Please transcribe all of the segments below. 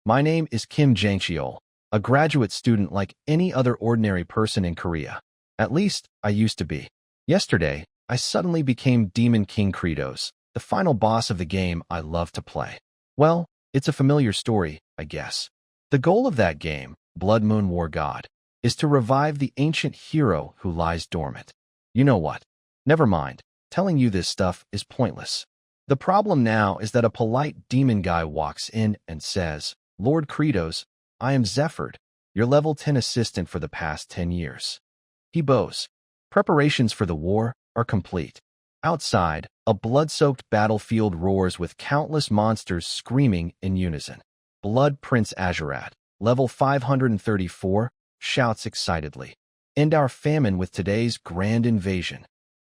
My name is Kim Jang-cheol, a graduate student like any other ordinary person in Korea. At least, I used to be. Yesterday, I suddenly became Demon King Kratos, the final boss of the game I love to play. Well, it's a familiar story, I guess. The goal of that game, Blood Moon War God, is to revive the ancient hero who lies dormant. You know what? Never mind. Telling you this stuff is pointless. The problem now is that a polite demon guy walks in and says, Lord Kratos, I am Zephyrd, your level 10 assistant for the past 10 years. He bows. Preparations for the war are complete. Outside, a blood-soaked battlefield roars with countless monsters screaming in unison. Blood Prince Azurat, level 534, shouts excitedly. End our famine with today's grand invasion.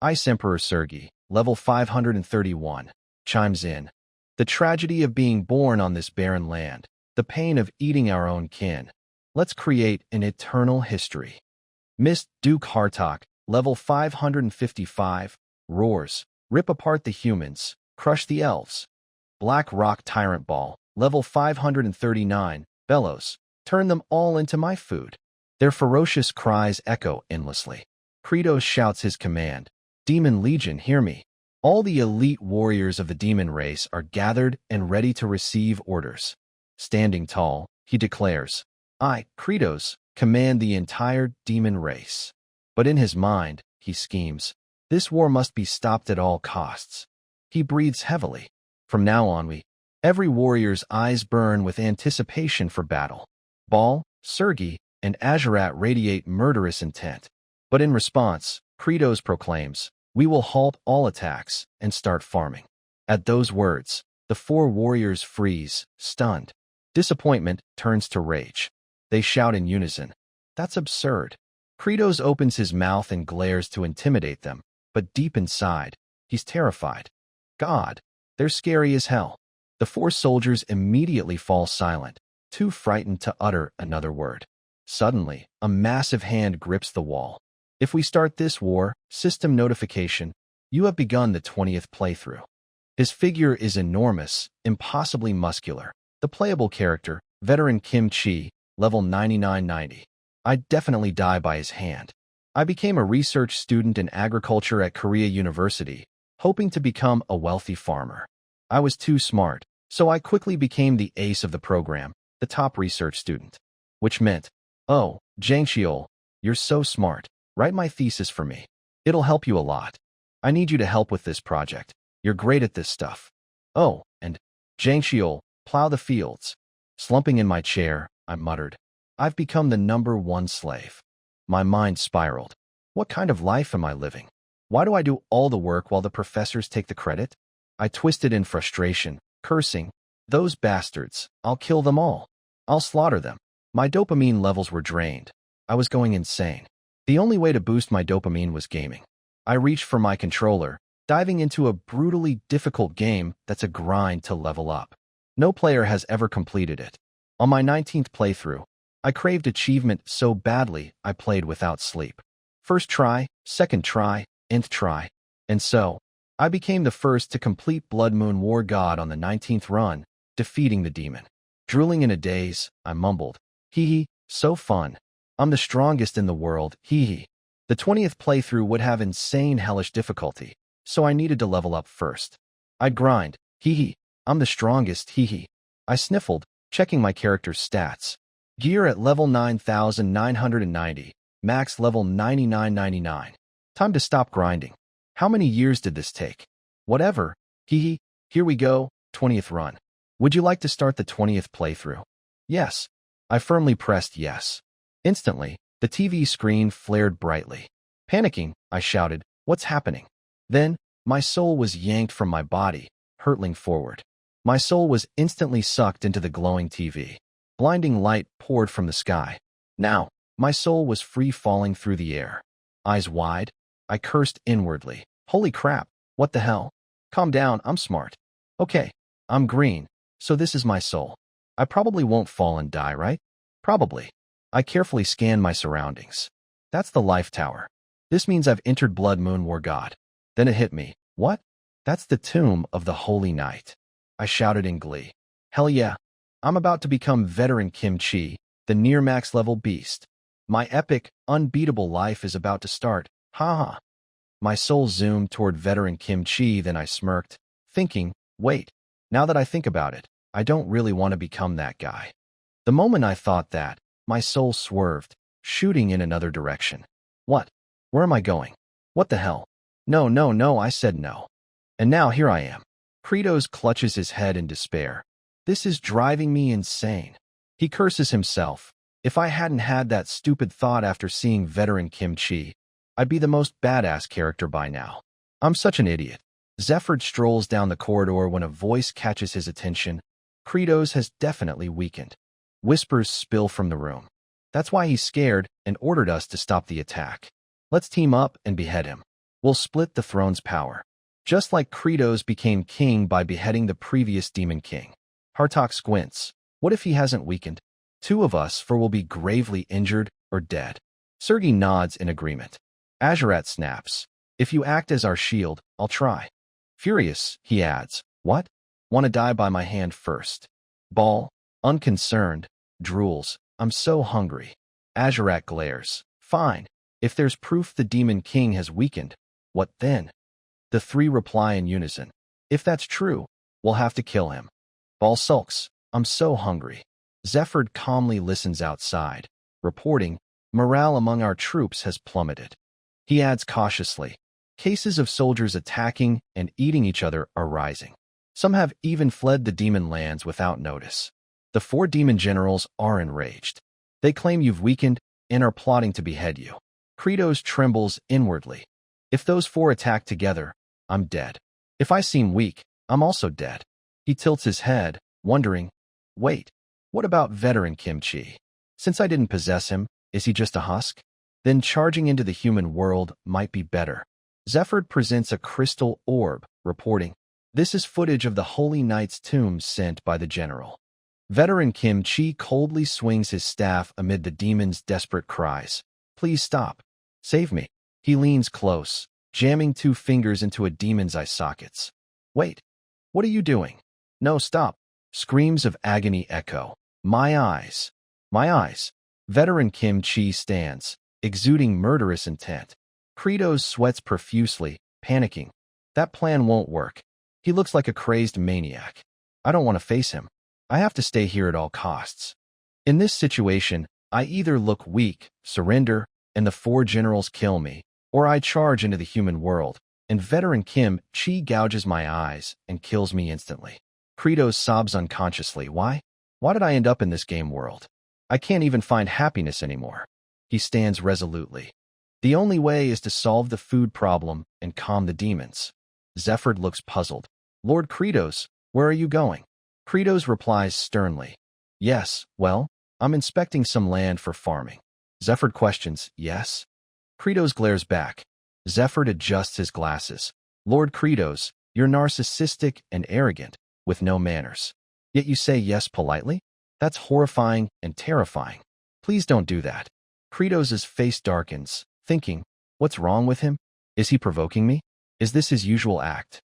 Ice Emperor Sergei, level 531, chimes in. The tragedy of being born on this barren land, the pain of eating our own kin. Let's create an eternal history. Mist Duke Hartok, level 555, roars. Rip apart the humans, crush the elves. Black Rock Tyrant Ball, level 539, bellows. Turn them all into my food. Their ferocious cries echo endlessly. Kratos shouts his command. Demon Legion, hear me. All the elite warriors of the demon race are gathered and ready to receive orders. Standing tall, he declares, I, Kratos, command the entire demon race. But in his mind, he schemes. This war must be stopped at all costs. He breathes heavily. From now on, every warrior's eyes burn with anticipation for battle. Baal, Sergei, and Azurat radiate murderous intent. But in response, Kratos proclaims, we will halt all attacks and start farming. At those words, the four warriors freeze, stunned. Disappointment turns to rage. They shout in unison, that's absurd. Kratos opens his mouth and glares to intimidate them, but deep inside, he's terrified. God, they're scary as hell. The four soldiers immediately fall silent, too frightened to utter another word. Suddenly, a massive hand grips the wall. If we start this war, system notification, you have begun the 20th playthrough. His figure is enormous, impossibly muscular. The playable character, veteran Kim Chi, level 9990. I'd definitely die by his hand. I became a research student in agriculture at Korea University, hoping to become a wealthy farmer. I was too smart, so I quickly became the ace of the program, the top research student. Which meant, oh, Jang-cheol, you're so smart. Write my thesis for me. It'll help you a lot. I need you to help with this project. You're great at this stuff. Oh, and Jang-cheol, plow the fields. Slumping in my chair, I muttered. I've become the #1 slave. My mind spiraled. What kind of life am I living? Why do I do all the work while the professors take the credit? I twisted in frustration, cursing. Those bastards, I'll kill them all. I'll slaughter them. My dopamine levels were drained. I was going insane. The only way to boost my dopamine was gaming. I reached for my controller, diving into a brutally difficult game that's a grind to level up. No player has ever completed it. On my 19th playthrough, I craved achievement so badly I played without sleep. First try, second try, nth try. And so, I became the first to complete Blood Moon War God on the 19th run, defeating the demon. Drooling in a daze, I mumbled, hee hee, so fun. I'm the strongest in the world, hee hee. The 20th playthrough would have insane hellish difficulty, so I needed to level up first. I'd grind, hee hee. I'm the strongest, hee hee. I sniffled, checking my character's stats. Gear at level 9,990, max level 9999. Time to stop grinding. How many years did this take? Whatever, hee hee. Here we go, 20th run. Would you like to start the 20th playthrough? Yes. I firmly pressed yes. Instantly, the TV screen flared brightly. Panicking, I shouted, what's happening? Then, my soul was yanked from my body, hurtling forward. My soul was instantly sucked into the glowing TV. Blinding light poured from the sky. Now, my soul was free falling through the air. Eyes wide, I cursed inwardly. Holy crap, what the hell? Calm down, I'm smart. Okay, I'm green, so this is my soul. I probably won't fall and die, right? Probably. I carefully scanned my surroundings. That's the life tower. This means I've entered Blood Moon War God. Then it hit me. What? That's the tomb of the Holy Knight. I shouted in glee. Hell yeah. I'm about to become veteran Kimchi, the near-max level beast. My epic, unbeatable life is about to start. Ha ha. My soul zoomed toward veteran Kimchi, then I smirked, thinking, wait, now that I think about it, I don't really want to become that guy. The moment I thought that, my soul swerved, shooting in another direction. What? Where am I going? What the hell? No, no, no, I said no. And now here I am. Kratos clutches his head in despair. This is driving me insane. He curses himself. If I hadn't had that stupid thought after seeing veteran Kimchi, I'd be the most badass character by now. I'm such an idiot. Zephyr strolls down the corridor when a voice catches his attention. Kratos has definitely weakened. Whispers spill from the room. That's why he's scared and ordered us to stop the attack. Let's team up and behead him. We'll split the throne's power. Just like Kratos became king by beheading the previous demon king. Hartok squints. What if he hasn't weakened? Two of us will be gravely injured or dead. Sergei nods in agreement. Azurat snaps. If you act as our shield, I'll try. Furious, he adds. What? Want to die by my hand first. Ball, unconcerned, drools. I'm so hungry. Azurat glares. Fine. If there's proof the demon king has weakened, what then? The three reply in unison. If that's true, we'll have to kill him. Ball sulks. I'm so hungry. Zephyr calmly listens outside, reporting, morale among our troops has plummeted. He adds cautiously, cases of soldiers attacking and eating each other are rising. Some have even fled the demon lands without notice. The 4 demon generals are enraged. They claim you've weakened and are plotting to behead you. Kratos trembles inwardly. If those 4 attack together, I'm dead. If I seem weak, I'm also dead. He tilts his head, wondering, wait, what about veteran Kimchi? Since I didn't possess him, is he just a husk? Then charging into the human world might be better. Zephyr presents a crystal orb, reporting, this is footage of the Holy Knight's tomb sent by the general. Veteran Kimchi coldly swings his staff amid the demon's desperate cries. Please stop. Save me. He leans close, jamming 2 fingers into a demon's eye sockets. Wait. What are you doing? No, stop. Screams of agony echo. My eyes. My eyes. Veteran Kimchi stands, exuding murderous intent. Kratos sweats profusely, panicking. That plan won't work. He looks like a crazed maniac. I don't want to face him. I have to stay here at all costs. In this situation, I either look weak, surrender, and the 4 generals kill me, or I charge into the human world, and veteran Kimchi gouges my eyes and kills me instantly. Kratos sobs unconsciously. Why? Why did I end up in this game world? I can't even find happiness anymore. He stands resolutely. The only way is to solve the food problem and calm the demons. Zephyr looks puzzled. Lord Kratos, where are you going? Kratos replies sternly. Yes, well, I'm inspecting some land for farming. Zephyr questions, yes? Kratos glares back. Zephyr adjusts his glasses. Lord Kratos, you're narcissistic and arrogant, with no manners. Yet you say yes politely? That's horrifying and terrifying. Please don't do that. Kratos' face darkens, thinking, what's wrong with him? Is he provoking me? Is this his usual act?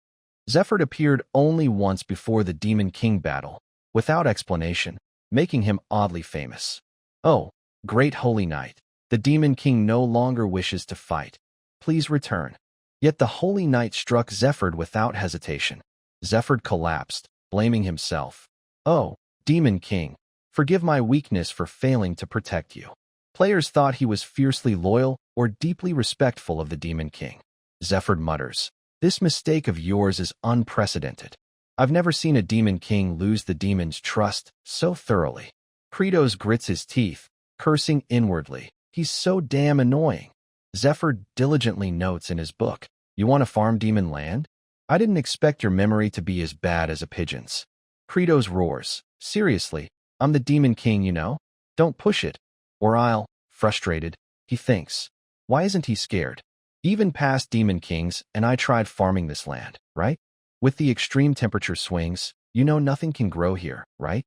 Zephyr appeared only once before the Demon King battle, without explanation, making him oddly famous. Oh, great Holy Knight, the Demon King no longer wishes to fight. Please return. Yet the Holy Knight struck Zephyr without hesitation. Zephyr collapsed, blaming himself. Oh, Demon King, forgive my weakness for failing to protect you. Players thought he was fiercely loyal or deeply respectful of the Demon King. Zephyr mutters, this mistake of yours is unprecedented. I've never seen a Demon King lose the demon's trust so thoroughly. Kratos grits his teeth, cursing inwardly. He's so damn annoying. Zephyr diligently notes in his book, you want to farm demon land? I didn't expect your memory to be as bad as a pigeon's. Kratos roars, seriously, I'm the Demon King, you know? Don't push it, or I'll, frustrated, he thinks. Why isn't he scared? Even past Demon Kings and I tried farming this land, right? With the extreme temperature swings, you know nothing can grow here, right?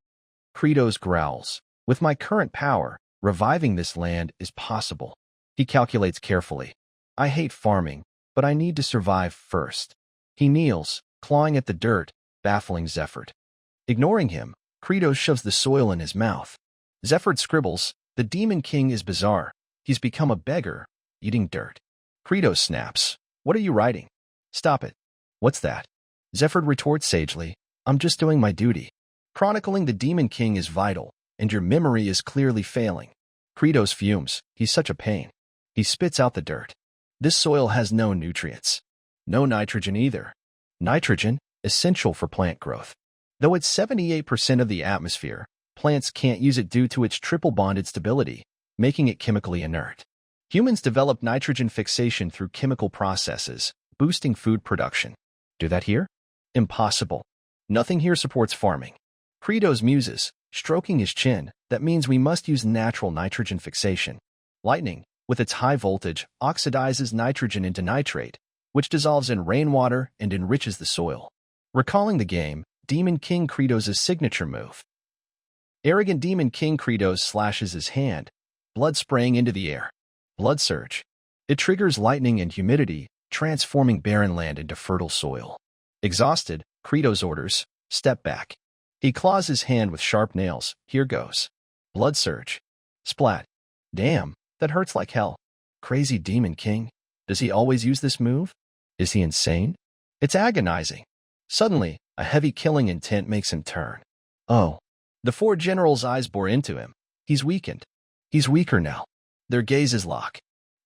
Kratos growls, with my current power, reviving this land is possible. He calculates carefully. I hate farming, but I need to survive first. He kneels, clawing at the dirt, baffling Zephyr. Ignoring him, Kratos shoves the soil in his mouth. Zephyr scribbles, "The Demon King is bizarre. He's become a beggar, eating dirt." Kratos snaps, "What are you writing? Stop it." "What's that?" Zephyr retorts sagely, "I'm just doing my duty. Chronicling the Demon King is vital, and your memory is clearly failing." Kratos fumes, "He's such a pain." He spits out the dirt. "This soil has no nutrients. No nitrogen either. Nitrogen, essential for plant growth. Though it's 78% of the atmosphere, plants can't use it due to its triple-bonded stability, making it chemically inert. Humans develop nitrogen fixation through chemical processes, boosting food production. Do that here? Impossible. Nothing here supports farming." Kratos muses, stroking his chin, "That means we must use natural nitrogen fixation. Lightning, with its high voltage, oxidizes nitrogen into nitrate, which dissolves in rainwater and enriches the soil." Recalling the game, Demon King Kratos' signature move. Arrogant Demon King Kratos slashes his hand, blood spraying into the air. Blood surge. It triggers lightning and humidity, transforming barren land into fertile soil. Exhausted, Kratos orders, "Step back." He claws his hand with sharp nails. Here goes. Blood surge. Splat. Damn, that hurts like hell. Crazy Demon King. Does he always use this move? Is he insane? It's agonizing. Suddenly, a heavy killing intent makes him turn. Oh. The four generals' eyes bore into him. He's weakened. He's weaker now. Their gazes lock.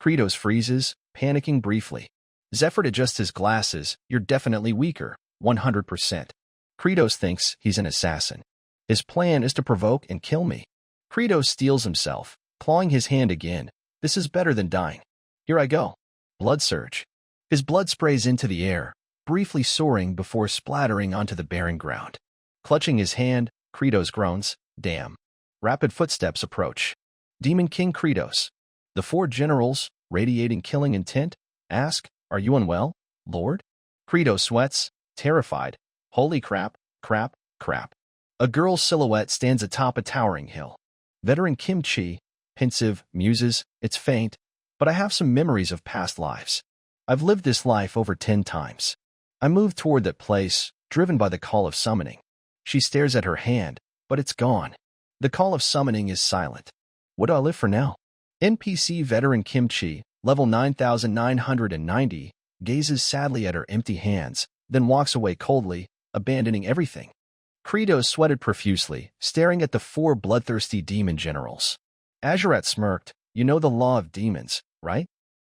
Kratos freezes, panicking briefly. Zephyr adjusts his glasses. "You're definitely weaker, 100%. Kratos thinks he's an assassin. His plan is to provoke and kill me. Kratos steels himself, clawing his hand again. "This is better than dying. Here I go." Blood surge. His blood sprays into the air, briefly soaring before splattering onto the barren ground. Clutching his hand, Kratos groans, "Damn." Rapid footsteps approach. Demon King Kratos. The four generals, radiating killing intent, ask, "Are you unwell, Lord?" Kratos sweats, terrified. Holy crap, crap, crap. A girl's silhouette stands atop a towering hill. Veteran Kimchi, pensive, muses, "It's faint, but I have some memories of past lives. I've lived this life over 10 times. I move toward that place, driven by the call of summoning." She stares at her hand, but it's gone. The call of summoning is silent. What do I live for now? NPC Veteran Kimchi, level 9990, gazes sadly at her empty hands, then walks away coldly, abandoning everything. Kratos sweated profusely, staring at the four bloodthirsty demon generals. Azurat smirked, "You know the law of demons, right?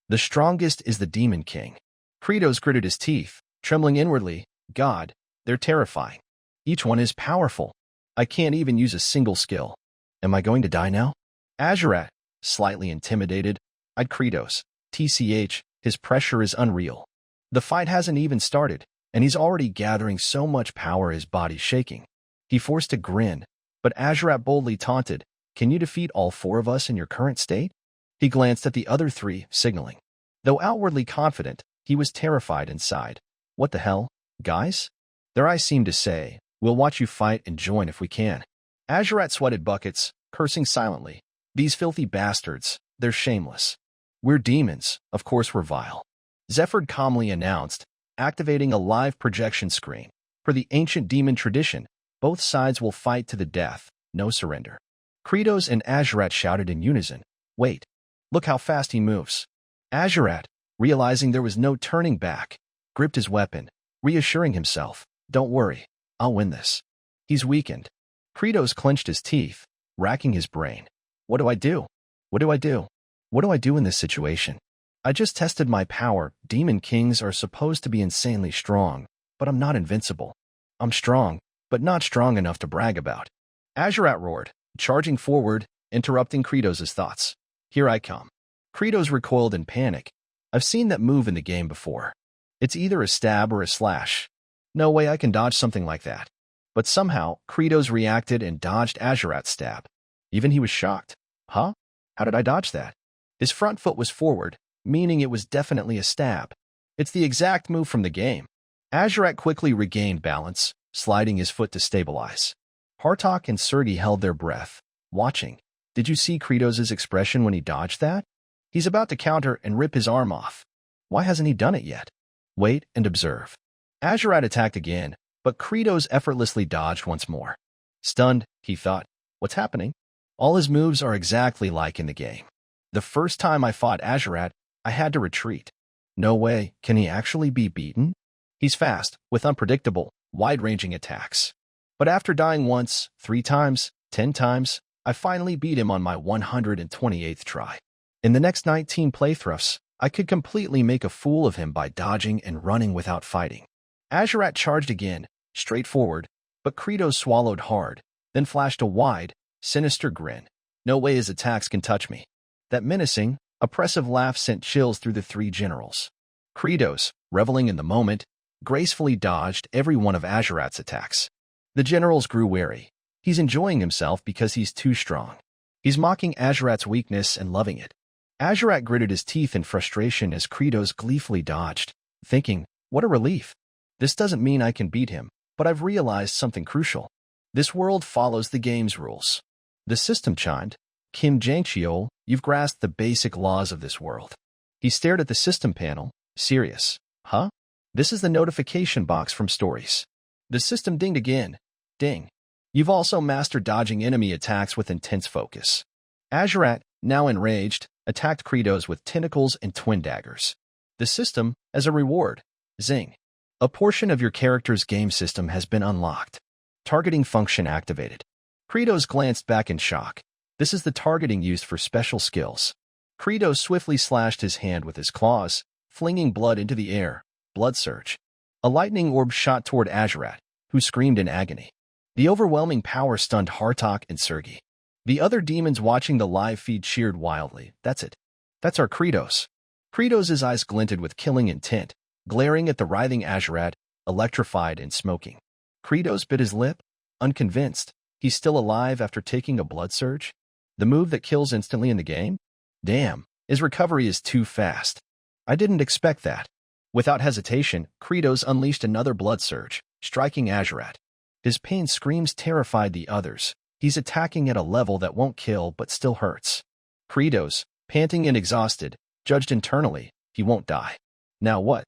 The strongest is the Demon King." Kratos gritted his teeth, trembling inwardly. "God, they're terrifying. Each one is powerful. I can't even use a single skill. Am I going to die now?" Azurat, slightly intimidated, eyed Kratos. TCH, his pressure is unreal. The fight hasn't even started, and he's already gathering so much power his body's shaking. He forced a grin, but Azurat boldly taunted, "Can you defeat all four of us in your current state?" He glanced at the other three, signaling. Though outwardly confident, he was terrified inside. What the hell, guys? Their eyes seemed to say, "We'll watch you fight and join if we can." Azurat sweated buckets, cursing silently. "These filthy bastards, they're shameless. We're demons, of course we're vile." Zephyr calmly announced, activating a live projection screen. "For the ancient demon tradition, both sides will fight to the death, no surrender." Kratos and Azurat shouted in unison, "Wait, look how fast he moves." Azurat, realizing there was no turning back, gripped his weapon, reassuring himself, "Don't worry, I'll win this." He's weakened. Kratos clenched his teeth, racking his brain. What do I do? What do I do? What do I do in this situation? I just tested my power. Demon Kings are supposed to be insanely strong, but I'm not invincible. I'm strong, but not strong enough to brag about. Azurat roared, charging forward, interrupting Kratos' thoughts. "Here I come." Kratos recoiled in panic. I've seen that move in the game before. It's either a stab or a slash. No way I can dodge something like that. But somehow, Kratos reacted and dodged Azurat's stab. Even he was shocked. Huh? How did I dodge that? His front foot was forward, meaning it was definitely a stab. It's the exact move from the game. Azurat quickly regained balance, sliding his foot to stabilize. Hartok and Sergei held their breath, watching. Did you see Kratos' expression when he dodged that? He's about to counter and rip his arm off. Why hasn't he done it yet? Wait and observe. Azurat attacked again, but Kratos effortlessly dodged once more. Stunned, he thought, what's happening? All his moves are exactly like in the game. The first time I fought Azurat, I had to retreat. No way, can he actually be beaten? He's fast, with unpredictable, wide-ranging attacks. But after dying once, 3 times, 10 times, I finally beat him on my 128th try. In the next 19 playthroughs, I could completely make a fool of him by dodging and running without fighting. Azurat charged again, straight forward, but Kratos swallowed hard, then flashed a wide, sinister grin. No way his attacks can touch me. That menacing, oppressive laugh sent chills through the 3 generals. Kratos, reveling in the moment, gracefully dodged every one of Azurat's attacks. The generals grew wary. He's enjoying himself because he's too strong. He's mocking Azurat's weakness and loving it. Azurat gritted his teeth in frustration as Kratos gleefully dodged, thinking, what a relief. This doesn't mean I can beat him, but I've realized something crucial. This world follows the game's rules. The system chimed, Kim Jang-cheol, you've grasped the basic laws of this world. He stared at the system panel, serious. Huh? This is the notification box from Stories. The system dinged again. Ding. You've also mastered dodging enemy attacks with intense focus. Azurat, now enraged, attacked Kratos with tentacles and twin daggers. The system, as a reward, zing. A portion of your character's game system has been unlocked. Targeting function activated. Kratos glanced back in shock. This is the targeting used for special skills. Kratos swiftly slashed his hand with his claws, flinging blood into the air. Blood surge. A lightning orb shot toward Azurat, who screamed in agony. The overwhelming power stunned Hartok and Sergei. The other demons watching the live feed cheered wildly. That's it. That's our Kratos. Kratos' eyes glinted with killing intent, glaring at the writhing Azurat, electrified and smoking. Kratos bit his lip, unconvinced. He's still alive after taking a blood surge? The move that kills instantly in the game? Damn, his recovery is too fast. I didn't expect that. Without hesitation, Kratos unleashed another blood surge, striking Azurat. His pain screams terrified the others. He's attacking at a level that won't kill but still hurts. Kratos, panting and exhausted, judged internally, he won't die. Now what?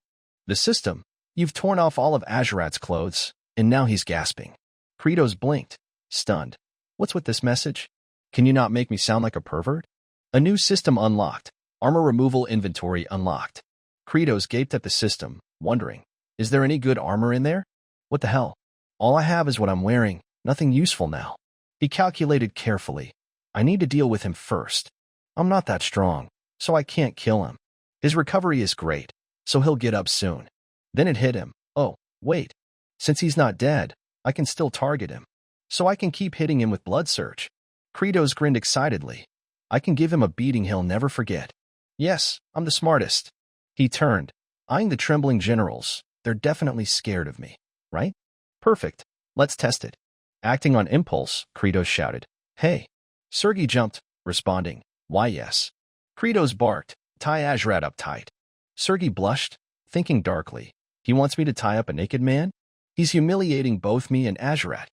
The system. You've torn off all of Azurat's clothes, and now he's gasping. Kratos blinked, stunned. What's with this message? Can you not make me sound like a pervert? A new system unlocked. Armor removal inventory unlocked. Kratos gaped at the system, wondering, is there any good armor in there? What the hell? All I have is what I'm wearing, nothing useful now. He calculated carefully. I need to deal with him first. I'm not that strong, so I can't kill him. His recovery is great, so he'll get up soon. Then it hit him. Oh, wait. Since he's not dead, I can still target him. So I can keep hitting him with blood surge. Kratos grinned excitedly. I can give him a beating he'll never forget. Yes, I'm the smartest. He turned, eyeing the trembling generals. They're definitely scared of me, right? Perfect. Let's test it. Acting on impulse, Kratos shouted, hey. Sergei jumped, responding, why yes. Kratos barked, tie Azurat up tight. Sergei blushed, thinking darkly, he wants me to tie up a naked man? He's humiliating both me and Azurat.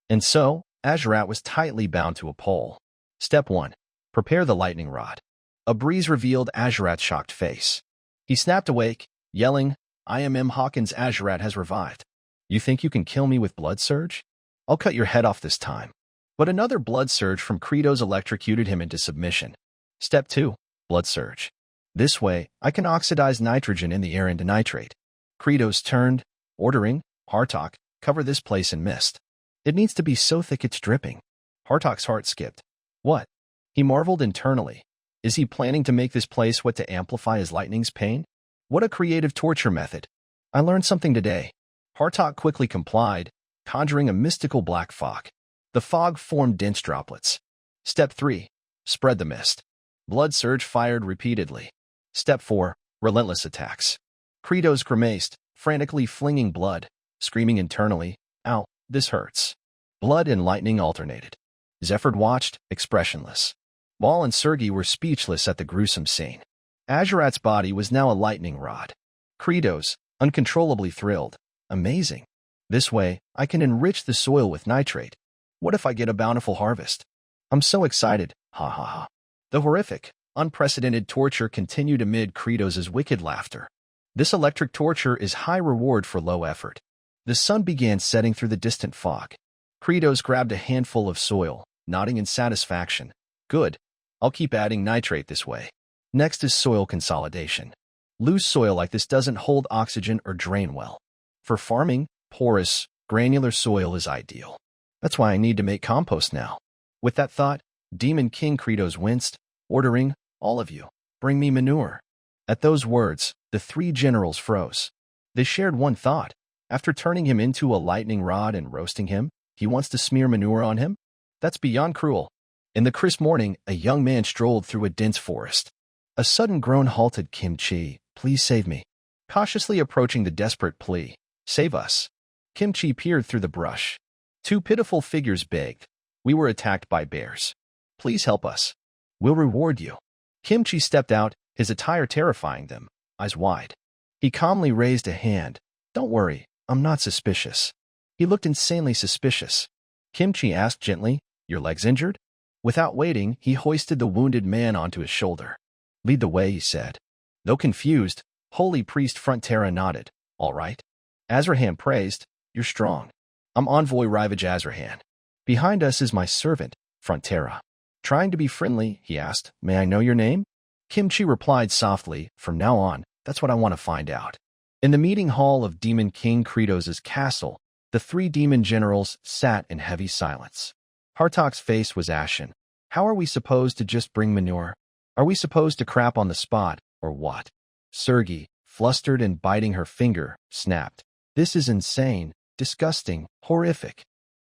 And so, Azurat was tightly bound to a pole. Step 1. Prepare the lightning rod. A breeze revealed Azurat's shocked face. He snapped awake, yelling, I am M. Hawkins. Azurat has revived. You think you can kill me with blood surge? I'll cut your head off this time. But another blood surge from Kratos electrocuted him into submission. Step 2. Blood surge. This way, I can oxidize nitrogen in the air into nitrate. Kratos turned, ordering, Hartok, cover this place in mist. It needs to be so thick it's dripping. Hartok's heart skipped. What? He marveled internally. Is he planning to make this place wet to amplify his lightning's pain? What a creative torture method. I learned something today. Hartok quickly complied, conjuring a mystical black fog. The fog formed dense droplets. Step 3. Spread the mist. Blood surge fired repeatedly. Step 4. Relentless attacks. Kratos grimaced, frantically flinging blood, screaming internally, ow, this hurts. Blood and lightning alternated. Zephyr watched, expressionless. Maul and Sergei were speechless at the gruesome scene. Azurat's body was now a lightning rod. Kratos, uncontrollably thrilled. Amazing. This way, I can enrich the soil with nitrate. What if I get a bountiful harvest? I'm so excited, ha ha ha. The horrific, unprecedented torture continued amid Kratos' wicked laughter. This electric torture is high reward for low effort. The sun began setting through the distant fog. Kratos grabbed a handful of soil, nodding in satisfaction. Good. I'll keep adding nitrate this way. Next is soil consolidation. Loose soil like this doesn't hold oxygen or drain well. For farming, porous, granular soil is ideal. That's why I need to make compost now. With that thought, Demon King Kratos winced, ordering, all of you, bring me manure. At those words, the three generals froze. They shared one thought. After turning him into a lightning rod and roasting him, he wants to smear manure on him? That's beyond cruel. In the crisp morning, a young man strolled through a dense forest. A sudden groan halted Kimchi. Please save me. Cautiously approaching the desperate plea, save us. Kimchi peered through the brush. Two pitiful figures begged. We were attacked by bears. Please help us. We'll reward you. Kimchi stepped out, his attire terrifying them, eyes wide. He calmly raised a hand. Don't worry, I'm not suspicious. He looked insanely suspicious. Kimchi asked gently, your leg's injured? Without waiting, he hoisted the wounded man onto his shoulder. Lead the way, he said. Though confused, Holy Priest Frontera nodded. All right. Azrahan praised, you're strong. I'm Envoy Rivage Azrahan. Behind us is my servant, Frontera. Trying to be friendly, he asked, may I know your name? Kimchi replied softly, from now on, that's what I want to find out. In the meeting hall of Demon King Kratos' castle, the three demon generals sat in heavy silence. Hartok's face was ashen. How are we supposed to just bring manure? Are we supposed to crap on the spot, or what? Sergei, flustered and biting her finger, snapped. This is insane, disgusting, horrific.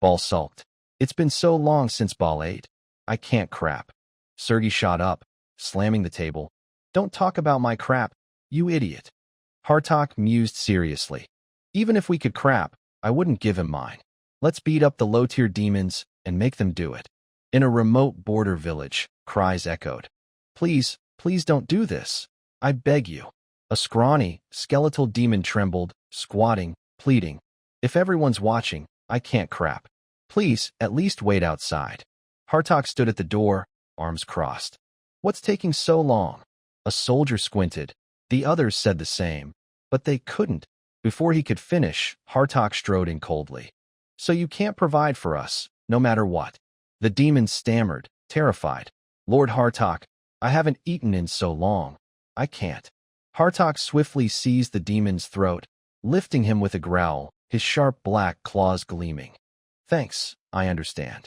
Ball sulked. It's been so long since Ball ate. I can't crap. Sergei shot up, slamming the table. Don't talk about my crap, you idiot. Hartok mused seriously. Even if we could crap, I wouldn't give him mine. Let's beat up the low-tier demons and make them do it. In a remote border village, cries echoed. Please, please don't do this. I beg you. A scrawny, skeletal demon trembled, squatting, pleading. If everyone's watching, I can't crap. Please, at least wait outside. Hartok stood at the door, arms crossed. What's taking so long? A soldier squinted. The others said the same, but they couldn't. Before he could finish, Hartok strode in coldly. So you can't provide for us, no matter what. The demon stammered, terrified. Lord Hartok, I haven't eaten in so long. I can't. Hartok swiftly seized the demon's throat, lifting him with a growl, his sharp black claws gleaming. Thanks, I understand.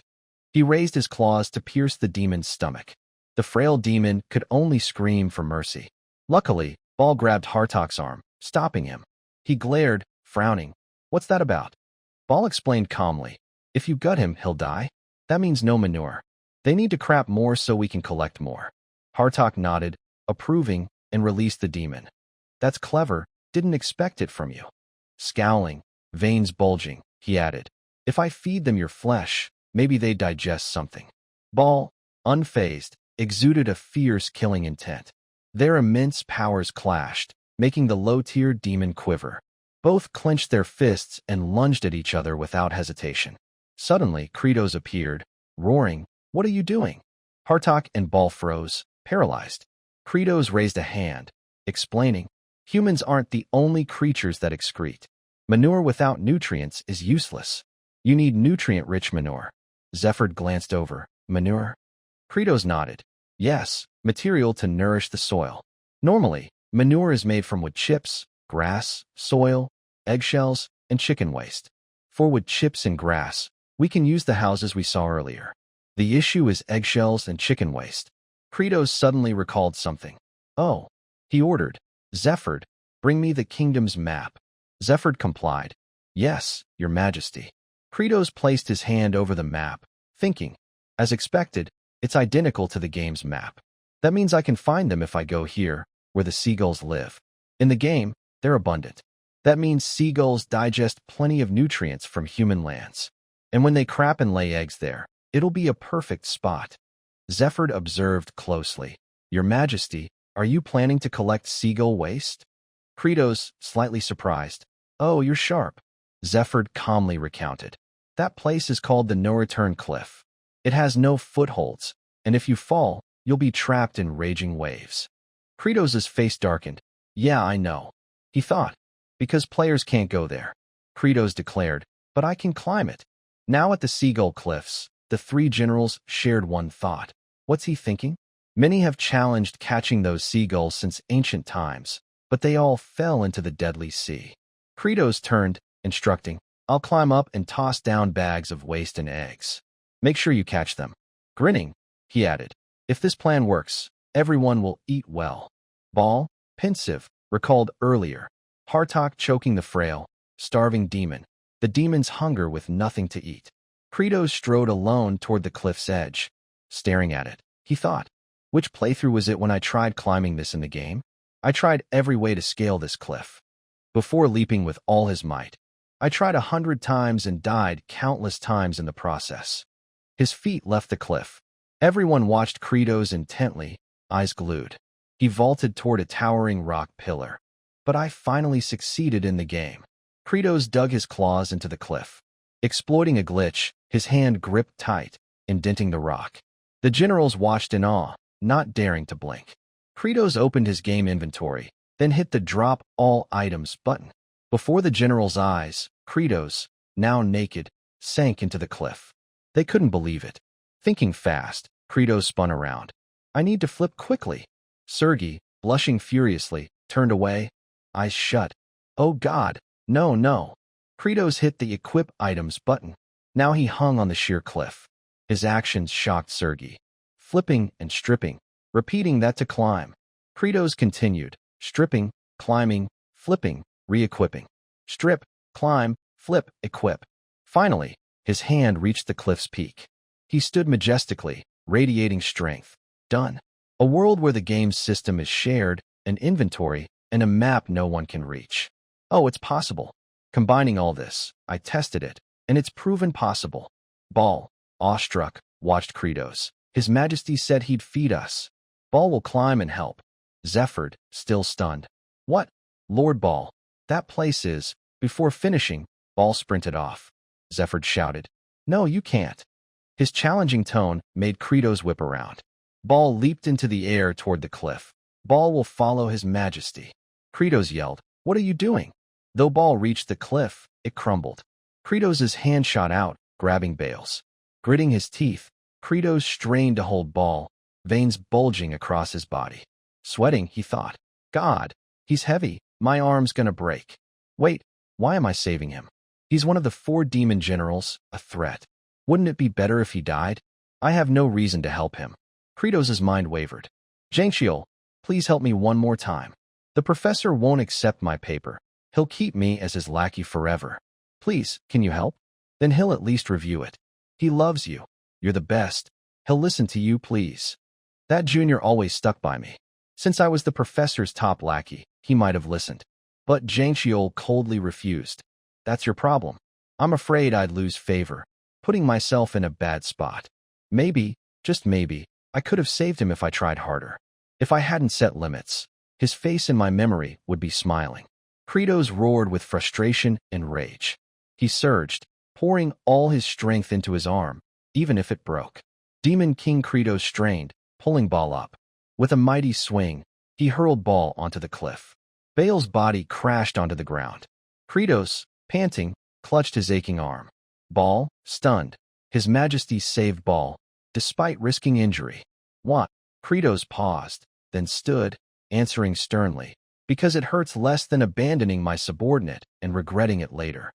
He raised his claws to pierce the demon's stomach. The frail demon could only scream for mercy. Luckily, Ball grabbed Hartok's arm, stopping him. He glared, frowning. What's that about? Ball explained calmly. If you gut him, he'll die. That means no manure. They need to crap more so we can collect more. Hartok nodded, approving, and released the demon. That's clever, didn't expect it from you. Scowling, veins bulging, he added. If I feed them your flesh, maybe they digest something. Ball, unfazed, exuded a fierce killing intent. Their immense powers clashed, making the low-tier demon quiver. Both clenched their fists and lunged at each other without hesitation. Suddenly, Kratos appeared, roaring, What are you doing? Hartok and Ball froze, paralyzed. Kratos raised a hand, explaining, Humans aren't the only creatures that excrete. Manure without nutrients is useless. You need nutrient-rich manure. Zephyr glanced over. Manure? Kratos nodded. Yes, material to nourish the soil. Normally, manure is made from wood chips, grass, soil, eggshells, and chicken waste. For wood chips and grass, we can use the houses we saw earlier. The issue is eggshells and chicken waste. Kratos suddenly recalled something. Oh, he ordered. Zephyr, bring me the kingdom's map. Zephyr complied. Yes, your majesty. Kratos placed his hand over the map, thinking. As expected, it's identical to the game's map. That means I can find them if I go here, where the seagulls live. In the game, they're abundant. That means seagulls digest plenty of nutrients from human lands. And when they crap and lay eggs there, it'll be a perfect spot. Zephyr observed closely. Your Majesty, are you planning to collect seagull waste? Kratos, slightly surprised. Oh, you're sharp. Zephyr calmly recounted. That place is called the No-Return Cliff. It has no footholds, and if you fall, you'll be trapped in raging waves. Kratos' face darkened. Yeah, I know. He thought. Because players can't go there. Kratos declared, but I can climb it. Now at the Seagull Cliffs, the three generals shared one thought. What's he thinking? Many have challenged catching those seagulls since ancient times, but they all fell into the deadly sea. Kratos turned, instructing, I'll climb up and toss down bags of waste and eggs. Make sure you catch them. Grinning, he added, if this plan works, everyone will eat well. Ball, pensive, recalled earlier, Hartok choking the frail, starving demon, the demon's hunger with nothing to eat. Kratos strode alone toward the cliff's edge. Staring at it, he thought, which playthrough was it when I tried climbing this in the game? I tried every way to scale this cliff. Before leaping with all his might, I tried 100 times and died countless times in the process. His feet left the cliff. Everyone watched Kratos intently, eyes glued. He vaulted toward a towering rock pillar. But I finally succeeded in the game. Kratos dug his claws into the cliff. Exploiting a glitch, his hand gripped tight, indenting the rock. The generals watched in awe, not daring to blink. Kratos opened his game inventory, then hit the Drop All Items button. Before the generals' eyes, Kratos, now naked, sank into the cliff. They couldn't believe it. Thinking fast, Kratos spun around. I need to flip quickly. Sergei, blushing furiously, turned away, eyes shut. Oh God, no, no. Kratos hit the Equip Items button. Now he hung on the sheer cliff. His actions shocked Sergei. Flipping and stripping, repeating that to climb. Kratos continued, stripping, climbing, flipping, re-equipping. Strip, climb, flip, equip. Finally, his hand reached the cliff's peak. He stood majestically, radiating strength. Done. A world where the game's system is shared, an inventory, and a map no one can reach. Oh, it's possible. Combining all this, I tested it, and it's proven possible. Ball, awestruck, watched Kratos. His Majesty said he'd feed us. Ball will climb and help. Zephyrd, still stunned. What? Lord Ball, that place is... Before finishing, Ball sprinted off. Zephyrd shouted, No, you can't. His challenging tone made Kratos whip around. Ball leaped into the air toward the cliff. Ball will follow his Majesty. Kratos yelled, What are you doing? Though Ball reached the cliff, it crumbled. Kratos' hand shot out, grabbing bales. Gritting his teeth, Kratos strained to hold Ball, veins bulging across his body. Sweating, he thought, God, he's heavy, my arm's gonna break. Wait, why am I saving him? He's one of the 4 demon generals, a threat. Wouldn't it be better if he died? I have no reason to help him. Kratos' mind wavered. Jangxiel, please help me one more time. The professor won't accept my paper. He'll keep me as his lackey forever. Please, can you help? Then he'll at least review it. He loves you. You're the best. He'll listen to you, please. That junior always stuck by me. Since I was the professor's top lackey, he might have listened. But Jangxiel coldly refused. That's your problem. I'm afraid I'd lose favor, putting myself in a bad spot. Maybe, just maybe, I could have saved him if I tried harder. If I hadn't set limits, his face in my memory would be smiling. Kratos roared with frustration and rage. He surged, pouring all his strength into his arm, even if it broke. Demon King Kratos strained, pulling Ball up. With a mighty swing, he hurled Ball onto the cliff. Bale's body crashed onto the ground. Kratos, panting, clutched his aching arm. Ball, stunned. His Majesty saved Ball, despite risking injury. What? Kratos paused, then stood, answering sternly, because it hurts less than abandoning my subordinate and regretting it later.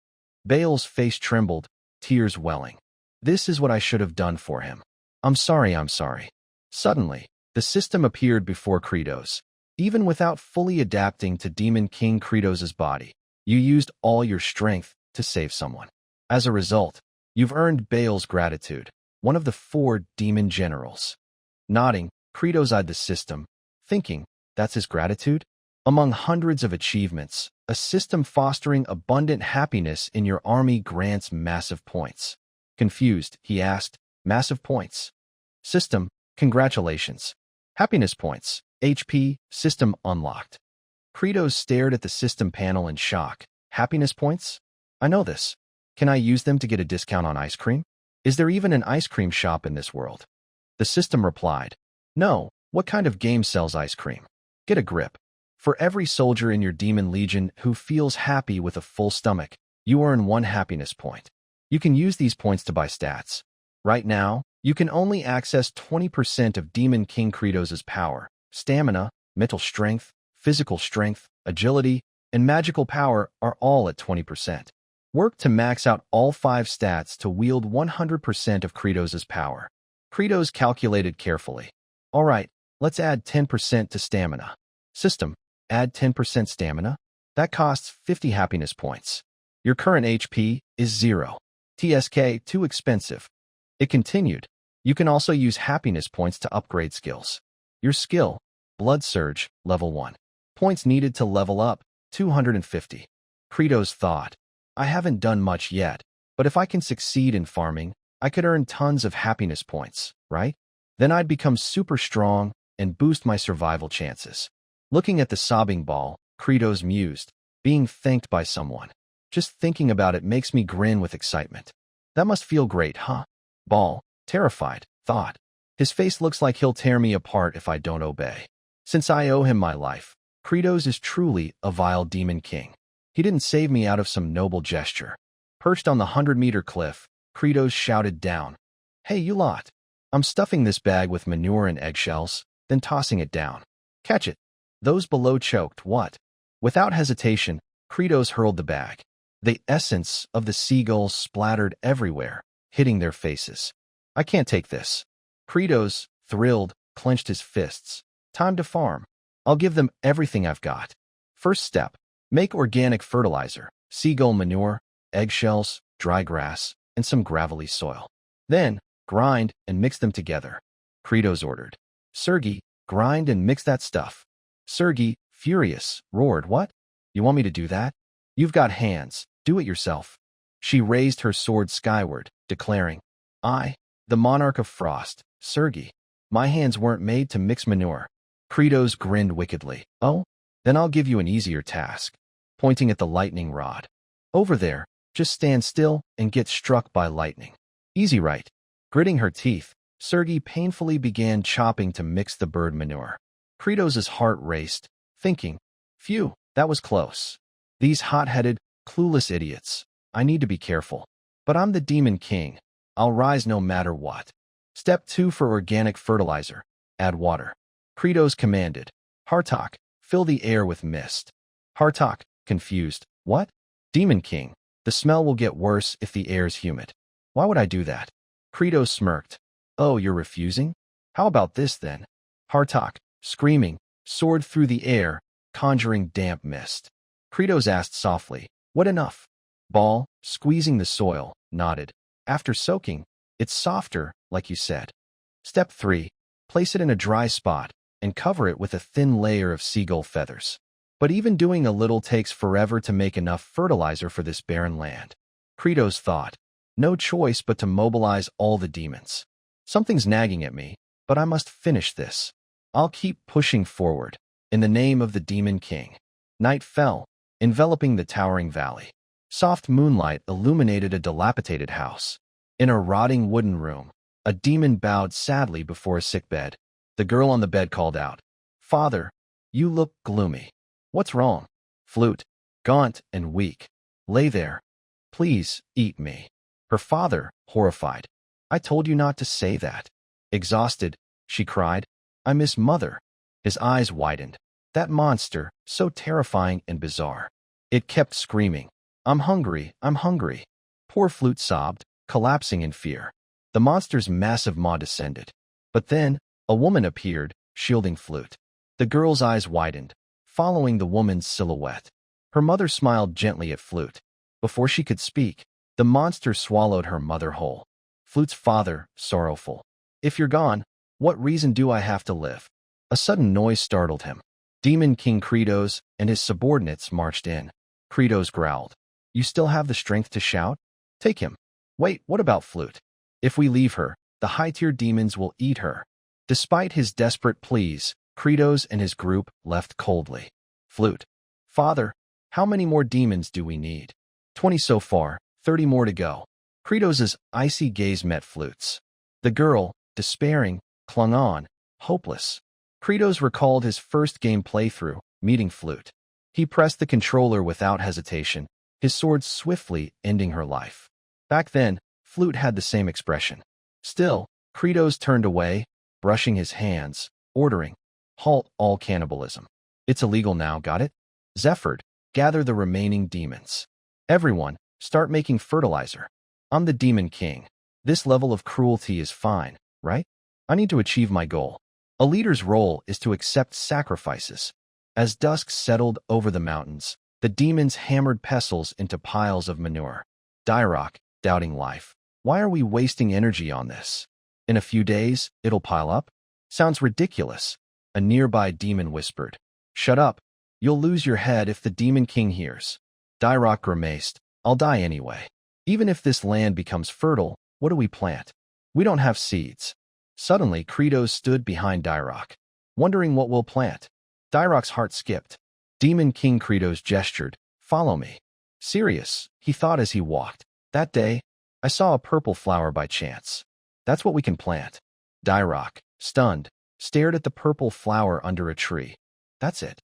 Bale's face trembled, tears welling. This is what I should have done for him. I'm sorry, I'm sorry. Suddenly, the system appeared before Kratos. Even without fully adapting to Demon King Kratos' body, you used all your strength to save someone. As a result, you've earned Bale's gratitude, one of the 4 demon generals. Nodding, Kratos eyed the system, thinking, that's his gratitude? Among hundreds of achievements, a system fostering abundant happiness in your army grants massive points. Confused, he asked, massive points? System, congratulations. Happiness points, HP, system unlocked. Kratos stared at the system panel in shock. Happiness points? I know this. Can I use them to get a discount on ice cream? Is there even an ice cream shop in this world? The system replied, No, what kind of game sells ice cream? Get a grip. For every soldier in your demon legion who feels happy with a full stomach, you earn 1 happiness point. You can use these points to buy stats. Right now, you can only access 20% of Demon King Kratos' power. Stamina, mental strength, physical strength, agility, and magical power are all at 20%. Work to max out all 5 stats to wield 100% of Kratos' power. Kratos calculated carefully. Alright, let's add 10% to stamina. System, add 10% stamina? That costs 50 happiness points. Your current HP is 0. TSK, too expensive. It continued. You can also use happiness points to upgrade skills. Your skill, Blood Surge, level 1. Points needed to level up, 250. Kratos thought, I haven't done much yet, but if I can succeed in farming, I could earn tons of happiness points, right? Then I'd become super strong and boost my survival chances. Looking at the sobbing ball, Kratos mused, being thanked by someone. Just thinking about it makes me grin with excitement. That must feel great, huh? Ball, terrified, thought. His face looks like he'll tear me apart if I don't obey. Since I owe him my life, Kratos is truly a vile demon king. He didn't save me out of some noble gesture. Perched on the 100-meter cliff, Kratos shouted down, Hey, you lot! I'm stuffing this bag with manure and eggshells, then tossing it down. Catch it. Those below choked, what? Without hesitation, Kratos hurled the bag. The essence of the seagulls splattered everywhere, hitting their faces. I can't take this. Kratos, thrilled, clenched his fists. Time to farm. I'll give them everything I've got. First step, make organic fertilizer, seagull manure, eggshells, dry grass, and some gravelly soil. Then, grind and mix them together. Kratos ordered. Sergei, grind and mix that stuff. Sergei, furious, roared, What? You want me to do that? You've got hands. Do it yourself. She raised her sword skyward, declaring, I, the monarch of frost, Sergei. My hands weren't made to mix manure. Kratos grinned wickedly. Oh? Then I'll give you an easier task. Pointing at the lightning rod. Over there, just stand still and get struck by lightning. Easy, right? Gritting her teeth, Sergei painfully began chopping to mix the bird manure. Kratos' heart raced, thinking, Phew, that was close. These hot-headed, clueless idiots. I need to be careful. But I'm the Demon King. I'll rise no matter what. Step 2 for organic fertilizer. Add water. Kratos commanded. Hartok, fill the air with mist. Hartok, confused. What? Demon King. The smell will get worse if the air's humid. Why would I do that? Kratos smirked. Oh, you're refusing? How about this then? Hartok, screaming, soared through the air, conjuring damp mist. Kratos asked softly, What enough? Ball, squeezing the soil, nodded. After soaking, it's softer, like you said. Step 3, place it in a dry spot and cover it with a thin layer of seagull feathers. But even doing a little takes forever to make enough fertilizer for this barren land. Kratos thought, no choice but to mobilize all the demons. Something's nagging at me, but I must finish this. I'll keep pushing forward, in the name of the Demon King. Night fell, enveloping the towering valley. Soft moonlight illuminated a dilapidated house. In a rotting wooden room, a demon bowed sadly before a sick bed. The girl on the bed called out, Father, you look gloomy. What's wrong? Flute, gaunt and weak, lay there. Please, eat me. Her father, horrified. I told you not to say that. Exhausted, she cried. I miss Mother. His eyes widened. That monster, so terrifying and bizarre. It kept screaming, I'm hungry, I'm hungry. Poor Flute sobbed, collapsing in fear. The monster's massive maw descended. But then, a woman appeared, shielding Flute. The girl's eyes widened, following the woman's silhouette. Her mother smiled gently at Flute. Before she could speak, the monster swallowed her mother whole. Flute's father, sorrowful. If you're gone, what reason do I have to live? A sudden noise startled him. Demon King Kratos and his subordinates marched in. Kratos growled. You still have the strength to shout? Take him. Wait, what about Flute? If we leave her, the high-tier demons will eat her. Despite his desperate pleas, Kratos and his group left coldly. Flute. Father, how many more demons do we need? 20 so far, 30 more to go. Kratos' icy gaze met Flute's. The girl, despairing, clung on, hopeless. Kratos recalled his first game playthrough, meeting Flute. He pressed the controller without hesitation, his sword swiftly ending her life. Back then, Flute had the same expression. Still, Credos turned away, brushing his hands, ordering, "Halt all cannibalism. It's illegal now, got it? Zephyr, gather the remaining demons. Everyone, start making fertilizer. I'm the Demon King. This level of cruelty is fine, right? I need to achieve my goal. A leader's role is to accept sacrifices." As dusk settled over the mountains, the demons hammered pestles into piles of manure. Dyrok, doubting life. Why are we wasting energy on this? In a few days, it'll pile up? Sounds ridiculous. A nearby demon whispered. Shut up. You'll lose your head if the Demon King hears. Dyrok grimaced. I'll die anyway. Even if this land becomes fertile, what do we plant? We don't have seeds. Suddenly, Credos stood behind Dyrok, wondering what we'll plant. Dyrok's heart skipped. Demon King Credos gestured. Follow me. Serious, he thought as he walked. That day, I saw a purple flower by chance. That's what we can plant. Dyrok, stunned, stared at the purple flower under a tree. That's it.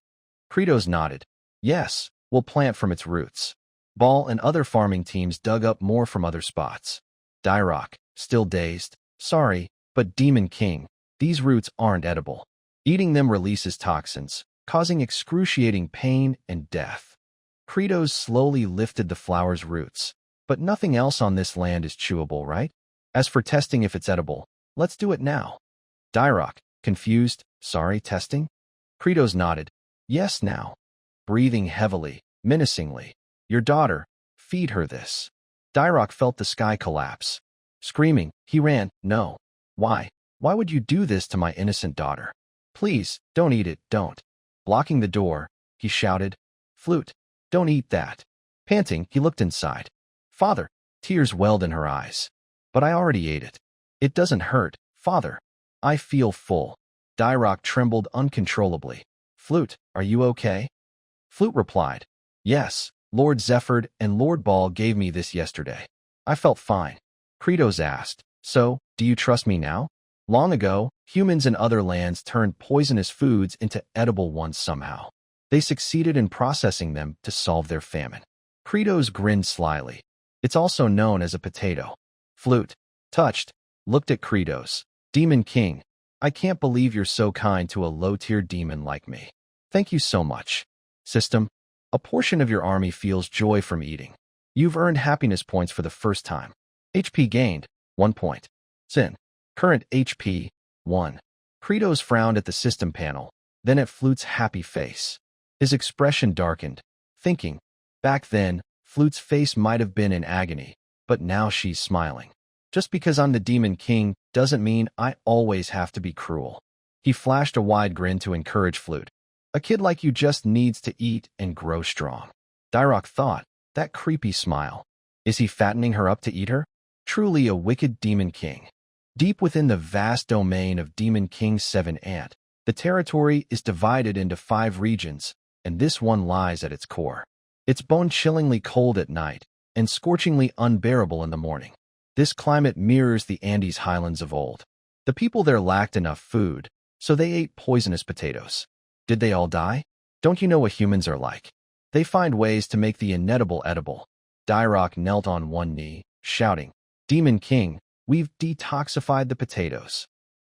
Credos nodded. Yes, we'll plant from its roots. Ball and other farming teams dug up more from other spots. Dyrok, still dazed. Sorry, but Demon King, these roots aren't edible. Eating them releases toxins, causing excruciating pain and death. Credos slowly lifted the flower's roots. But nothing else on this land is chewable, right? As for testing if it's edible, let's do it now. Dyrok, confused, sorry, testing? Credos nodded. Yes, now. Breathing heavily, menacingly. Your daughter, feed her this. Dyrok felt the sky collapse. Screaming, he ran. No. Why? Why would you do this to my innocent daughter? Please, don't eat it, don't. Blocking the door, he shouted. Flute, don't eat that. Panting, he looked inside. Father, tears welled in her eyes. But I already ate it. It doesn't hurt, Father. I feel full. Dyrok trembled uncontrollably. Flute, are you okay? Flute replied. Yes, Lord Zephyr and Lord Ball gave me this yesterday. I felt fine. Credos asked, so, do you trust me now? Long ago, humans in other lands turned poisonous foods into edible ones somehow. They succeeded in processing them to solve their famine. Credos grinned slyly. It's also known as a potato. Flute, touched, looked at Credos. Demon King, I can't believe you're so kind to a low-tier demon like me. Thank you so much. System, a portion of your army feels joy from eating. You've earned happiness points for the first time. HP gained, 1 point. Sin, current HP, 1. Credos frowned at the system panel, then at Flute's happy face. His expression darkened, thinking, back then, Flute's face might have been in agony, but now she's smiling. Just because I'm the Demon King doesn't mean I always have to be cruel. He flashed a wide grin to encourage Flute. A kid like you just needs to eat and grow strong. Dyrok thought, that creepy smile. Is he fattening her up to eat her? Truly a wicked Demon King. Deep within the vast domain of Demon King's 7 ant, the territory is divided into 5 regions, and this one lies at its core. It's bone-chillingly cold at night and scorchingly unbearable in the morning. This climate mirrors the Andes highlands of old. The people there lacked enough food, so they ate poisonous potatoes. Did they all die? Don't you know what humans are like? They find ways to make the inedible edible. Dyrok knelt on one knee, shouting, Demon King, we've detoxified the potatoes.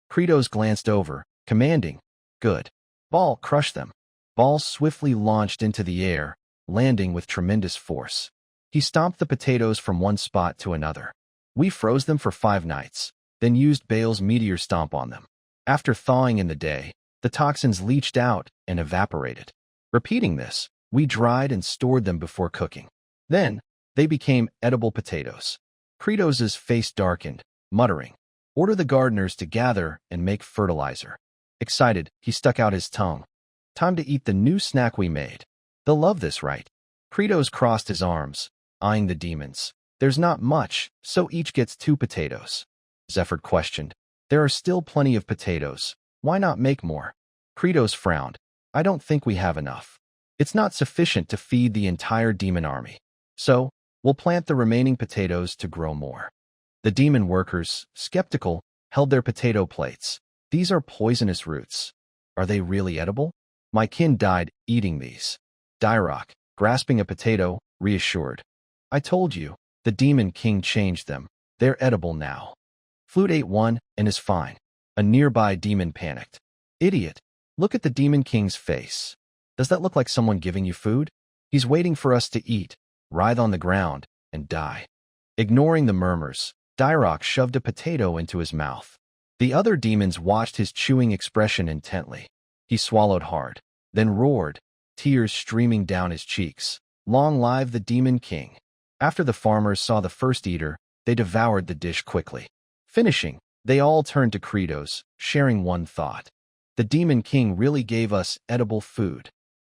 Credos glanced over, commanding, good. Ball, crush them. Ball swiftly launched into the air, landing with tremendous force. He stomped the potatoes from one spot to another. We froze them for 5 nights, then used Bale's meteor stomp on them. After thawing in the day, the toxins leached out and evaporated. Repeating this, we dried and stored them before cooking. Then, they became edible potatoes. Credos' face darkened, muttering, order the gardeners to gather and make fertilizer. Excited, he stuck out his tongue. Time to eat the new snack we made. They'll love this, right? Credos crossed his arms, eyeing the demons. There's not much, so each gets 2 potatoes. Zephyr questioned. There are still plenty of potatoes. Why not make more? Credos frowned. I don't think we have enough. It's not sufficient to feed the entire demon army. So, we'll plant the remaining potatoes to grow more. The demon workers, skeptical, held their potato plates. These are poisonous roots. Are they really edible? My kin died eating these. Dyrok, grasping a potato, reassured. I told you, The Demon King changed them. They're edible now. Flute ate one and is fine. A nearby demon panicked. Idiot. Look at the Demon King's face. Does that look like someone giving you food? He's waiting for us to eat, writhe on the ground, and die. Ignoring the murmurs, Dyrok shoved a potato into his mouth. The other demons watched his chewing expression intently. He swallowed hard, then roared, tears streaming down his cheeks. Long live the Demon King. After the farmers saw the first eater, they devoured the dish quickly. Finishing, they all turned to Kratos, sharing one thought. The Demon King really gave us edible food.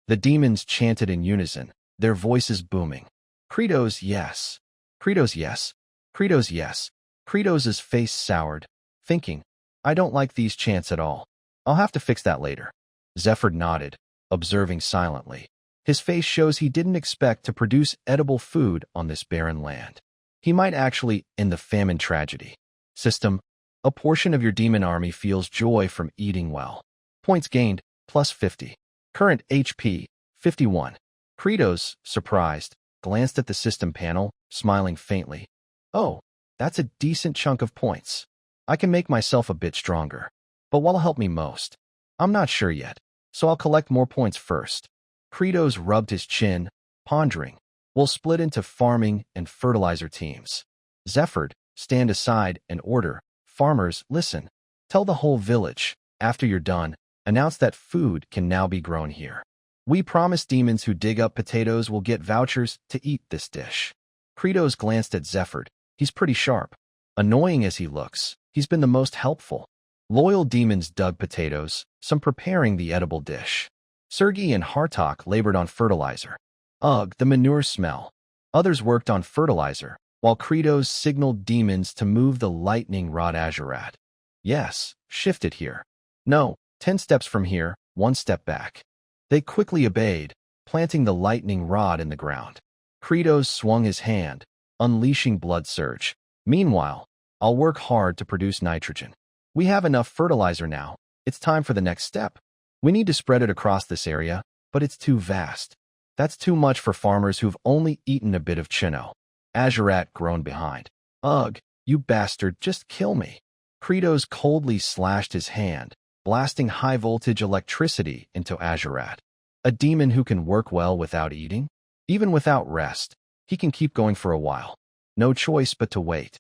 The demons chanted in unison, their voices booming. Kratos, yes. Kratos, yes. Kratos, yes. Kratos' face soured, thinking, I don't like these chants at all. I'll have to fix that later. Zephyr nodded, observing silently. His face shows he didn't expect to produce edible food on this barren land. He might actually end the famine tragedy. System, a portion of your demon army feels joy from eating well. Points gained, plus 50. Current HP, 51. Kratos, surprised, glanced at the system panel, smiling faintly. Oh, that's a decent chunk of points. I can make myself a bit stronger. But what'll help me most? I'm not sure yet, so I'll collect more points first. Kratos rubbed his chin, pondering. We'll split into farming and fertilizer teams. Zephyr, stand aside and order. Farmers, listen. Tell the whole village, after you're done, announce that food can now be grown here. We promise demons who dig up potatoes will get vouchers to eat this dish. Kratos glanced at Zephyr. He's pretty sharp. Annoying as he looks, he's been the most helpful. Loyal demons dug potatoes, some preparing the edible dish. Sergei and Hartok labored on fertilizer. Ugh, the manure smell. Others worked on fertilizer, while Kratos signaled demons to move the lightning rod Azurat. Yes, shift it here. No, 10 steps from here, 1 step back. They quickly obeyed, planting the lightning rod in the ground. Kratos swung his hand, unleashing blood surge. Meanwhile, I'll work hard to produce nitrogen. We have enough fertilizer now. It's time for the next step. We need to spread it across this area, but it's too vast. That's too much for farmers who've only eaten a bit of chino. Azurat groaned behind. Ugh, you bastard, just kill me. Kratos coldly slashed his hand, blasting high-voltage electricity into Azurat. A demon who can work well without eating? Even without rest, he can keep going for a while. No choice but to wait.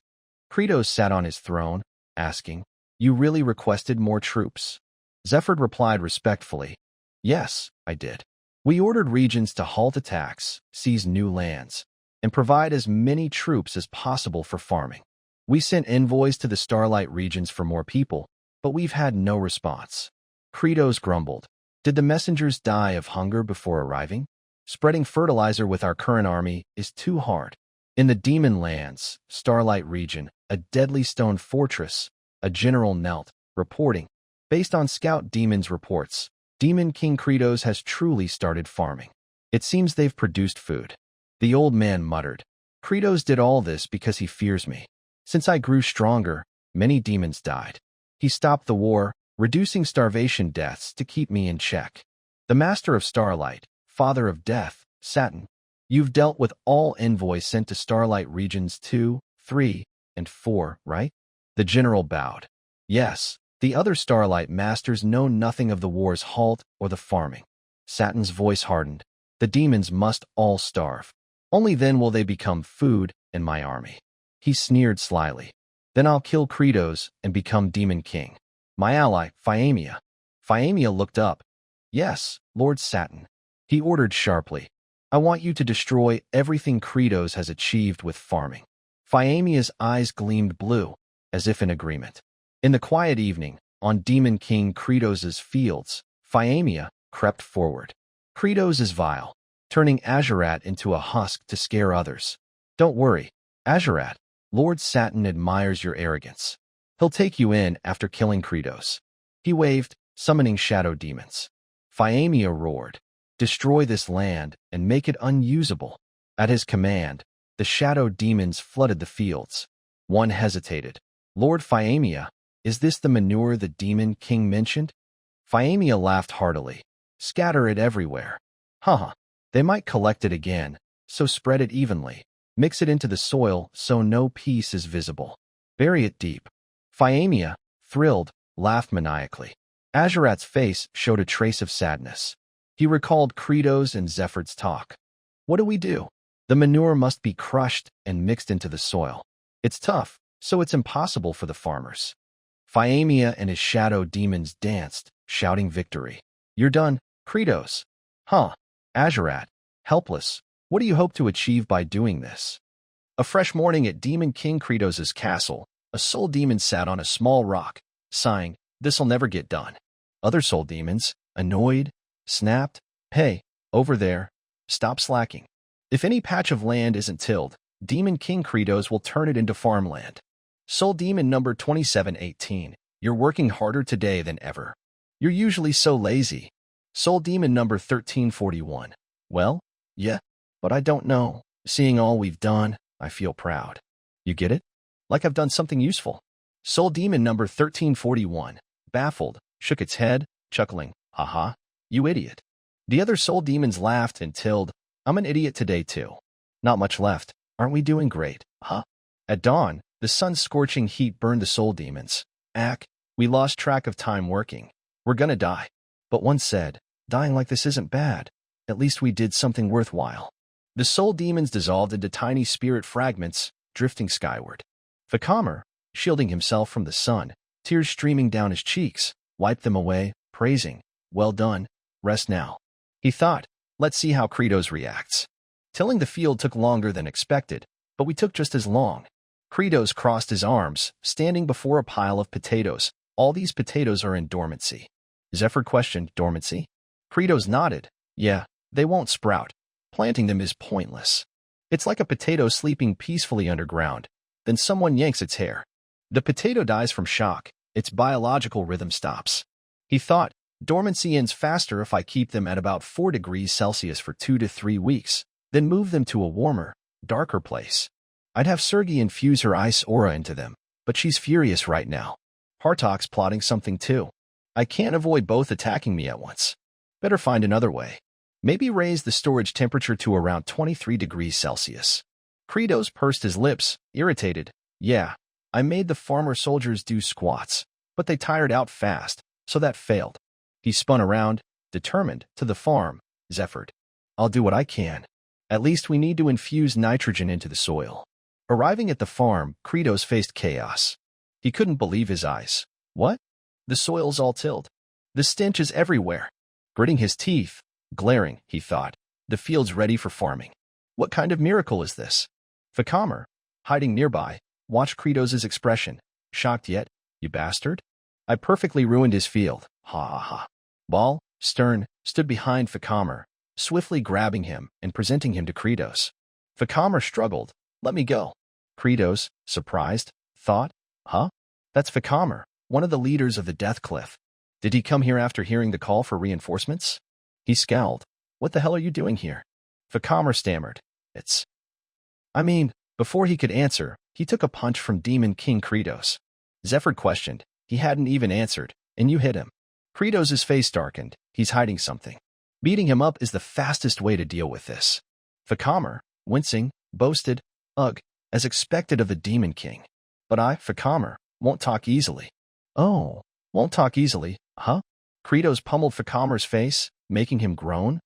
Kratos sat on his throne, asking, You really requested more troops? Zephyr replied respectfully, Yes, I did. We ordered regions to halt attacks, seize new lands, and provide as many troops as possible for farming. We sent envoys to the Starlight regions for more people, but we've had no response. Kratos grumbled. Did the messengers die of hunger before arriving? Spreading fertilizer with our current army is too hard. In the Demon Lands, Starlight region, a deadly stone fortress, a general knelt, reporting. Based on Scout Demon's reports, Demon King Kratos has truly started farming. It seems they've produced food. The old man muttered. Kratos did all this because he fears me. Since I grew stronger, many demons died. He stopped the war, reducing starvation deaths to keep me in check. The Master of Starlight, Father of Death, Saturn, you've dealt with all envoys sent to Starlight regions 2, 3, and 4, right? The general bowed. Yes, the other Starlight Masters know nothing of the war's halt or the farming. Saturn's voice hardened. The demons must all starve. Only then will they become food in my army. He sneered slyly. Then I'll kill Kratos and become Demon King. My ally, Phaemia. Phaemia looked up. Yes, Lord Saturn. He ordered sharply. I want you to destroy everything Kratos has achieved with farming. Phaemia's eyes gleamed blue, as if in agreement. In the quiet evening, on Demon King Kratos' fields, Phaemia crept forward. Kratos is vile, turning Azurat into a husk to scare others. Don't worry, Azurat. Lord Saturn admires your arrogance. He'll take you in after killing Kratos. He waved, summoning shadow demons. Phaemia roared, Destroy this land and make it unusable. At his command, the shadow demons flooded the fields. One hesitated. Lord Phaemia, is this the manure the Demon King mentioned? Phaemia laughed heartily. Scatter it everywhere. Haha, they might collect it again, so spread it evenly. Mix it into the soil so no piece is visible. Bury it deep. Phiamia, thrilled, laughed maniacally. Azurat's face showed a trace of sadness. He recalled Credo's and Zephyr's talk. What do we do? The manure must be crushed and mixed into the soil. It's tough, so it's impossible for the farmers. Phiamia and his shadow demons danced, shouting victory. You're done, Credos. Huh. Azurat, helpless. What do you hope to achieve by doing this? A fresh morning at Demon King Credos' castle, a soul demon sat on a small rock, sighing, this'll never get done. Other soul demons, annoyed, snapped, hey, over there, stop slacking. If any patch of land isn't tilled, Demon King Credos will turn it into farmland. Soul Demon number 2718, you're working harder today than ever. You're usually so lazy. Soul Demon number 1341, well, yeah, but I don't know. Seeing all we've done, I feel proud. You get it? Like I've done something useful. Soul Demon number 1341, baffled, shook its head, chuckling, haha, you idiot. The other soul demons laughed and tilled, I'm an idiot today too. Not much left, aren't we doing great, huh? At dawn, the sun's scorching heat burned the soul demons. We lost track of time working. We're gonna die. But one said, dying like this isn't bad. At least we did something worthwhile. The soul demons dissolved into tiny spirit fragments, drifting skyward. Fakamer, shielding himself from the sun, tears streaming down his cheeks, wiped them away, praising, well done, rest now. He thought, let's see how Credos reacts. Tilling the field took longer than expected, but we took just as long. Credos crossed his arms, standing before a pile of potatoes. All these potatoes are in dormancy. Zephyr questioned, dormancy? Credos nodded, yeah, they won't sprout. Planting them is pointless. It's like a potato sleeping peacefully underground. Then someone yanks its hair. The potato dies from shock. Its biological rhythm stops. He thought, dormancy ends faster if I keep them at about 4 degrees Celsius for 2 to 3 weeks, then move them to a warmer, darker place. I'd have Sergi infuse her ice aura into them, but she's furious right now. Hartok's plotting something too. I can't avoid both attacking me at once. Better find another way. Maybe raise the storage temperature to around 23 degrees Celsius. Credos pursed his lips, irritated. Yeah, I made the farmer soldiers do squats, but they tired out fast, so that failed. He spun around, determined, to the farm, Zephyr'd. I'll do what I can. At least we need to infuse nitrogen into the soil. Arriving at the farm, Credos faced chaos. He couldn't believe his eyes. What? The soil's all tilled. The stench is everywhere. Gritting his teeth, glaring, he thought, the field's ready for farming. What kind of miracle is this? Fakamer, hiding nearby, watched Credos' expression. Shocked yet, you bastard? I perfectly ruined his field. Ha ha ha. Ball, stern, stood behind Fakamer, swiftly grabbing him and presenting him to Credos. Fakamer struggled. Let me go. Credos, surprised, thought, huh? That's Fakamer, one of the leaders of the Death Cliff. Did he come here after hearing the call for reinforcements? He scowled. What the hell are you doing here? Fakamer stammered. Before he could answer, he took a punch from Demon King Credos. Zephyr questioned. He hadn't even answered, and you hit him. Credos' face darkened. He's hiding something. Beating him up is the fastest way to deal with this. Fakamer, wincing, boasted, ugh, as expected of the Demon King. But I, Fakamer, won't talk easily. Oh, won't talk easily, huh? Credos pummeled Fakamer's face, making him groan.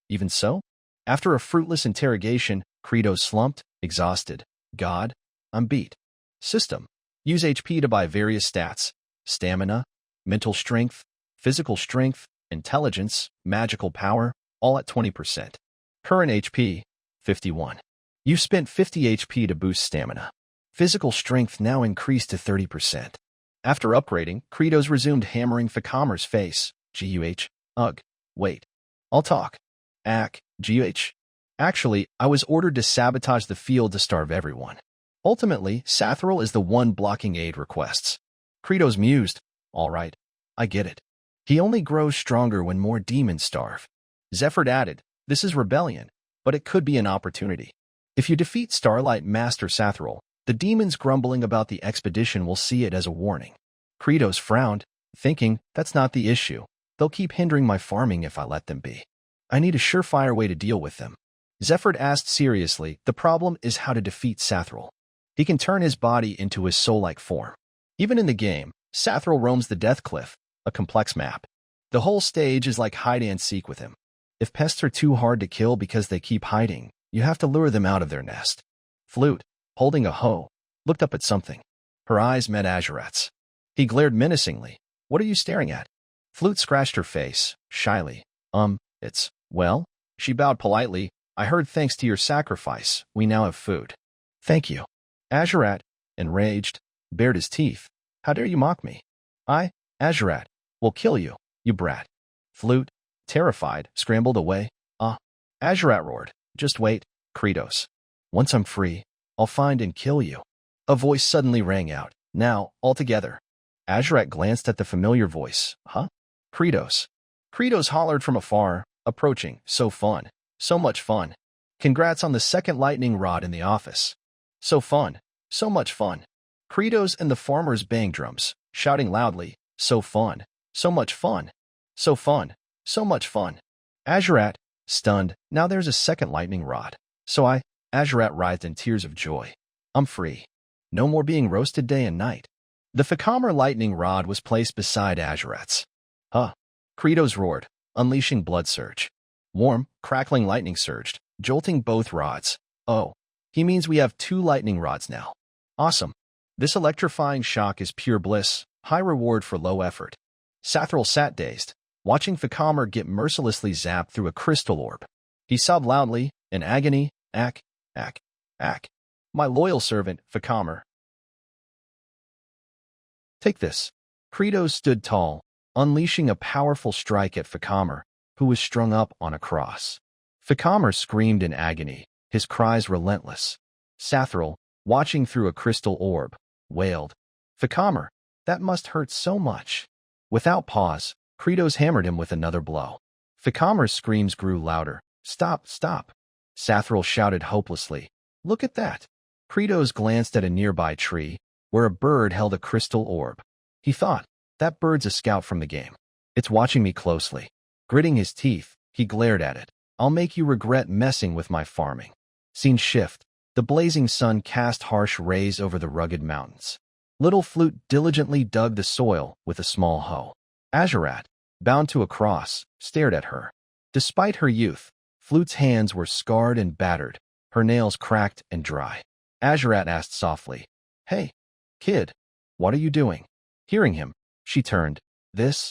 Even so? After a fruitless interrogation, Credos slumped, exhausted. God, I'm beat. System. Use HP to buy various stats. Stamina, mental strength, physical strength, intelligence, magical power, all at 20%. Current HP, 51. You've spent 50 HP to boost stamina. Physical strength now increased to 30%. After upgrading, Credos resumed hammering Fakamer's face. Ugh. Wait. I'll talk. Actually, I was ordered to sabotage the field to starve everyone. Ultimately, Sathril is the one blocking aid requests. Credos mused. All right. I get it. He only grows stronger when more demons starve. Zephyr added, this is rebellion, but it could be an opportunity. If you defeat Starlight Master Sathril, the demons grumbling about the expedition will see it as a warning. Credos frowned, thinking, that's not the issue. They'll keep hindering my farming if I let them be. I need a surefire way to deal with them. Zephyr asked seriously. The problem is how to defeat Sathril. He can turn his body into his soul-like form. Even in the game, Sathril roams the Death Cliff, a complex map. The whole stage is like hide-and-seek with him. If pests are too hard to kill because they keep hiding, you have to lure them out of their nest. Flute, holding a hoe, looked up at something. Her eyes met Azuret's. He glared menacingly. What are you staring at? Flute scratched her face, shyly. It's, well, she bowed politely. I heard thanks to your sacrifice, we now have food. Thank you. Azuret, enraged, bared his teeth. How dare you mock me? I, Azuret, will kill you, you brat. Flute, terrified, scrambled away. Azuret roared. Just wait, Kratos. Once I'm free, I'll find and kill you. A voice suddenly rang out. Now, all together. Azuret glanced at the familiar voice. Huh? Kratos. Kratos hollered from afar, approaching. So fun. So much fun. Congrats on the second lightning rod in the office. So fun. So much fun. Kratos and the farmers banged drums, shouting loudly. So fun. So much fun. So fun. So much fun. Azuret, stunned. Now there's a second lightning rod. Azuret writhed in tears of joy. I'm free. No more being roasted day and night. The Fakamer lightning rod was placed beside Azuret's. Kratos roared, unleashing blood surge. Warm, crackling lightning surged, jolting both rods. Oh, he means we have 2 lightning rods now. Awesome. This electrifying shock is pure bliss, high reward for low effort. Sathril sat dazed, watching Fakamer get mercilessly zapped through a crystal orb. He sobbed loudly, in agony. Ack. My loyal servant, Fakamer. Take this. Kratos stood tall, unleashing a powerful strike at Fakamer, who was strung up on a cross. Fakamer screamed in agony, his cries relentless. Sathril, watching through a crystal orb, wailed. Fakamer, that must hurt so much. Without pause, Kratos hammered him with another blow. Fakamer's screams grew louder. Stop. Sathril shouted hopelessly. Look at that. Kratos glanced at a nearby tree, where a bird held a crystal orb. He thought, that bird's a scout from the game. It's watching me closely. Gritting his teeth, he glared at it. I'll make you regret messing with my farming. Scene shift. The blazing sun cast harsh rays over the rugged mountains. Little Flute diligently dug the soil with a small hoe. Azuret, bound to a cross, stared at her. Despite her youth, Flute's hands were scarred and battered, her nails cracked and dry. Azuret asked softly, Hey, kid, what are you doing? Hearing him, she turned. The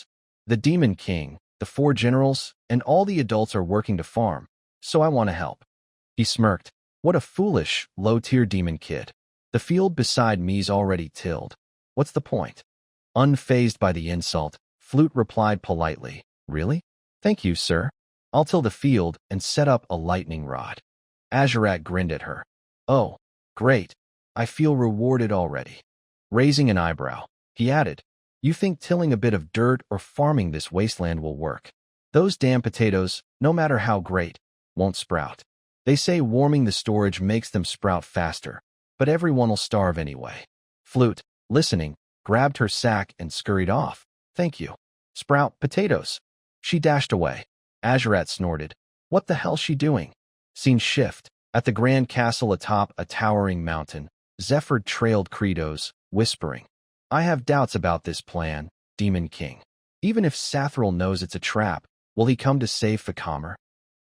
Demon King, the 4 generals, and all the adults are working to farm, so I want to help. He smirked. What a foolish, low-tier demon kid. The field beside me's already tilled. What's the point? Unfazed by the insult, Flute replied politely. Really? Thank you, sir. I'll till the field and set up a lightning rod. Azuret grinned at her. Oh, great. I feel rewarded already. Raising an eyebrow, he added, You think tilling a bit of dirt or farming this wasteland will work? Those damn potatoes, no matter how great, won't sprout. They say warming the storage makes them sprout faster, but everyone'll starve anyway. Flute, listening, grabbed her sack and scurried off. Thank you. Sprout potatoes. She dashed away. Azuret snorted. What the hell's she doing? Scene shift. At the grand castle atop a towering mountain, Zephyr trailed Kratos, whispering, I have doubts about this plan, Demon King. Even if Sathril knows it's a trap, will he come to save Fakamer?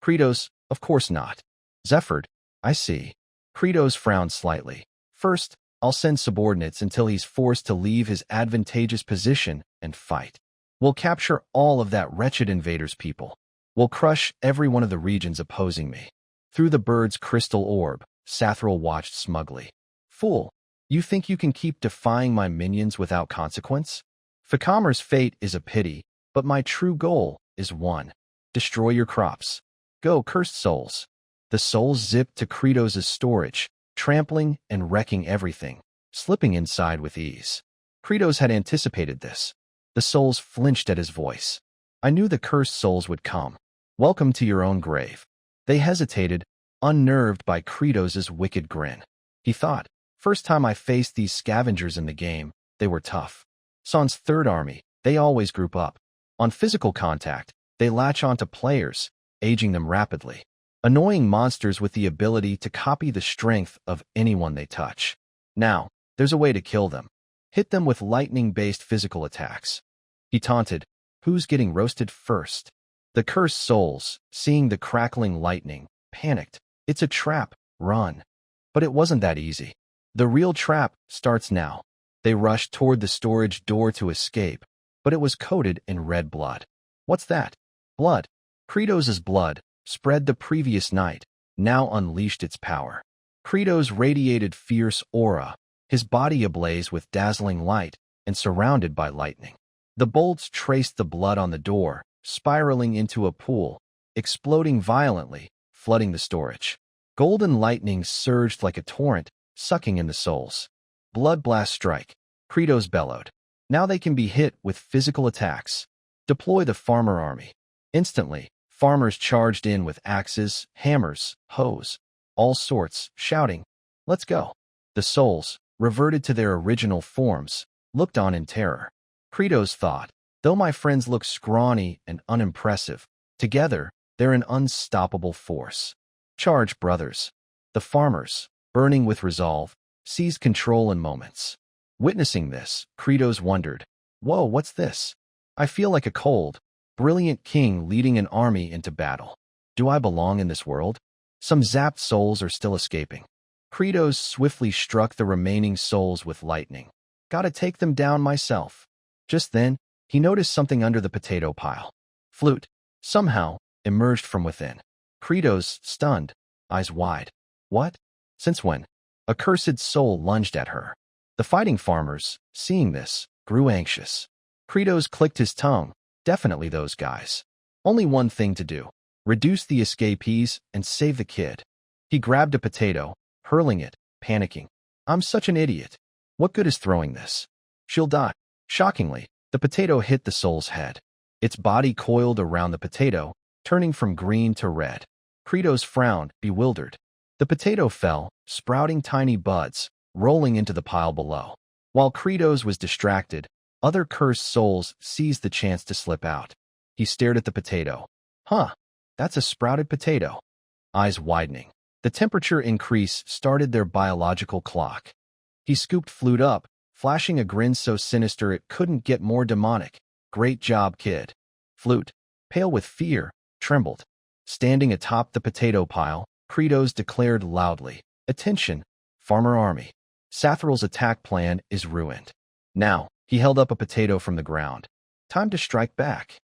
Kratos, of course not. Zephyr, I see. Kratos frowned slightly. First, I'll send subordinates until he's forced to leave his advantageous position and fight. We'll capture all of that wretched invader's people. We'll crush every one of the regions opposing me. Through the bird's crystal orb, Sathril watched smugly. Fool, you think you can keep defying my minions without consequence? Fakamer's fate is a pity, but my true goal is one. Destroy your crops. Go, cursed souls. The souls zipped to Kratos' storage, trampling and wrecking everything, slipping inside with ease. Kratos had anticipated this. The souls flinched at his voice. I knew the cursed souls would come. Welcome to your own grave. They hesitated, unnerved by Kratos' wicked grin. He thought, first time I faced these scavengers in the game, they were tough. Son's third army, they always group up. On physical contact, they latch onto players, aging them rapidly. Annoying monsters with the ability to copy the strength of anyone they touch. Now, there's a way to kill them. Hit them with lightning-based physical attacks. He taunted, "Who's getting roasted first?" The cursed souls, seeing the crackling lightning, panicked. "It's a trap, run." But it wasn't that easy. The real trap starts now. They rushed toward the storage door to escape, but it was coated in red blood. What's that? Blood. Kratos' blood, spread the previous night, now unleashed its power. Kratos radiated fierce aura, his body ablaze with dazzling light and surrounded by lightning. The bolts traced the blood on the door, spiraling into a pool, exploding violently, flooding the storage. Golden lightning surged like a torrent, sucking in the souls. Blood blast strike. Kratos bellowed. Now they can be hit with physical attacks. Deploy the farmer army. Instantly, farmers charged in with axes, hammers, hoes, all sorts, shouting, "Let's go." The souls, reverted to their original forms, looked on in terror. Kratos thought, though my friends look scrawny and unimpressive, together they're an unstoppable force. Charge, brothers. The farmers, burning with resolve, seized control in moments. Witnessing this, Kratos wondered, "Whoa, what's this? I feel like a cold, brilliant king leading an army into battle. Do I belong in this world?" Some zapped souls are still escaping. Kratos swiftly struck the remaining souls with lightning. "Gotta take them down myself." Just then, he noticed something under the potato pile. Flute, somehow, emerged from within. Kratos, stunned, eyes wide. "What? Since when?" A cursed soul lunged at her. The fighting farmers, seeing this, grew anxious. Kratos clicked his tongue. Definitely those guys. Only one thing to do. Reduce the escapees and save the kid. He grabbed a potato, hurling it, panicking. "I'm such an idiot. What good is throwing this? She'll die." Shockingly, the potato hit the soul's head. Its body coiled around the potato, turning from green to red. Kratos frowned, bewildered. The potato fell, sprouting tiny buds, rolling into the pile below. While Kratos was distracted, other cursed souls seized the chance to slip out. He stared at the potato. "Huh, that's a sprouted potato." Eyes widening. The temperature increase started their biological clock. He scooped Flute up, flashing a grin so sinister it couldn't get more demonic. "Great job, kid." Flute, pale with fear, trembled. Standing atop the potato pile, Kratos declared loudly, "Attention, farmer army. Sathral's attack plan is ruined." Now, he held up a potato from the ground. "Time to strike back."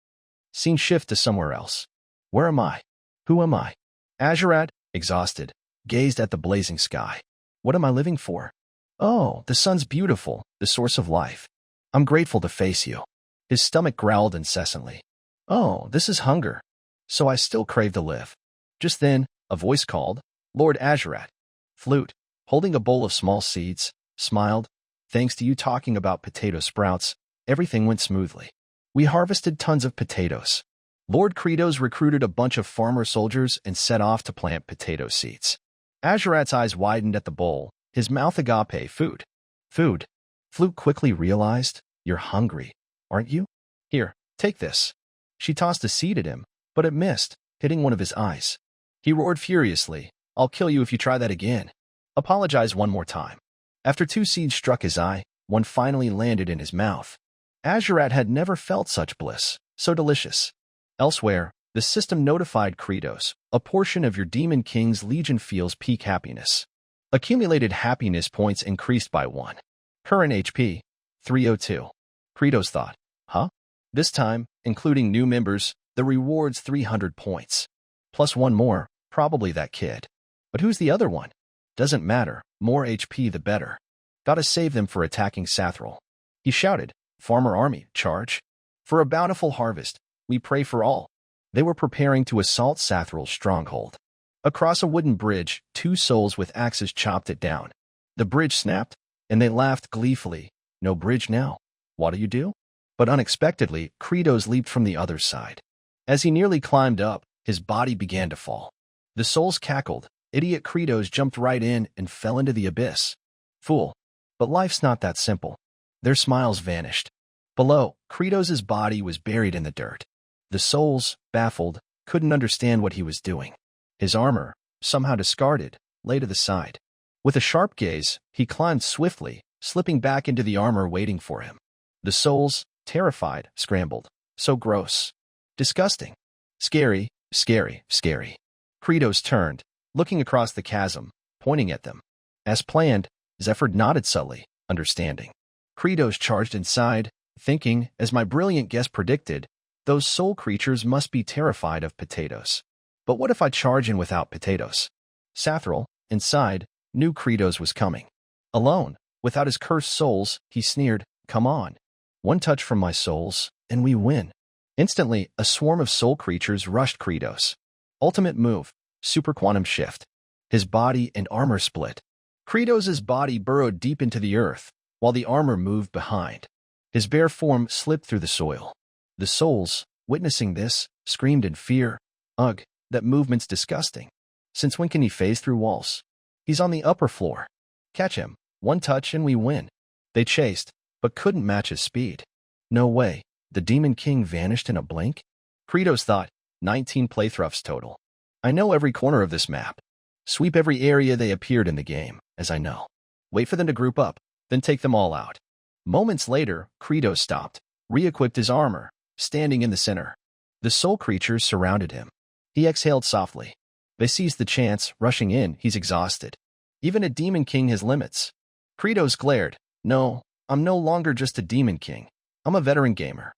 Scene shift to somewhere else. Where am I? Who am I? Azurat, exhausted, gazed at the blazing sky. What am I living for? "Oh, the sun's beautiful, the source of life. I'm grateful to face you." His stomach growled incessantly. "Oh, this is hunger. So I still crave to live." Just then, a voice called, "Lord Azurat." Flute, holding a bowl of small seeds, smiled. "Thanks to you talking about potato sprouts, everything went smoothly. We harvested tons of potatoes." Lord Kratos recruited a bunch of farmer soldiers and set off to plant potato seeds. Azurat's eyes widened at the bowl, his mouth agape. "Food. Food." Flute quickly realized, "You're hungry, aren't you? Here, take this." She tossed a seed at him, but it missed, hitting one of his eyes. He roared furiously, "I'll kill you if you try that again. Apologize one more time." After 2 seeds struck his eye, one finally landed in his mouth. Azurat had never felt such bliss, so delicious. Elsewhere, the system notified Kratos, "A portion of your Demon King's Legion feels peak happiness." Accumulated happiness points increased by 1. Current HP, 302. Kratos thought, "Huh? This time, including new members, the reward's 300 points. Plus 1 more, probably that kid. But who's the other one? Doesn't matter, more HP the better. Gotta save them for attacking Sathral." He shouted, "Farmer army, charge. For a bountiful harvest, we pray for all." They were preparing to assault Sathral's stronghold. Across a wooden bridge, 2 souls with axes chopped it down. The bridge snapped, and they laughed gleefully. "No bridge now. What do you do?" But unexpectedly, Kratos leaped from the other side. As he nearly climbed up, his body began to fall. The souls cackled. Idiot Kratos jumped right in and fell into the abyss. Fool. But life's not that simple. Their smiles vanished. Below, Kratos' body was buried in the dirt. The souls, baffled, couldn't understand what he was doing. His armor, somehow discarded, lay to the side. With a sharp gaze, he climbed swiftly, slipping back into the armor waiting for him. The souls, terrified, scrambled. So gross. Disgusting. Scary, scary, scary. Kratos turned, looking across the chasm, pointing at them. As planned, Zephyr nodded subtly, understanding. Kratos charged inside, thinking, as my brilliant guess predicted, those soul creatures must be terrified of potatoes. But what if I charge in without potatoes? Sathril, inside, knew Kratos was coming. Alone, without his cursed souls, he sneered, "Come on. One touch from my souls, and we win." Instantly, a swarm of soul creatures rushed Kratos. Ultimate move, super quantum shift. His body and armor split. Kratos' body burrowed deep into the earth, while the armor moved behind. His bare form slipped through the soil. The souls, witnessing this, screamed in fear. Ugh, that movement's disgusting. Since when can he phase through walls? He's on the upper floor. Catch him. One touch and we win. They chased, but couldn't match his speed. No way. The Demon King vanished in a blink? Kratos thought, 19 playthroughs total. I know every corner of this map. Sweep every area they appeared in the game, as I know. Wait for them to group up, then take them all out. Moments later, Kratos stopped, re-equipped his armor, standing in the center. The soul creatures surrounded him. He exhaled softly. They seized the chance, rushing in. He's exhausted. Even a Demon King has limits. Kratos glared. No, I'm no longer just a Demon King. I'm a veteran gamer.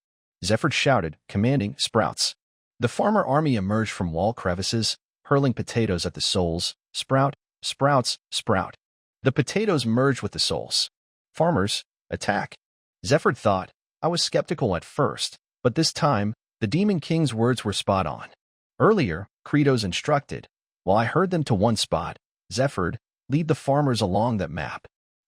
Zephyr shouted, commanding, "Sprouts." The farmer army emerged from wall crevices, hurling potatoes at the souls. Sprout, sprouts, sprout. The potatoes merged with the souls. Farmers, attack. Zephyr thought, I was skeptical at first, but this time, the Demon King's words were spot on. Earlier, Kratos instructed, while I heard them to one spot, Zephyr, lead the farmers along that map.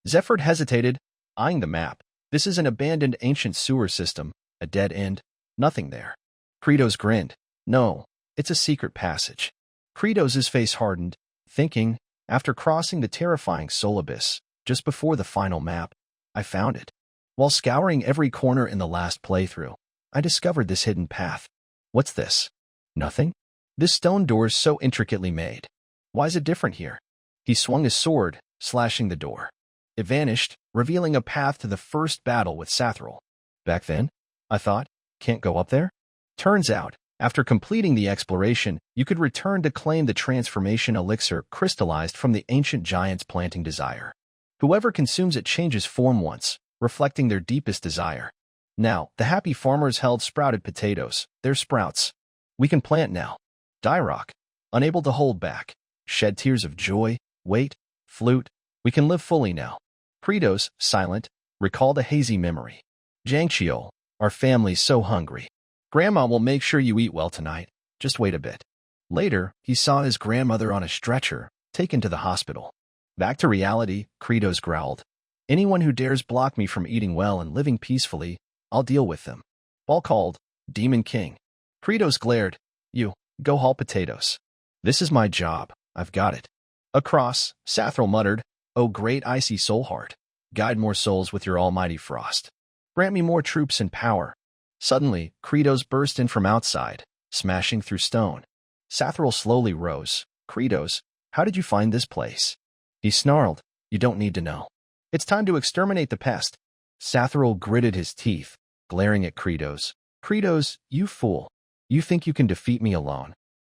Zephyr hesitated, eyeing the map. This is an abandoned ancient sewer system, a dead end, nothing there. Kratos grinned. No, it's a secret passage. Kratos' face hardened, thinking, after crossing the terrifying soul abyss, just before the final map, I found it. While scouring every corner in the last playthrough, I discovered this hidden path. What's this? Nothing? This stone door's so intricately made. Why is it different here? He swung his sword, slashing the door. It vanished, revealing a path to the first battle with Sathril. Back then, I thought, can't go up there? Turns out, after completing the exploration, you could return to claim the transformation elixir crystallized from the ancient giant's planting desire. Whoever consumes it changes form once, reflecting their deepest desire. Now, the happy farmers held sprouted potatoes. They're sprouts. We can plant now. Dyrok, unable to hold back, shed tears of joy. Wait, flute, we can live fully now. Kratos, silent, recalled a hazy memory. Jangchiol, our family's so hungry. Grandma will make sure you eat well tonight. Just wait a bit. Later, he saw his grandmother on a stretcher, taken to the hospital. Back to reality, Kratos growled. Anyone who dares block me from eating well and living peacefully, I'll deal with them. All called, Demon King. Kratos glared. You, go haul potatoes. This is my job. I've got it. Across, Sathril muttered, O great icy soul heart, guide more souls with your almighty frost. Grant me more troops and power. Suddenly, Kratos burst in from outside, smashing through stone. Sathril slowly rose. Kratos, how did you find this place? He snarled, You don't need to know. It's time to exterminate the pest. Sathril gritted his teeth, glaring at Kratos. Kratos, you fool. You think you can defeat me alone?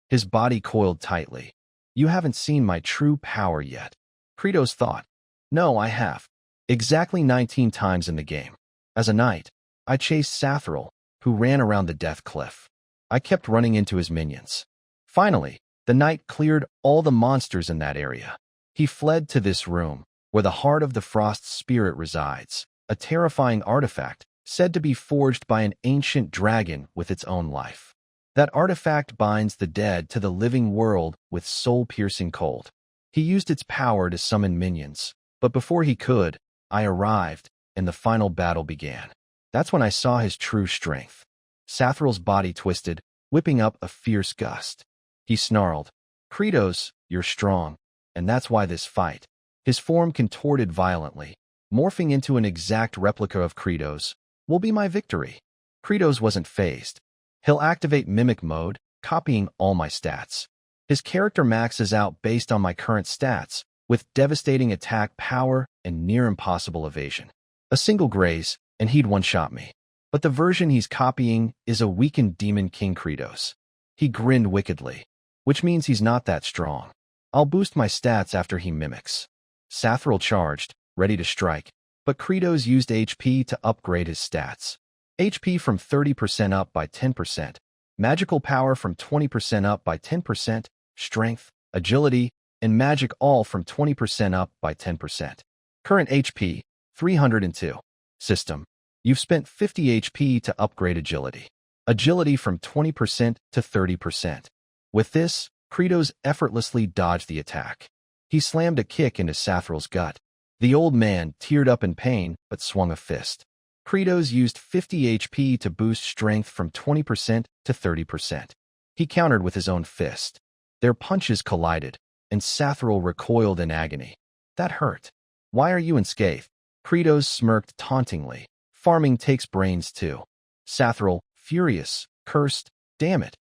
His body coiled tightly. You haven't seen my true power yet. Kratos thought. No, I have. Exactly 19 times in the game. As a knight, I chased Sathril, who ran around the death cliff. I kept running into his minions. Finally, the knight cleared all the monsters in that area. He fled to this room, where the heart of the Frost spirit resides, a terrifying artifact said to be forged by an ancient dragon with its own life. That artifact binds the dead to the living world with soul-piercing cold. He used its power to summon minions, but before he could, I arrived, and the final battle began. That's when I saw his true strength. Sathril's body twisted, whipping up a fierce gust. He snarled, Kratos, you're strong, and that's why this fight. His form contorted violently, morphing into an exact replica of Kratos, will be my victory. Kratos wasn't fazed. He'll activate mimic mode, copying all my stats. His character maxes out based on my current stats, with devastating attack power and near-impossible evasion. A single graze, and he'd one-shot me. But the version he's copying is a weakened Demon King Kratos. He grinned wickedly, which means he's not that strong. I'll boost my stats after he mimics. Sathril charged, ready to strike, but Kratos used HP to upgrade his stats. HP from 30% up by 10%, magical power from 20% up by 10%, strength, agility, and magic all from 20% up by 10%. Current HP, 302. System. You've spent 50 HP to upgrade agility. Agility from 20% to 30%. With this, Kratos effortlessly dodged the attack. He slammed a kick into Sathril's gut. The old man teared up in pain but swung a fist. Kratos used 50 HP to boost strength from 20% to 30%. He countered with his own fist. Their punches collided, and Sathril recoiled in agony. That hurt. Why are you unscathed? Kratos smirked tauntingly. Farming takes brains too. Sathril, furious, cursed, damn it.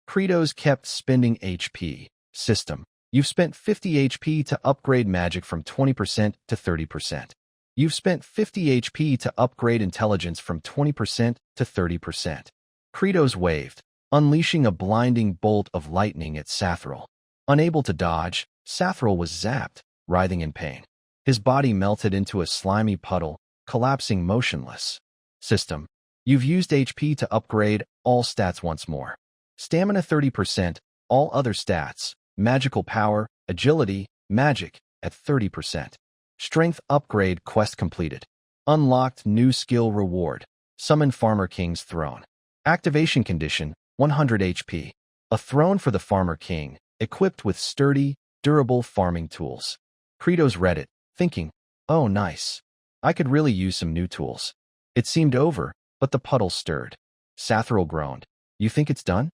Kratos kept spending HP. System. You've spent 50 HP to upgrade magic from 20% to 30%. You've spent 50 HP to upgrade intelligence from 20% to 30%. Kratos waved, unleashing a blinding bolt of lightning at Sathril. Unable to dodge, Sathril was zapped, writhing in pain. His body melted into a slimy puddle, collapsing motionless. System. You've used HP to upgrade all stats once more. Stamina 30%, all other stats, magical power, agility, magic, at 30%. Strength upgrade quest completed. Unlocked new skill reward. Summon Farmer King's throne. Activation condition, 100 HP. A throne for the Farmer King, equipped with sturdy, durable farming tools. Kratos read it, thinking, oh nice. I could really use some new tools. It seemed over, but the puddle stirred. Sathril groaned. You think it's done?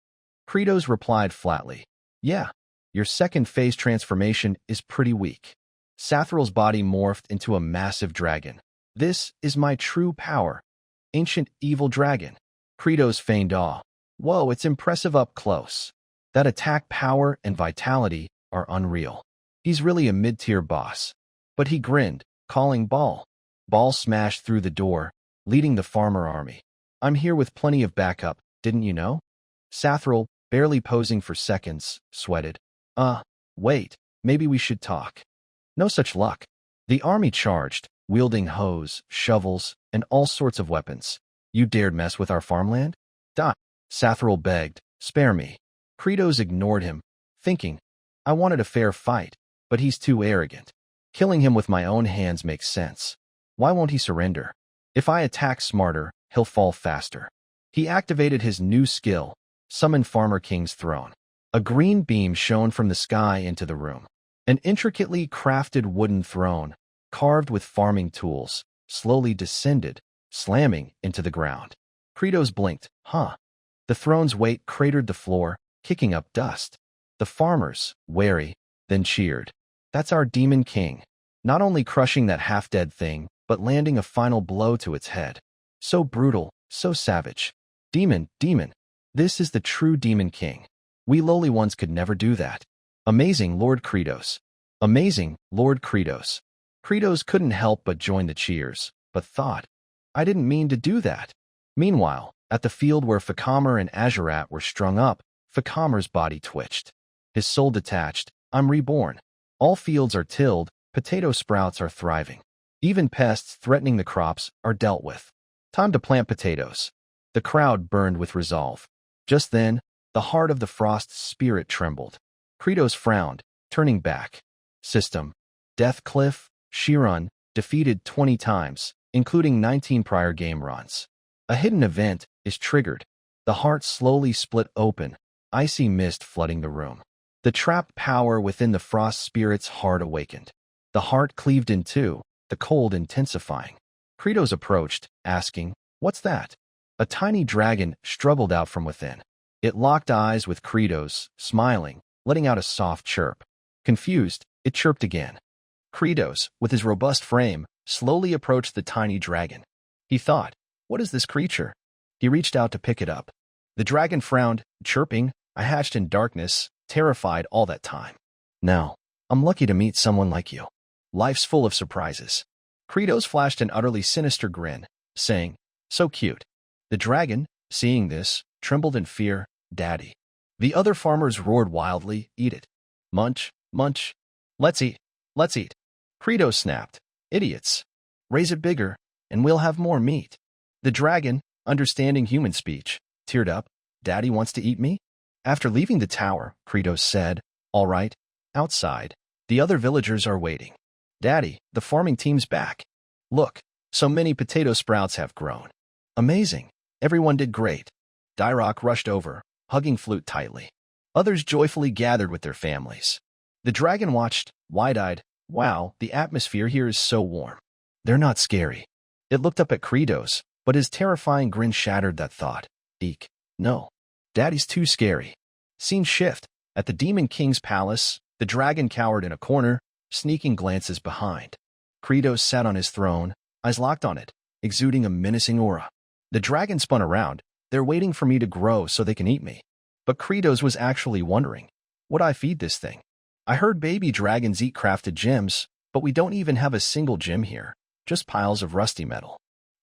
Kratos replied flatly. Yeah. Your second phase transformation is pretty weak. Sathril's body morphed into a massive dragon. This is my true power. Ancient evil dragon. Kratos feigned awe. Whoa, it's impressive up close. That attack power and vitality are unreal. He's really a mid-tier boss. But he grinned, calling Ball. Ball smashed through the door, leading the farmer army. I'm here with plenty of backup, didn't you know? Sathril, barely posing for seconds, sweated. Wait, maybe we should talk. No such luck. The army charged, wielding hoes, shovels, and all sorts of weapons. You dared mess with our farmland? Die. Sathril begged, spare me. Kratos ignored him, thinking, I wanted a fair fight, but he's too arrogant. Killing him with my own hands makes sense. Why won't he surrender? If I attack smarter, he'll fall faster. He activated his new skill, Summon Farmer King's throne. A green beam shone from the sky into the room. An intricately crafted wooden throne, carved with farming tools, slowly descended, slamming into the ground. Kratos blinked. The throne's weight cratered the floor, kicking up dust. The farmers, wary, then cheered. That's our Demon King. Not only crushing that half-dead thing, but landing a final blow to its head. So brutal, so savage. Demon. This is the true Demon King. We lowly ones could never do that. Amazing, Lord Kratos. Amazing, Lord Kratos. Kratos couldn't help but join the cheers, but thought, I didn't mean to do that. Meanwhile, at the field where Fakamir and Azurat were strung up, Fakamir's body twitched. His soul detached. I'm reborn. All fields are tilled, potato sprouts are thriving. Even pests threatening the crops are dealt with. Time to plant potatoes. The crowd burned with resolve. Just then, the heart of the Frost spirit trembled. Kratos frowned, turning back. System. Death Cliff, Shirun, defeated 20 times, including 19 prior game runs. A hidden event is triggered. The heart slowly split open, icy mist flooding the room. The trapped power within the Frost spirit's heart awakened. The heart cleaved in two, the cold intensifying. Kratos approached, asking, What's that? A tiny dragon struggled out from within. It locked eyes with Kratos, smiling, letting out a soft chirp. Confused, it chirped again. Kratos, with his robust frame, slowly approached the tiny dragon. He thought, what is this creature? He reached out to pick it up. The dragon frowned, chirping, I hatched in darkness, terrified all that time. Now, I'm lucky to meet someone like you. Life's full of surprises. Kratos flashed an utterly sinister grin, saying, "So cute." The dragon, seeing this, trembled in fear. "Daddy." The other farmers roared wildly, "Eat it. Munch, munch. Let's eat. Let's eat." Kratos snapped, "Idiots. Raise it bigger, and we'll have more meat." The dragon, understanding human speech, teared up. "Daddy wants to eat me?" After leaving the tower, Kratos said, "All right, outside. The other villagers are waiting." "Daddy, the farming team's back. Look, so many potato sprouts have grown. Amazing. Everyone did great." Dyrok rushed over, hugging Flute tightly. Others joyfully gathered with their families. The dragon watched, wide-eyed. "Wow, the atmosphere here is so warm. They're not scary." It looked up at Kratos, but his terrifying grin shattered that thought. "Eek. No. Daddy's too scary." Scene shift. At the Demon King's palace, the dragon cowered in a corner, sneaking glances behind. Kratos sat on his throne, eyes locked on it, exuding a menacing aura. The dragon spun around. "They're waiting for me to grow so they can eat me." But Kratos was actually wondering, would I feed this thing? "I heard baby dragons eat crafted gems, but we don't even have a single gem here, just piles of rusty metal."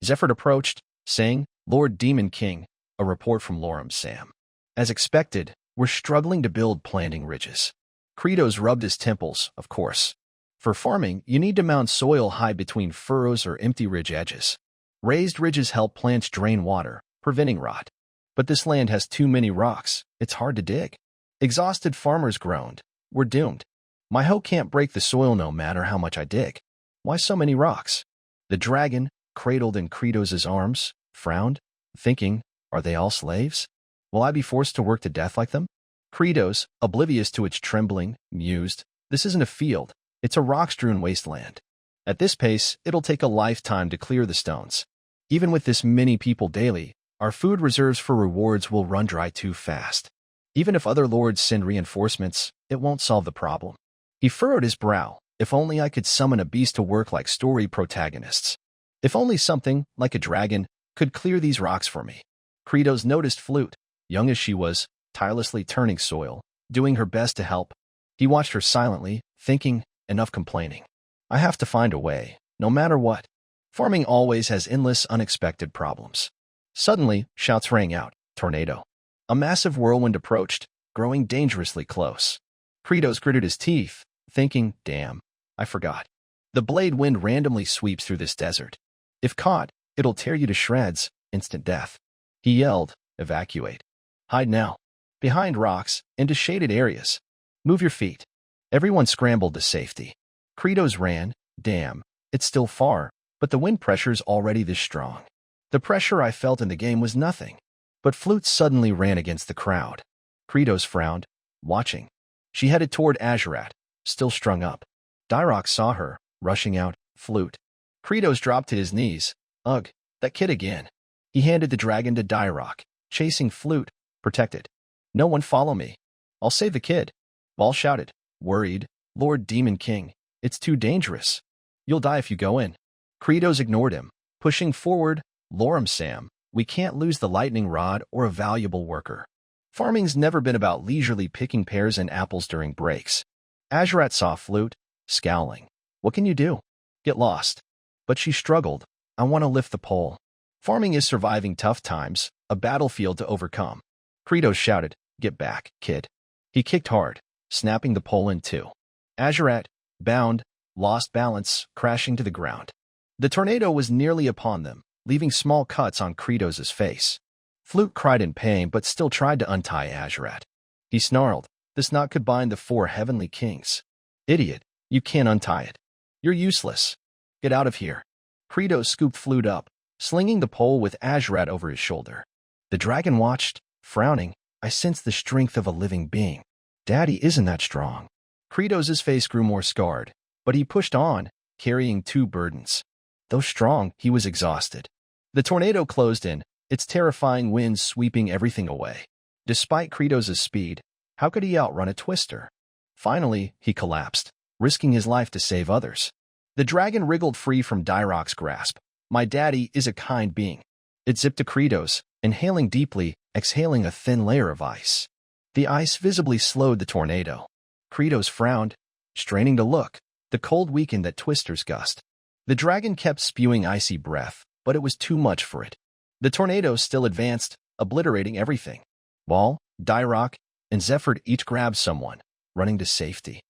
Zephyr approached, saying, "Lord Demon King, a report from Lorem Sam. As expected, we're struggling to build planting ridges." Kratos rubbed his temples, of course. For farming, you need to mound soil high between furrows or empty ridge edges. Raised ridges help plants drain water, preventing rot. But this land has too many rocks, it's hard to dig. Exhausted farmers groaned, "We're doomed. My hoe can't break the soil no matter how much I dig. Why so many rocks?" The dragon, cradled in Kratos' arms, frowned, thinking, are they all slaves? Will I be forced to work to death like them? Kratos, oblivious to its trembling, mused, "This isn't a field, it's a rock-strewn wasteland. At this pace, it'll take a lifetime to clear the stones. Even with this many people daily, our food reserves for rewards will run dry too fast. Even if other lords send reinforcements, it won't solve the problem." He furrowed his brow. "If only I could summon a beast to work like story protagonists. If only something, like a dragon, could clear these rocks for me." Kratos noticed Flute, young as she was, tirelessly turning soil, doing her best to help. He watched her silently, thinking, enough complaining. I have to find a way, no matter what. Farming always has endless unexpected problems. Suddenly, shouts rang out, "Tornado." A massive whirlwind approached, growing dangerously close. Kratos gritted his teeth, thinking, damn, I forgot. The blade wind randomly sweeps through this desert. If caught, it'll tear you to shreds, instant death. He yelled, "Evacuate. Hide now. Behind rocks, into shaded areas. Move your feet." Everyone scrambled to safety. Kratos ran. Damn, it's still far, but the wind pressure's already this strong. The pressure I felt in the game was nothing. But Flute suddenly ran against the crowd. Kratos frowned, watching. She headed toward Azurat, still strung up. Dyrok saw her, rushing out, "Flute." Kratos dropped to his knees. "Ugh, that kid again." He handed the dragon to Dyrok, chasing Flute, "Protected. No one follow me. I'll save the kid." Ball shouted, worried, "Lord Demon King, it's too dangerous. You'll die if you go in." Kratos ignored him, pushing forward, "Lorem Sam, we can't lose the lightning rod or a valuable worker. Farming's never been about leisurely picking pears and apples during breaks." Azurat saw Flute, scowling. "What can you do?" "Get lost." But she struggled. "I want to lift the pole. Farming is surviving tough times, a battlefield to overcome." Kratos shouted, "Get back, kid." He kicked hard, snapping the pole in two. Azurat, bound, lost balance, crashing to the ground. The tornado was nearly upon them, leaving small cuts on Kratos' face. Flute cried in pain but still tried to untie Azurat. He snarled, "This knot could bind the 4 heavenly kings." "Idiot, you can't untie it. You're useless. Get out of here." Kratos scooped Flute up, slinging the pole with Azurat over his shoulder. The dragon watched, frowning. "I sense the strength of a living being. Daddy isn't that strong." Kratos' face grew more scarred, but he pushed on, carrying 2 burdens. Though strong, he was exhausted. The tornado closed in, its terrifying winds sweeping everything away. Despite Kratos' speed, how could he outrun a twister? Finally, he collapsed, risking his life to save others. The dragon wriggled free from Dyrok's grasp. "My daddy is a kind being." It zipped to Kratos, inhaling deeply, exhaling a thin layer of ice. The ice visibly slowed the tornado. Kratos frowned, straining to look. The cold weakened that twister's gust. The dragon kept spewing icy breath, but it was too much for it. The tornado still advanced, obliterating everything. Ball, Dyrock, and Zephyr each grabbed someone, running to safety.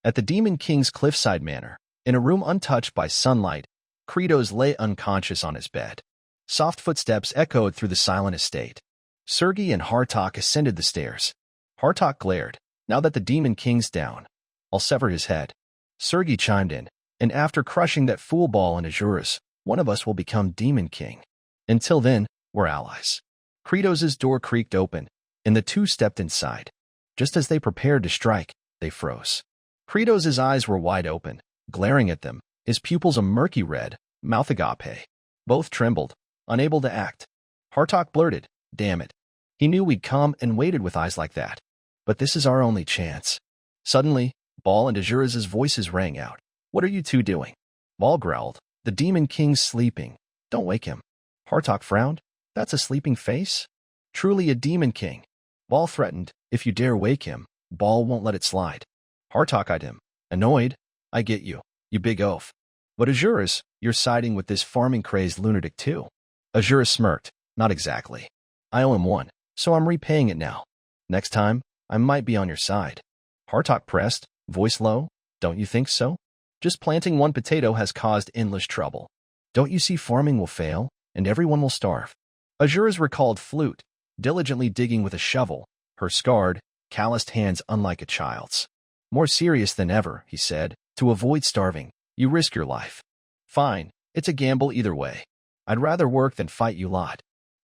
At the Demon King's cliffside manor, in a room untouched by sunlight, Kratos lay unconscious on his bed. Soft footsteps echoed through the silent estate. Sergei and Hartok ascended the stairs. Hartok glared. Now that the Demon King's down, I'll sever his head. Sergei chimed in, and after crushing that fool ball in Azurus, one of us will become Demon King. Until then, we're allies. Kratos' door creaked open, and the two stepped inside. Just as they prepared to strike, they froze. Kratos' eyes were wide open, glaring at them, his pupils a murky red, mouth agape. Both trembled, unable to act. Hartok blurted, "Damn it. He knew we'd come and waited with eyes like that. But this is our only chance." Suddenly, Ball and Azurus' voices rang out. "What are you two doing?" Ball growled, "The Demon King's sleeping. Don't wake him." Hartok frowned. "That's a sleeping face? Truly a Demon King." Ball threatened, "If you dare wake him, Ball won't let it slide." Hartok eyed him, annoyed. "I get you, you big oaf. But Azurus, you're siding with this farming-crazed lunatic too." Azurus smirked. "Not exactly. I owe him one, so I'm repaying it now. Next time, I might be on your side." Hartok pressed, voice low. "Don't you think so? Just planting one potato has caused endless trouble. Don't you see farming will fail, and everyone will starve?" Azurus recalled Flute, diligently digging with a shovel, her scarred, calloused hands unlike a child's. "More serious than ever," he said. "To avoid starving, you risk your life." "Fine, it's a gamble either way. I'd rather work than fight you lot."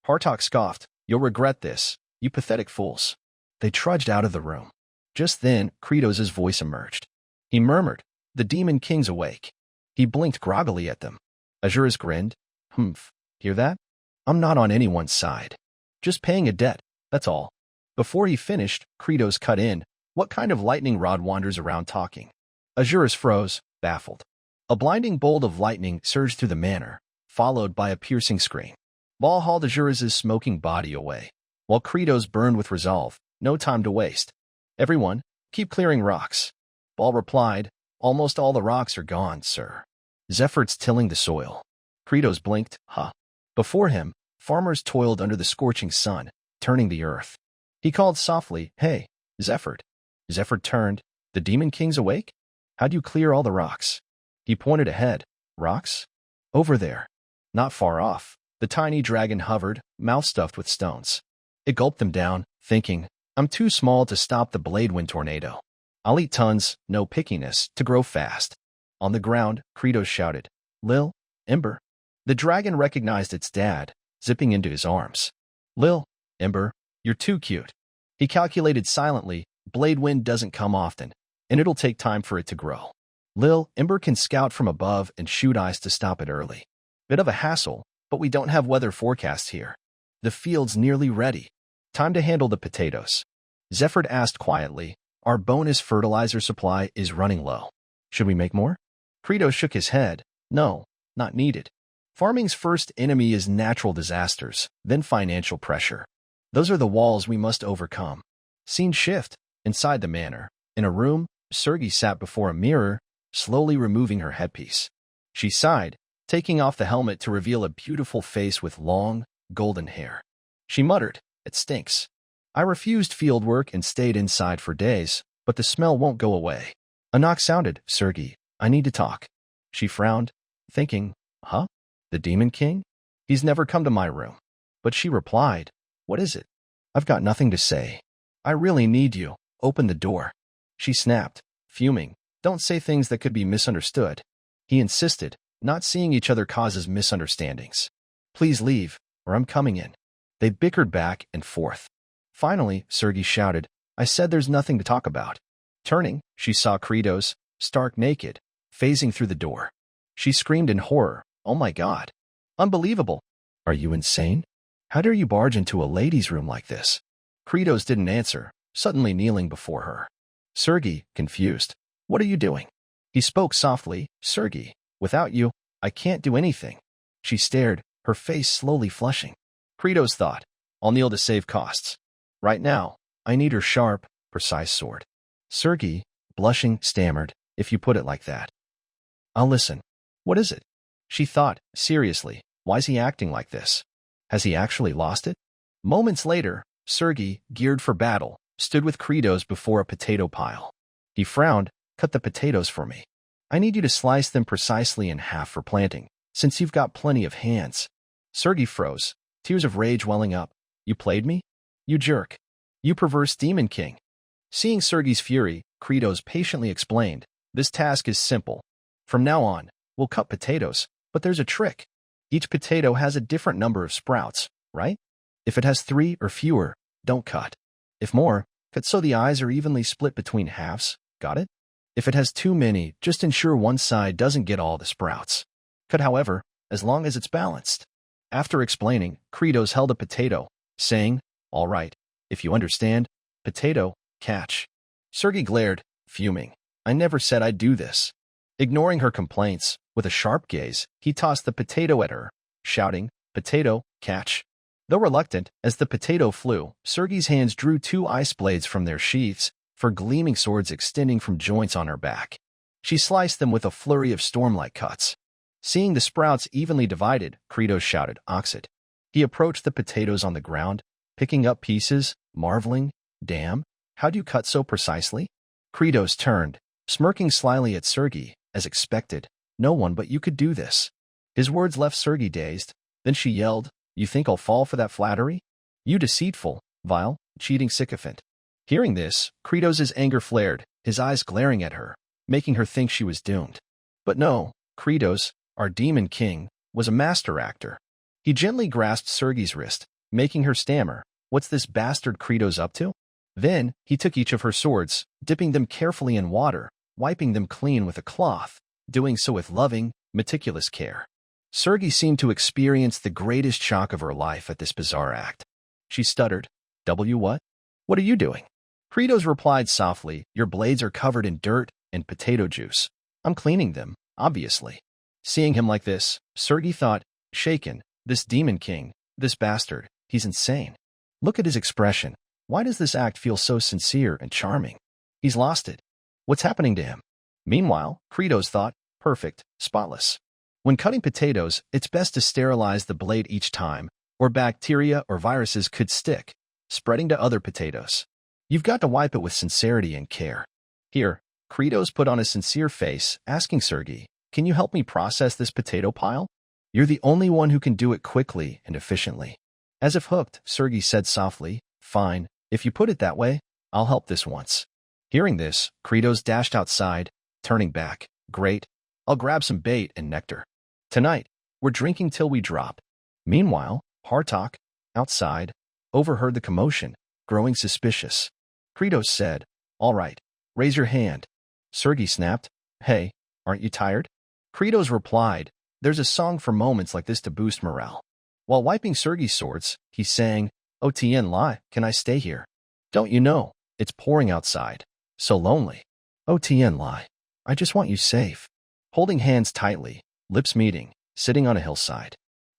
Hartok scoffed. "You'll regret this, you pathetic fools." They trudged out of the room. Just then, Kratos' voice emerged. He murmured, "The Demon King's awake." He blinked groggily at them. Azurus grinned. "Humph, hear that? I'm not on anyone's side. Just paying a debt, that's all." Before he finished, Kratos cut in. "What kind of lightning rod wanders around talking?" Azurus froze, baffled. A blinding bolt of lightning surged through the manor, followed by a piercing scream. Ball hauled Azurus' smoking body away, while Kratos burned with resolve. No time to waste. "Everyone, keep clearing rocks." Ball replied, "Almost all the rocks are gone, sir. Zephyr's tilling the soil." Kratos blinked. "Huh." Before him, farmers toiled under the scorching sun, turning the earth. He called softly, "Hey, Zephyr." Zephyr turned. "The Demon King's awake? How'd you clear all the rocks?" He pointed ahead. "Rocks? Over there." Not far off, the tiny dragon hovered, mouth stuffed with stones. It gulped them down, thinking, "I'm too small to stop the Bladewind tornado. I'll eat tons, no pickiness, to grow fast." On the ground, Kratos shouted, "Lil, Ember." The dragon recognized its dad, zipping into his arms. "Lil, Ember, you're too cute." He calculated silently, Bladewind doesn't come often, and it'll take time for it to grow. Lil, Ember can scout from above and shoot ice to stop it early. Bit of a hassle, but we don't have weather forecasts here. The field's nearly ready. Time to handle the potatoes. Zephyr asked quietly, "Our bonus fertilizer supply is running low. Should we make more?" Kratos shook his head. "No, not needed. Farming's first enemy is natural disasters, then financial pressure. Those are the walls we must overcome." Scene shift. Inside the manor. In a room, Sergei sat before a mirror, slowly removing her headpiece. She sighed, taking off the helmet to reveal a beautiful face with long, golden hair. She muttered, "It stinks. I refused field work and stayed inside for days, but the smell won't go away." A knock sounded. "Sergei, I need to talk." She frowned, thinking, "Huh? The Demon King? He's never come to my room." But she replied, "What is it?" "I've got nothing to say. I really need you. Open the door." She snapped, fuming, "Don't say things that could be misunderstood." He insisted, "Not seeing each other causes misunderstandings. Please leave, or I'm coming in." They bickered back and forth. Finally, Sergei shouted, "I said there's nothing to talk about." Turning, she saw Kratos, stark naked, phasing through the door. She screamed in horror, "Oh my God. Unbelievable. Are you insane? How dare you barge into a lady's room like this?" Kratos didn't answer, suddenly kneeling before her. Sergei, confused, "What are you doing?" He spoke softly, "Sergei, without you, I can't do anything." She stared, her face slowly flushing. Kratos thought, "I'll kneel to save costs. Right now, I need her sharp, precise sword. Sergei, blushing, stammered, if you put it like that. I'll listen. What is it? She thought, seriously, why's he acting like this? Has he actually lost it? Moments later, Sergei, geared for battle, stood with Credos before a potato pile. He frowned. Cut the potatoes for me. I need you to slice them precisely in half for planting, since you've got plenty of hands. Sergei froze, tears of rage welling up. You played me? You jerk. You perverse demon king. Seeing Sergei's fury, Credos patiently explained, this task is simple. From now on, we'll cut potatoes, but there's a trick. Each potato has a different number of sprouts, right? If it has 3 or fewer, don't cut. If more, cut so the eyes are evenly split between halves. Got it? If it has too many, just ensure one side doesn't get all the sprouts. Cut, however, as long as it's balanced. After explaining, Credos held a potato, saying, all right, if you understand, potato, catch. Sergei glared, fuming. I never said I'd do this. Ignoring her complaints, with a sharp gaze, he tossed the potato at her, shouting, potato, catch. Though reluctant, as the potato flew, Sergei's hands drew 2 ice blades from their sheaths, for gleaming swords extending from joints on her back. She sliced them with a flurry of storm-like cuts. Seeing the sprouts evenly divided, Credos shouted, ox it. He approached the potatoes on the ground, picking up pieces, marveling, damn, how do you cut so precisely? Credos turned, smirking slyly at Sergei, as expected, no one but you could do this. His words left Sergei dazed, then she yelled, you think I'll fall for that flattery? You deceitful, vile, cheating sycophant. Hearing this, Credos' anger flared, his eyes glaring at her, making her think she was doomed. But no, Credos, our demon king, was a master actor. He gently grasped Sergei's wrist, making her stammer, what's this bastard Credos up to? Then, he took each of her swords, dipping them carefully in water, wiping them clean with a cloth, doing so with loving, meticulous care. Sergei seemed to experience the greatest shock of her life at this bizarre act. She stuttered, what? What are you doing? Credos replied softly, your blades are covered in dirt and potato juice. I'm cleaning them, obviously. Seeing him like this, Sergei thought, shaken, this demon king, this bastard, he's insane. Look at his expression. Why does this act feel so sincere and charming? He's lost it. What's happening to him? Meanwhile, Credos thought, perfect, spotless. When cutting potatoes, it's best to sterilize the blade each time, or bacteria or viruses could stick, spreading to other potatoes. You've got to wipe it with sincerity and care. Here, Credos put on a sincere face, asking Sergei, can you help me process this potato pile? You're the only one who can do it quickly and efficiently. As if hooked, Sergei said softly, fine, if you put it that way, I'll help this once. Hearing this, Credos dashed outside, turning back, great, I'll grab some bait and nectar. Tonight, we're drinking till we drop. Meanwhile, Hartok, outside, overheard the commotion, growing suspicious. Credos said, all right, raise your hand. Sergei snapped, hey, aren't you tired? Credos replied, there's a song for moments like this to boost morale. While wiping Sergei's swords, he sang, oh Tien Lai, can I stay here? Don't you know, it's pouring outside. So lonely. Oh Tien Lai, I just want you safe. Holding hands tightly, lips meeting, sitting on a hillside.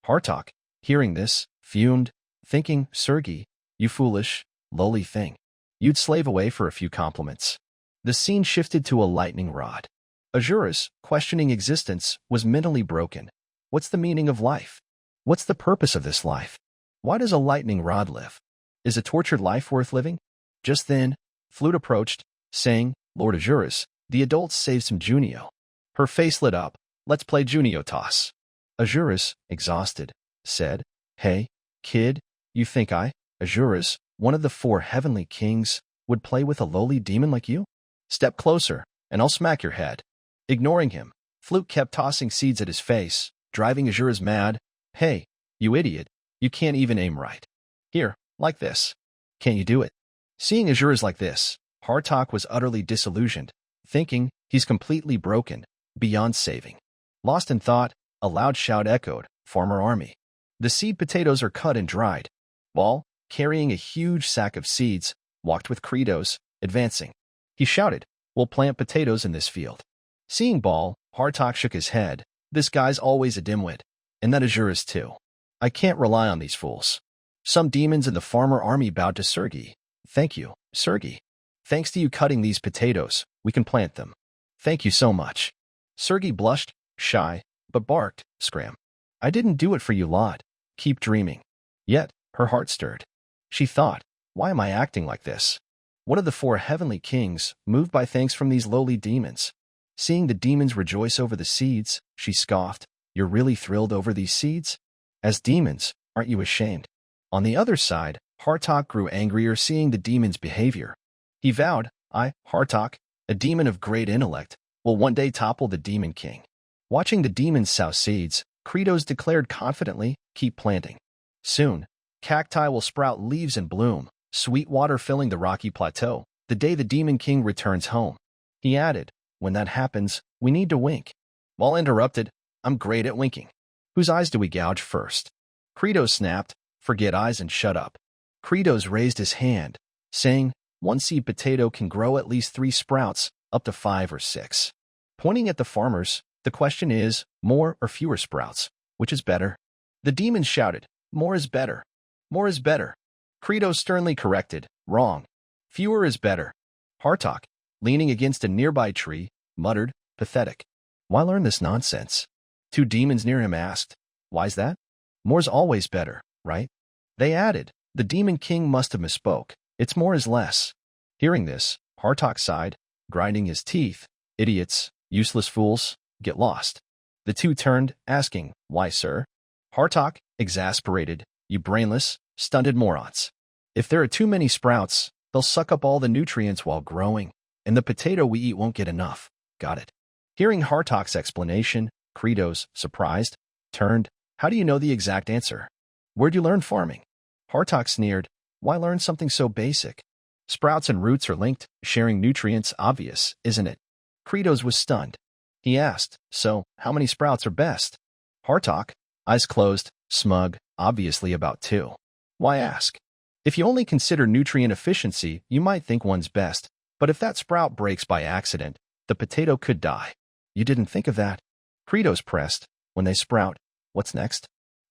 Hartok, hearing this, fumed, thinking, Sergei, you foolish, lowly thing. You'd slave away for a few compliments. The scene shifted to a lightning rod. Azurus, questioning existence, was mentally broken. What's the meaning of life? What's the purpose of this life? Why does a lightning rod live? Is a tortured life worth living? Just then, Flute approached, saying, Lord Azurus, the adults saved some Junio. Her face lit up. Let's play Junio toss. Azurus, exhausted, said, hey, kid, you think I, Azurus, one of the 4 heavenly kings, would play with a lowly demon like you? Step closer, and I'll smack your head. Ignoring him, Flute kept tossing seeds at his face, driving Azurus mad. Hey, you idiot, you can't even aim right. Here, like this. Can't you do it? Seeing Azurus like this, Hartok was utterly disillusioned, thinking, he's completely broken, beyond saving. Lost in thought, a loud shout echoed, Farmer Army. The seed potatoes are cut and dried. Ball, carrying a huge sack of seeds, walked with Credos, advancing. He shouted, we'll plant potatoes in this field. Seeing Ball, Hartok shook his head. This guy's always a dimwit. And that Azurus too. I can't rely on these fools. Some demons in the Farmer Army bowed to Sergei. Thank you. Sergey, thanks to you cutting these potatoes, we can plant them. Thank you so much. Sergey blushed, shy, but barked, Scram. I didn't do it for you lot. Keep dreaming. Yet, her heart stirred. She thought, why am I acting like this? One of the four heavenly kings, moved by thanks from these lowly demons. Seeing the demons rejoice over the seeds, she scoffed, You're really thrilled over these seeds? As demons, aren't you ashamed? On the other side, Hartok grew angrier seeing the demon's behavior. He vowed, Hartok, a demon of great intellect, will one day topple the demon king. Watching the demons sow seeds, Kratos declared confidently, keep planting. Soon, cacti will sprout leaves and bloom, sweet water filling the rocky plateau, the day the demon king returns home. He added, when that happens, we need to wink. While interrupted, I'm great at winking. Whose eyes do we gouge first? Kratos snapped, forget eyes and shut up. Kratos raised his hand, saying, one seed potato can grow at least 3 sprouts, up to 5 or 6. Pointing at the farmers, the question is, more or fewer sprouts? Which is better? The demons shouted, more is better. More is better. Kratos sternly corrected, wrong. Fewer is better. Hartok, leaning against a nearby tree, muttered, pathetic. Why learn this nonsense? 2 demons near him asked, why's that? More's always better, right? They added, the demon king must have misspoke. It's more is less. Hearing this, Hartok sighed, grinding his teeth. Idiots, useless fools, get lost. The 2 turned, asking, why, sir? Hartok, exasperated, you brainless, stunted morons. If there are too many sprouts, they'll suck up all the nutrients while growing, and the potato we eat won't get enough. Got it. Hearing Hartok's explanation, Kratos, surprised, turned, how do you know the exact answer? Where'd you learn farming? Hartok sneered, why learn something so basic? Sprouts and roots are linked, sharing nutrients obvious, isn't it? Kratos was stunned. He asked, so, how many sprouts are best? Hartok, eyes closed, smug, obviously about 2. Why ask? If you only consider nutrient efficiency, you might think one's best, but if that sprout breaks by accident, the potato could die. You didn't think of that? Kratos pressed, when they sprout, what's next?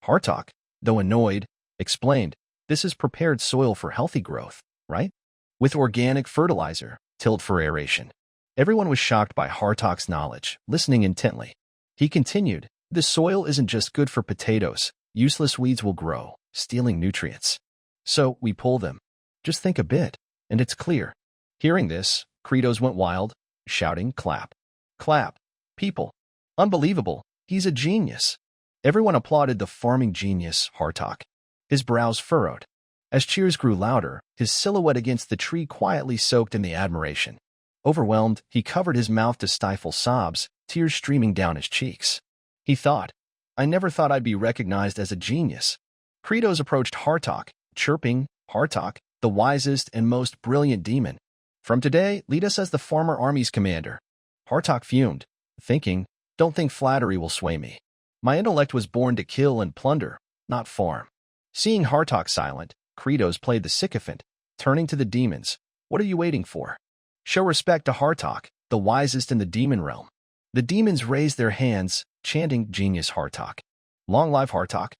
Hartok, though annoyed, explained, this is prepared soil for healthy growth, right? With organic fertilizer, tilled for aeration. Everyone was shocked by Hartok's knowledge, listening intently. He continued, the soil isn't just good for potatoes, useless weeds will grow, stealing nutrients. So, we pull them. Just think a bit, and it's clear. Hearing this, Kratos went wild, shouting, clap. Clap. People. Unbelievable, he's a genius. Everyone applauded the farming genius, Hartok. His brows furrowed. As cheers grew louder, his silhouette against the tree quietly soaked in the admiration. Overwhelmed, he covered his mouth to stifle sobs, tears streaming down his cheeks. He thought, I never thought I'd be recognized as a genius. Kratos approached Hartok, chirping, Hartok, the wisest and most brilliant demon. From today, lead us as the farmer army's commander. Hartok fumed, thinking, don't think flattery will sway me. My intellect was born to kill and plunder, not farm. Seeing Hartok silent, Kratos played the sycophant, turning to the demons. What are you waiting for? Show respect to Hartok, the wisest in the demon realm. The demons raised their hands, chanting Genius Hartok. Long live Hartok.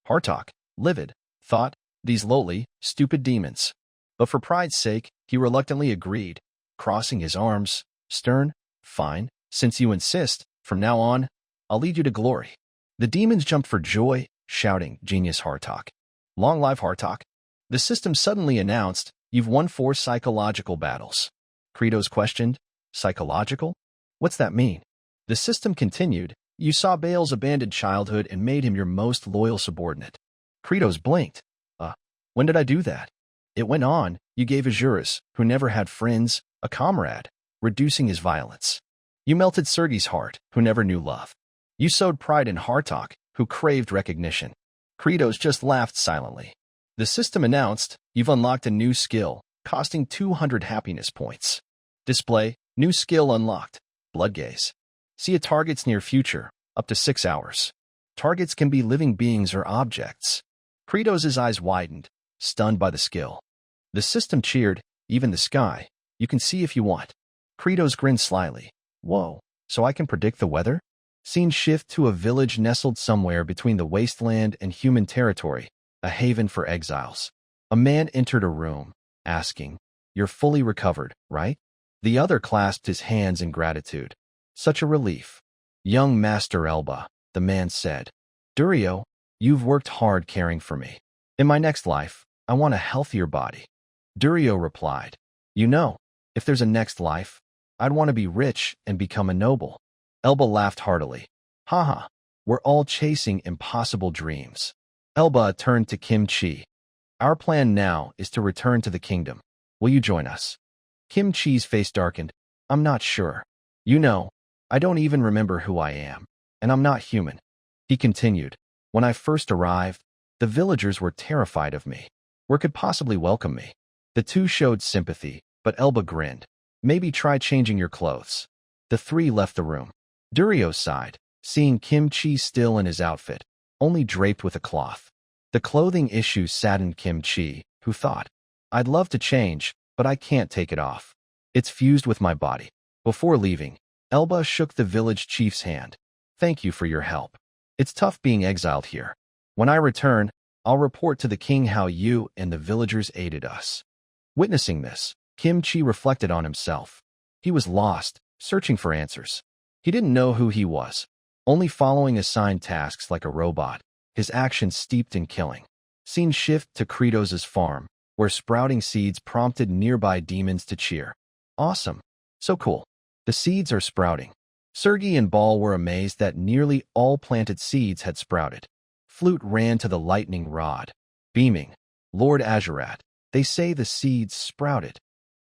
Hartok, livid, thought, these lowly, stupid demons. But for pride's sake, he reluctantly agreed, crossing his arms, stern, fine, since you insist, from now on, I'll lead you to glory. The demons jumped for joy, shouting, Genius Hartok. Long live Hartok. The system suddenly announced, you've won 4 psychological battles. Kratos questioned, psychological? What's that mean? The system continued, you saw Baal's abandoned childhood and made him your most loyal subordinate. Kratos blinked. When did I do that? It went on, you gave Azurus, who never had friends, a comrade, reducing his violence. You melted Sergei's heart, who never knew love. You sowed pride in Hartok, who craved recognition. Kratos just laughed silently. The system announced, you've unlocked a new skill, costing 200 happiness points. Display, new skill unlocked, blood gaze. See a target's near future, up to 6 hours. Targets can be living beings or objects. Kratos' eyes widened, stunned by the skill. The system cheered, even the sky. You can see if you want. Kratos grinned slyly. Whoa, so I can predict the weather? Scene shift to a village nestled somewhere between the wasteland and human territory, a haven for exiles. A man entered a room, asking, you're fully recovered, right? The other clasped his hands in gratitude. Such a relief. Young Master Elba, the man said. Durio, you've worked hard caring for me. In my next life, I want a healthier body. Durio replied, You know, if there's a next life, I'd want to be rich and become a noble. Elba laughed heartily. Haha, we're all chasing impossible dreams. Elba turned to Kim Chi. Our plan now is to return to the kingdom. Will you join us? Kim Chi's face darkened. I'm not sure. You know, I don't even remember who I am, and I'm not human. He continued. When I first arrived, the villagers were terrified of me. Where could possibly welcome me? The two showed sympathy, but Elba grinned. Maybe try changing your clothes. The three left the room. Durio sighed, seeing Kim Chi still in his outfit, only draped with a cloth. The clothing issue saddened Kim Chi, who thought, I'd love to change, but I can't take it off. It's fused with my body. Before leaving, Elba shook the village chief's hand. Thank you for your help. It's tough being exiled here. When I return, I'll report to the king how you and the villagers aided us. Witnessing this, Kim Chi reflected on himself. He was lost, searching for answers. He didn't know who he was, only following assigned tasks like a robot, his actions steeped in killing. Scene shift to Kratos' farm, where sprouting seeds prompted nearby demons to cheer. Awesome. So cool. The seeds are sprouting. Sergei and Ball were amazed that nearly all planted seeds had sprouted. Flute ran to the lightning rod. Beaming. Lord Azurat, they say the seeds sprouted.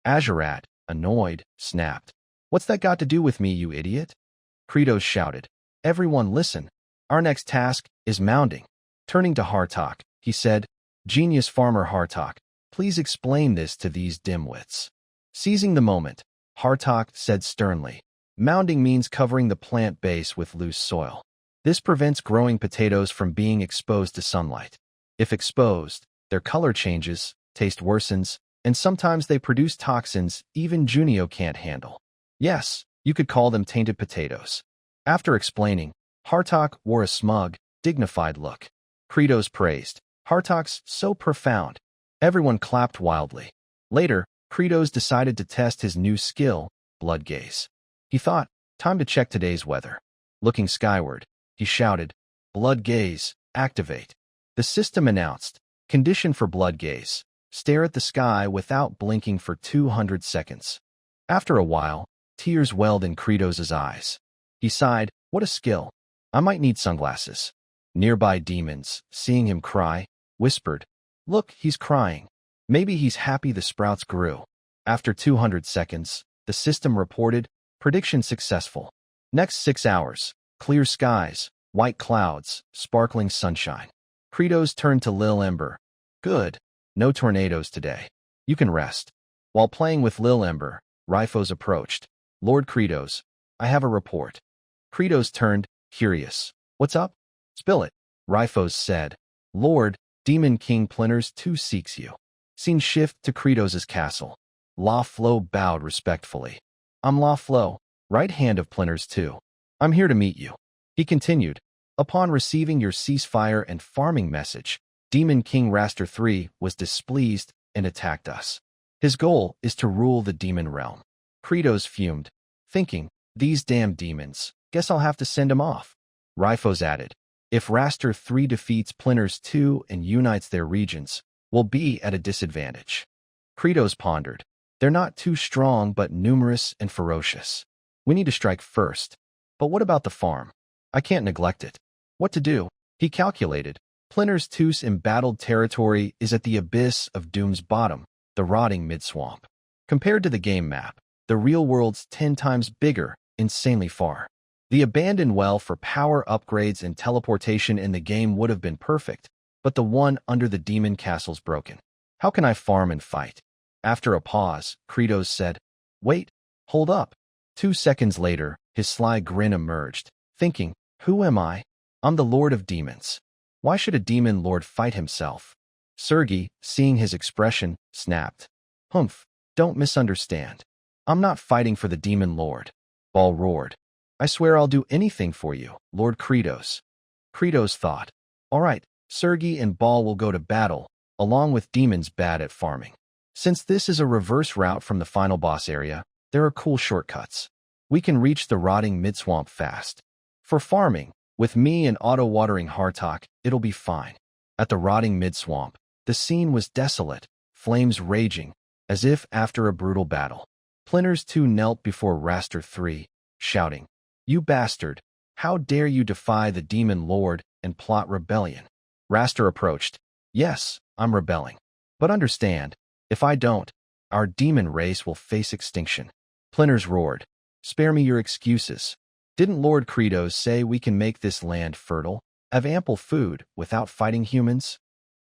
Azurat, annoyed, snapped. What's that got to do with me, you idiot? Kratos shouted. Everyone listen. Our next task is mounding. Turning to Hartok, he said, Genius Farmer Hartok, please explain this to these dimwits. Seizing the moment, Hartok said sternly, Mounding means covering the plant base with loose soil. This prevents growing potatoes from being exposed to sunlight. If exposed, their color changes, taste worsens, and sometimes they produce toxins even Junio can't handle. Yes, you could call them tainted potatoes. After explaining, Hartok wore a smug, dignified look. Kratos praised, Hartok's so profound. Everyone clapped wildly. Later, Kratos decided to test his new skill, blood gaze. He thought, time to check today's weather. Looking skyward, he shouted, Blood gaze, activate. The system announced, condition for blood gaze. Stare at the sky without blinking for 200 seconds. After a while, tears welled in Kratos' eyes. He sighed, what a skill. I might need sunglasses. Nearby demons, seeing him cry, whispered, Look, he's crying. Maybe he's happy the sprouts grew. After 200 seconds, the system reported, prediction successful. Next 6 hours, clear skies, white clouds, sparkling sunshine. Kratos turned to Lil Ember. Good. No tornadoes today. You can rest. While playing with Lil Ember, Rifos approached. Lord Kratos, I have a report. Kratos turned, curious. What's up? Spill it. Rifos said. Lord, Demon King Plinters 2 seeks you. Scene shift to Kratos' castle. La Flo bowed respectfully. I'm La Flo, right hand of Plinters 2. I'm here to meet you. He continued. Upon receiving your ceasefire and farming message, Demon King Raster 3 was displeased and attacked us. His goal is to rule the demon realm. Kratos fumed, thinking, these damn demons, guess I'll have to send him off. Rifos added, if Raster 3 defeats Plinters 2 and unites their regions, we'll be at a disadvantage. Kratos pondered, they're not too strong but numerous and ferocious. We need to strike first. But what about the farm? I can't neglect it. What to do? He calculated. Plinters 2's embattled territory is at the abyss of Doom's bottom, the rotting mid-swamp. Compared to the game map, the real world's 10 times bigger, insanely far. The abandoned well for power upgrades and teleportation in the game would have been perfect, but the one under the demon castle's broken. How can I farm and fight? After a pause, Kratos said, Wait, hold up. 2 seconds later, his sly grin emerged, thinking, Who am I? I'm the Lord of Demons. Why should a demon lord fight himself? Sergei, seeing his expression, snapped. Humph, don't misunderstand. I'm not fighting for the demon lord. Ball roared. I swear I'll do anything for you, Lord Kratos. Kratos thought. All right, Sergei and Ball will go to battle, along with demons bad at farming. Since this is a reverse route from the final boss area, there are cool shortcuts. We can reach the rotting mid-swamp fast. For farming, with me and auto-watering Hartok, it'll be fine. At the rotting mid-swamp, the scene was desolate, flames raging, as if after a brutal battle. Plinters 2 knelt before Raster 3, shouting, "You bastard! How dare you defy the demon lord and plot rebellion?" Raster approached. "Yes, I'm rebelling. But understand, if I don't, our demon race will face extinction." Plinters roared, "Spare me your excuses. Didn't Lord Kratos say we can make this land fertile, have ample food, without fighting humans?"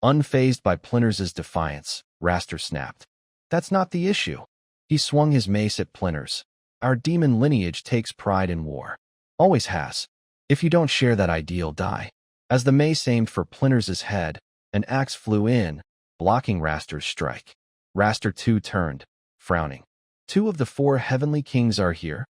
Unfazed by Plinters' defiance, Raster snapped, "That's not the issue." He swung his mace at Plinters. "Our demon lineage takes pride in war. Always has. If you don't share that ideal, die." As the mace aimed for Plinters' head, an axe flew in, blocking Raster's strike. Raster 2 turned, frowning. "2 of the 4 heavenly kings are here."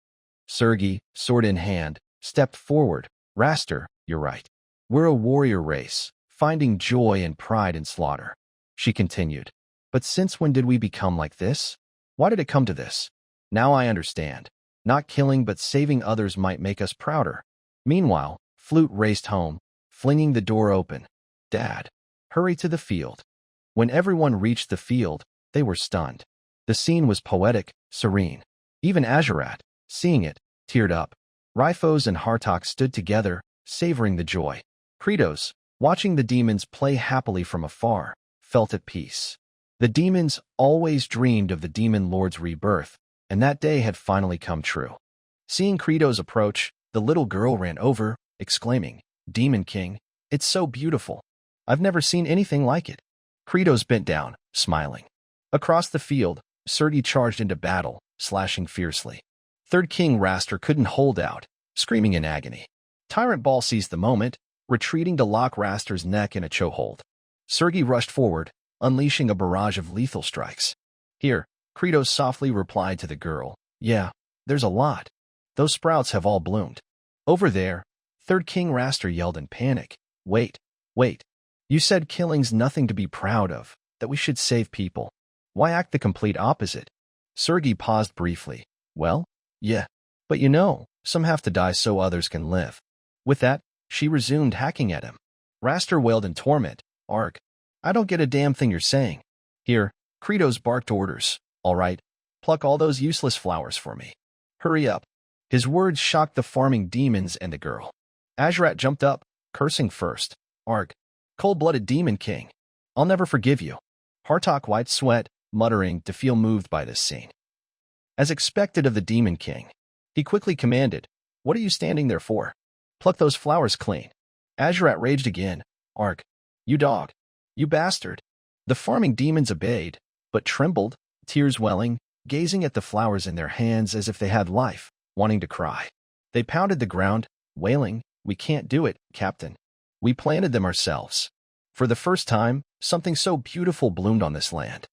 Sergei, sword in hand, stepped forward. "Raster, you're right. We're a warrior race, finding joy and pride in slaughter." She continued, "But since when did we become like this? Why did it come to this? Now I understand. Not killing but saving others might make us prouder." Meanwhile, Flute raced home, flinging the door open. "Dad, hurry to the field." When everyone reached the field, they were stunned. The scene was poetic, serene. Even Azurat, seeing it, teared up. Rifos and Hartok stood together, savoring the joy. Kratos, watching the demons play happily from afar, felt at peace. The demons always dreamed of the demon lord's rebirth, and that day had finally come true. Seeing Kratos approach, the little girl ran over, exclaiming, "Demon King, it's so beautiful. I've never seen anything like it." Kratos bent down, smiling. Across the field, Sergei charged into battle, slashing fiercely. Third King Raster couldn't hold out, screaming in agony. Tyrant Ball seized the moment, retreating to lock Raster's neck in a chokehold. Sergei rushed forward, unleashing a barrage of lethal strikes. "Here," Kratos softly replied to the girl. "Yeah, there's a lot. Those sprouts have all bloomed." "Over there," Third King Raster yelled in panic. Wait. You said killing's nothing to be proud of, that we should save people. Why act the complete opposite?" Sergei paused briefly. "Well, yeah. But you know, some have to die so others can live." With that, she resumed hacking at him. Raster wailed in torment. "Arg, I don't get a damn thing you're saying." "Here," Kratos barked orders. "All right, pluck all those useless flowers for me. Hurry up." His words shocked the farming demons and the girl. Azurat jumped up, cursing first. "Arg, cold-blooded demon king. I'll never forgive you." Hartok wiped sweat, muttering to feel moved by this scene. As expected of the demon king, he quickly commanded, "What are you standing there for? Pluck those flowers clean." Azurat raged again. "Arg, you dog. You bastard." The farming demons obeyed, but trembled, tears welling, gazing at the flowers in their hands as if they had life, wanting to cry. They pounded the ground, wailing, "We can't do it, Captain. We planted them ourselves." For the first time, something so beautiful bloomed on this land.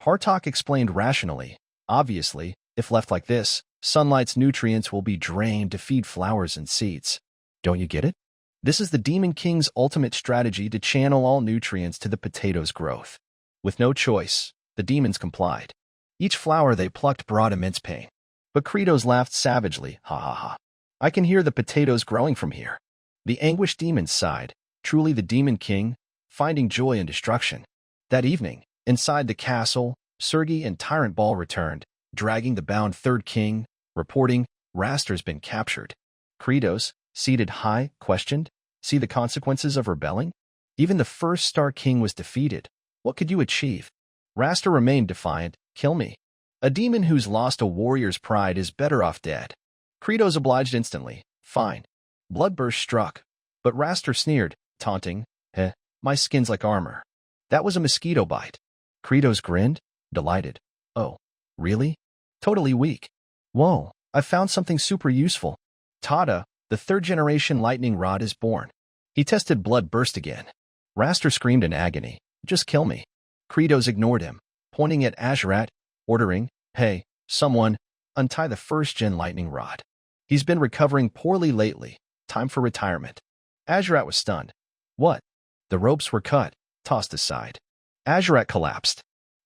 Hartok explained rationally, "Obviously, if left like this, sunlight's nutrients will be drained to feed flowers and seeds. Don't you get it? This is the Demon King's ultimate strategy to channel all nutrients to the potato's growth." With no choice, the demons complied. Each flower they plucked brought immense pain. But Kratos laughed savagely, "Ha ha ha. I can hear the potatoes growing from here." The anguished demons sighed, truly the Demon King, finding joy in destruction. That evening, inside the castle, Sergei and Tyrant Ball returned, dragging the bound Third King, reporting, "Raster's been captured." Kratos, seated high, questioned, "See the consequences of rebelling? Even the first Star King was defeated. What could you achieve?" Raster remained defiant, "Kill me. A demon who's lost a warrior's pride is better off dead." Kratos obliged instantly, "Fine." Bloodburst struck, but Raster sneered, taunting, My skin's like armor. That was a mosquito bite." Kratos grinned, delighted. "Oh, really? Totally weak. Whoa, I found something super useful. Tada, the 3rd-generation lightning rod is born." He tested Bloodburst again. Raster screamed in agony, "Just kill me." Kratos ignored him, pointing at Azurat, ordering, "Hey, someone, untie the 1st-gen lightning rod. He's been recovering poorly lately. Time for retirement." Azurat was stunned. "What?" The ropes were cut, tossed aside. Azurat collapsed.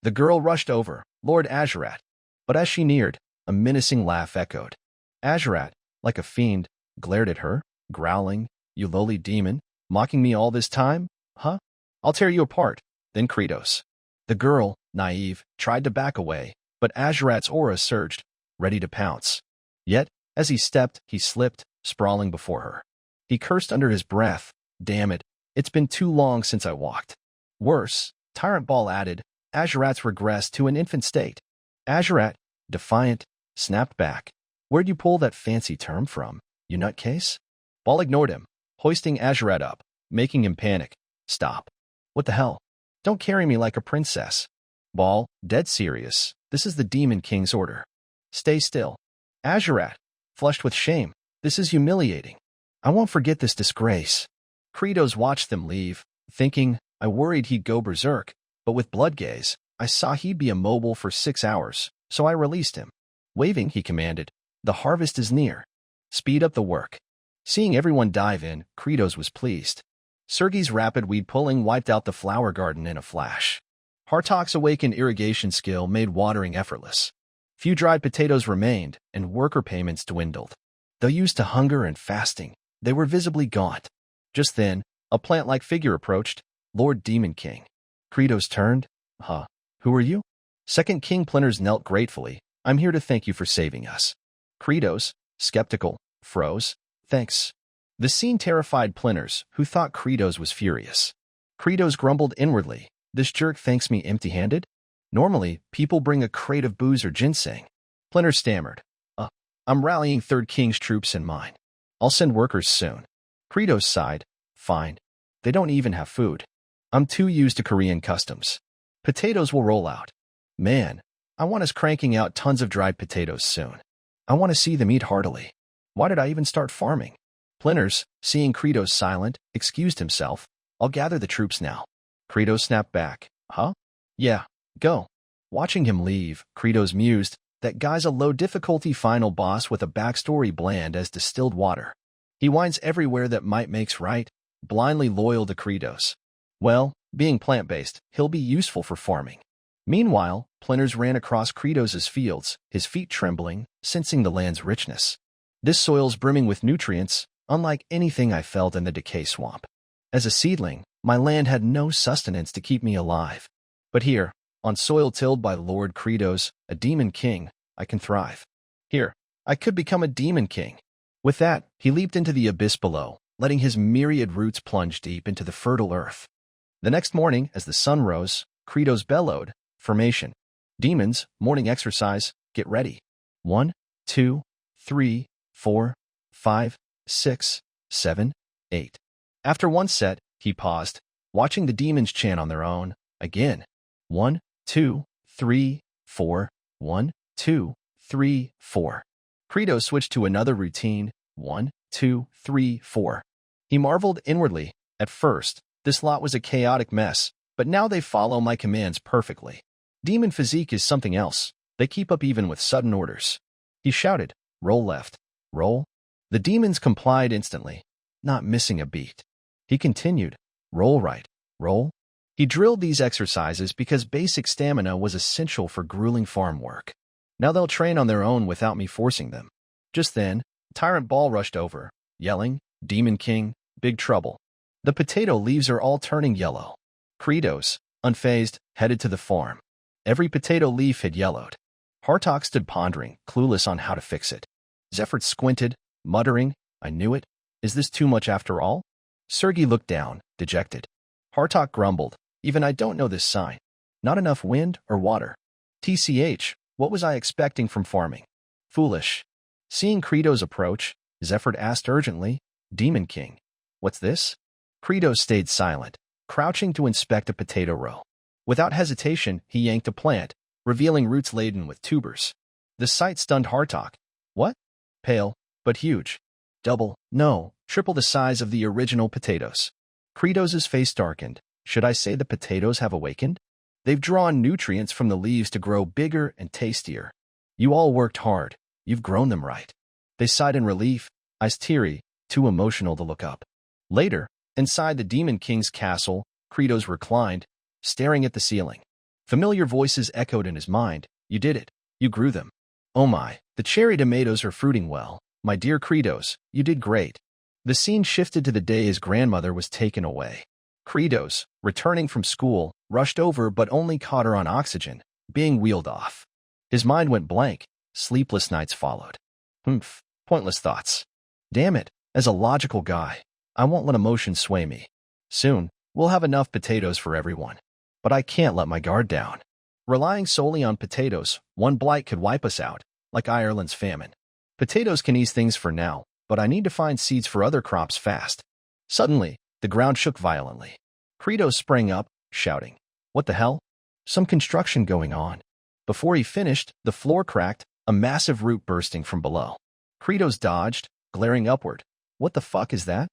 The girl rushed over, Lord Azurat. But as she neared, a menacing laugh echoed. Azurat, like a fiend, glared at her, growling, "You lowly demon, mocking me all this time? Huh? I'll tear you apart." Then Kratos. The girl, naive, tried to back away, but Azurat's aura surged, ready to pounce. Yet, as he stepped, he slipped, sprawling before her. He cursed under his breath, "Damn it, it's been too long since I walked." Worse, Tyrant Ball added, Azurat's regressed to an infant state. Azurat, defiant, snapped back. "Where'd you pull that fancy term from, you nutcase?" Ball ignored him, hoisting Azurat up, making him panic. "Stop. What the hell? Don't carry me like a princess." Ball, dead serious. "This is the Demon King's order. Stay still." Azurat, flushed with shame. "This is humiliating. I won't forget this disgrace." Kratos watched them leave, thinking, I worried he'd go berserk, but with blood gaze, I saw he'd be immobile for 6 hours, so I released him. Waving, he commanded, "The harvest is near. Speed up the work." Seeing everyone dive in, Kratos was pleased. Sergei's rapid weed pulling wiped out the flower garden in a flash. Hartok's awakened irrigation skill made watering effortless. Few dried potatoes remained, and worker payments dwindled. Though used to hunger and fasting, they were visibly gaunt. Just then, a plant-like figure approached, Lord Demon King. Kratos turned. "Huh, who are you?" Second King Plinters knelt gratefully. "I'm here to thank you for saving us." Kratos, skeptical, froze. "Thanks." The scene terrified Plinters, who thought Kratos was furious. Kratos grumbled inwardly, "This jerk thanks me empty-handed? Normally, people bring a crate of booze or ginseng." Plinters stammered, I'm rallying Third King's troops in mine. I'll send workers soon." Kratos sighed, "Fine. They don't even have food. I'm too used to Korean customs. Potatoes will roll out. Man, I want us cranking out tons of dried potatoes soon. I want to see them eat heartily. Why did I even start farming?" Plinters, seeing Kratos silent, excused himself. "I'll gather the troops now." Kratos snapped back. "Huh? Yeah, go." Watching him leave, Kratos mused, "That guy's a low-difficulty final boss with a backstory bland as distilled water. He whines everywhere that might makes right, blindly loyal to Kratos. Well, being plant-based, he'll be useful for farming." Meanwhile, Plinters ran across Kratos' fields, his feet trembling, sensing the land's richness. "This soil's brimming with nutrients, unlike anything I felt in the decay swamp. As a seedling, my land had no sustenance to keep me alive. But here, on soil tilled by Lord Kratos, a demon king, I can thrive. Here, I could become a demon king." With that, he leaped into the abyss below, letting his myriad roots plunge deep into the fertile earth. The next morning, as the sun rose, Kratos bellowed, "Formation. Demons, morning exercise, get ready. 1, 2, 3, 4, 5, 6, 7, 8. After one set, he paused, watching the demons chant on their own. Again. 1, 2, 3, 4, 1, 2, 3, 4. Kratos switched to another routine. 1, 2, 3, 4. He marveled inwardly. At first, this lot was a chaotic mess, but now they follow my commands perfectly. Demon physique is something else. They keep up even with sudden orders. He shouted, "Roll left. Roll." The demons complied instantly, not missing a beat. He continued, "Roll right. Roll." He drilled these exercises because basic stamina was essential for grueling farm work. Now they'll train on their own without me forcing them. Just then, Tyrant Ball rushed over, yelling, "Demon King, big trouble. The potato leaves are all turning yellow." Kratos, unfazed, headed to the farm. Every potato leaf had yellowed. Hartok stood pondering, clueless on how to fix it. Zephyr squinted, muttering, "I knew it. Is this too much after all?" Sergei looked down, dejected. Hartok grumbled, "Even I don't know this sign. Not enough wind or water. TCH, what was I expecting from farming? Foolish." Seeing Kratos approach, Zephyr asked urgently, "Demon King, what's this?" Kratos stayed silent, crouching to inspect a potato row. Without hesitation, he yanked a plant, revealing roots laden with tubers. The sight stunned Hartok. "What?" "Pale, but huge. Double, no, triple the size of the original potatoes." Kratos' face darkened. "Should I say the potatoes have awakened? They've drawn nutrients from the leaves to grow bigger and tastier. You all worked hard. You've grown them right." They sighed in relief, eyes teary, too emotional to look up. Later, inside the Demon King's castle, Kratos reclined, staring at the ceiling. Familiar voices echoed in his mind. You did it. You grew them. Oh my, the cherry tomatoes are fruiting well. My dear Credos, you did great. The scene shifted to the day his grandmother was taken away. Credos, returning from school, rushed over but only caught her on oxygen, being wheeled off. His mind went blank. Sleepless nights followed. Pointless thoughts. Damn it, as a logical guy, I won't let emotions sway me. Soon, we'll have enough potatoes for everyone. But I can't let my guard down. Relying solely on potatoes, one blight could wipe us out, like Ireland's famine. Potatoes can ease things for now, but I need to find seeds for other crops fast. Suddenly, the ground shook violently. Credos sprang up, shouting, What the hell? Some construction going on. Before he finished, the floor cracked, a massive root bursting from below. Credos dodged, glaring upward. What the fuck is that?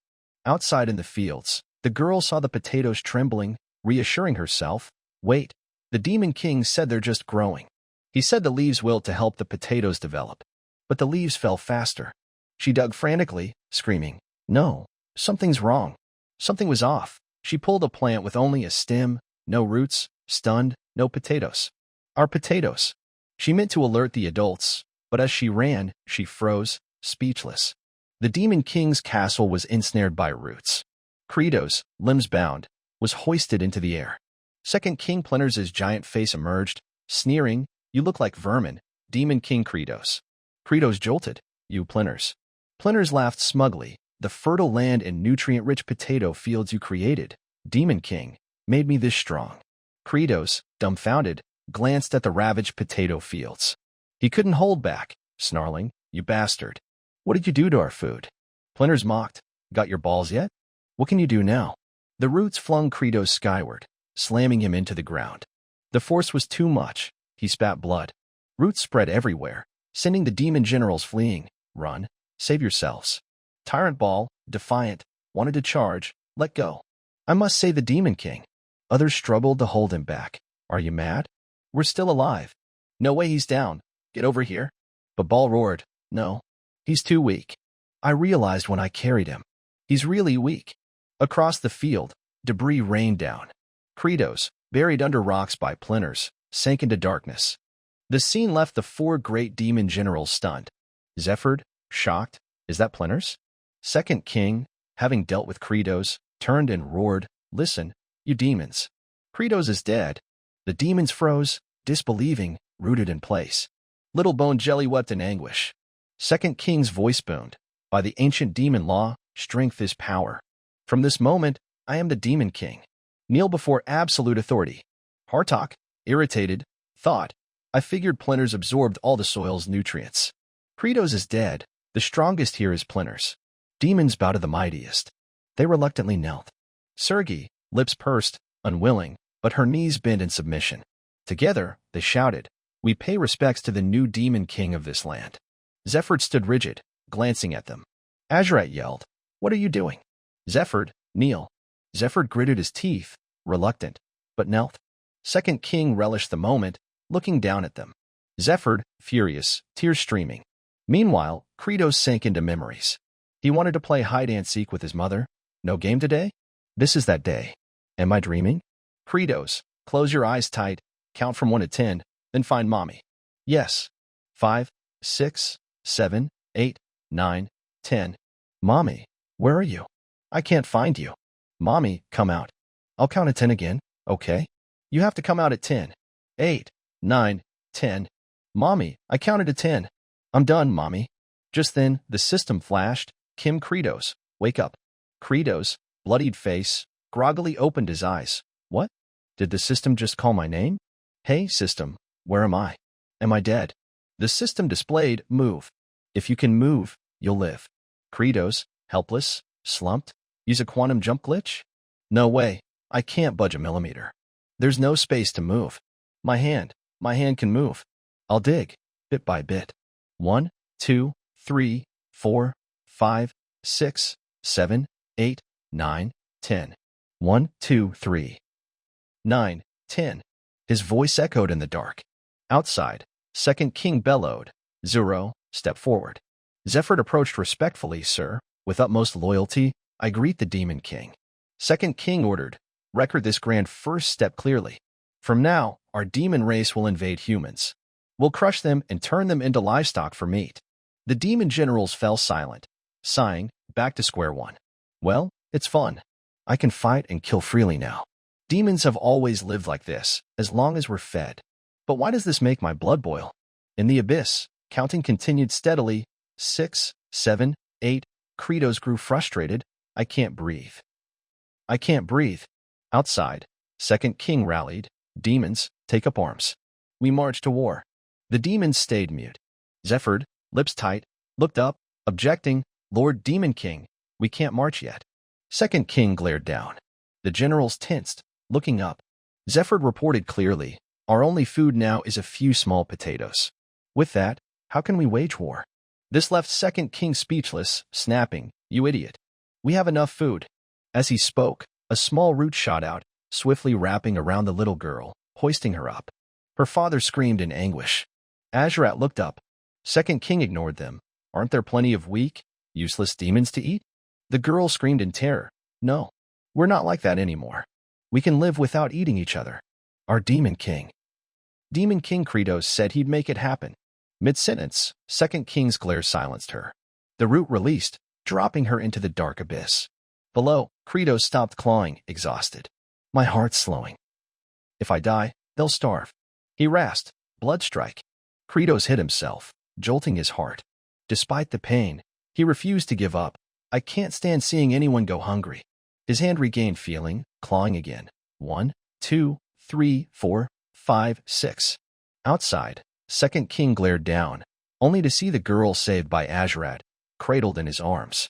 Outside in the fields, the girl saw the potatoes trembling, reassuring herself. Wait, the Demon King said they're just growing. He said the leaves wilt to help the potatoes develop. But the leaves fell faster. She dug frantically, screaming, No, something's wrong. Something was off. She pulled a plant with only a stem, no roots, stunned, no potatoes. Our potatoes. She meant to alert the adults, but as she ran, she froze, speechless. The Demon King's castle was ensnared by roots. Credos, limbs bound, was hoisted into the air. Second King Plinters' giant face emerged, sneering, You look like vermin, Demon King Credos. Credos jolted, You Plinters. Plinters laughed smugly. The fertile land and nutrient-rich potato fields you created, Demon King, made me this strong. Credos, dumbfounded, glanced at the ravaged potato fields. He couldn't hold back, snarling, You bastard. What did you do to our food? Plinters mocked, Got your balls yet? What can you do now? The roots flung Credos skyward, slamming him into the ground. The force was too much. He spat blood. Roots spread everywhere, sending the demon generals fleeing. Run. Save yourselves. Tyrant Ball, defiant, wanted to charge. Let go. I must save the Demon King. Others struggled to hold him back. Are you mad? We're still alive. No way he's down. Get over here. But Ball roared. No. He's too weak. I realized when I carried him. He's really weak. Across the field, debris rained down. Credos, buried under rocks by Plinters, sank into darkness. The scene left the four great demon generals stunned. Zephyrd, shocked, Is that Plinters? Second King, having dealt with Credos, turned and roared, Listen, you demons. Credos is dead. The demons froze, disbelieving, rooted in place. Little Bone Jelly wept in anguish. Second King's voice boomed. By the ancient demon law, strength is power. From this moment, I am the Demon King. Kneel before absolute authority. Hartok, irritated, thought, I figured Plinters absorbed all the soil's nutrients. Credos is dead. The strongest here is Plinters. Demons bow to the mightiest. They reluctantly knelt. Sergi, lips pursed, unwilling, but her knees bent in submission. Together, they shouted, We pay respects to the new Demon King of this land. Zephyrd stood rigid, glancing at them. Azurat yelled, What are you doing? Zephyrd, kneel. Zephyrd gritted his teeth, reluctant, but knelt. Second King relished the moment, looking down at them. Zephyrd, furious, tears streaming. Meanwhile, Credos sank into memories. He wanted to play hide-and-seek with his mother. No game today? This is that day. Am I dreaming? Credos, close your eyes tight, count from 1 to 10, then find Mommy. Yes. 5, 6, 7, 8, 9, 10. Mommy, where are you? I can't find you. Mommy, come out. I'll count to 10 again, okay? You have to come out at 10. 8, 9, 10. Mommy, I counted to 10. I'm done, Mommy. Just then, the system flashed. Kim Credos, wake up. Credos, bloodied face, groggily opened his eyes. What? Did the system just call my name? Hey, system, where am I? Am I dead? The system displayed, move. If you can move, you'll live. Credos, helpless, slumped. Use a quantum jump glitch? No way. I can't budge a millimeter. There's no space to move. My hand can move. I'll dig, bit by bit. 1, 2, 3, 4, 5, 6, 7, 8, 9, 10. 1, 2, 3. 9, 10. His voice echoed in the dark. Outside, Second King bellowed. Zero, step forward. Zephyrd approached respectfully, Sir. With utmost loyalty, I greet the Demon King. Second King ordered, Record this grand first step clearly. From now, our demon race will invade humans. We'll crush them and turn them into livestock for meat. The demon generals fell silent, sighing, back to square one. Well, it's fun. I can fight and kill freely now. Demons have always lived like this, as long as we're fed. But why does this make my blood boil? In the abyss, counting continued steadily. 6, 7, 8. Credos grew frustrated. I can't breathe. I can't breathe. Outside, second king rallied. Demons, take up arms. We marched to war. The demons stayed mute. Zephyr, lips tight, looked up, objecting. Lord Demon King, we can't march yet. Second king glared down. The generals tensed, looking up. Zephyr reported clearly, our only food now is a few small potatoes. With that, how can we wage war? This left second king speechless, snapping, you idiot. We have enough food. As he spoke, a small root shot out, swiftly wrapping around the little girl, hoisting her up. Her father screamed in anguish. Azurat looked up. Second king ignored them. Aren't there plenty of weak, useless demons to eat? The girl screamed in terror. No, we're not like that anymore. We can live without eating each other. Our Demon King. Demon King Credos said he'd make it happen. Mid-sentence, second king's glare silenced her. The root released, dropping her into the dark abyss. Below, Credos stopped clawing, exhausted. My heart's slowing. If I die, they'll starve. He rasped, blood strike. Credos hit himself, jolting his heart. Despite the pain, he refused to give up. I can't stand seeing anyone go hungry. His hand regained feeling, clawing again. 1, 2, 3, 4, 5, 6. Outside, second king glared down, only to see the girl saved by Azurat, cradled in his arms.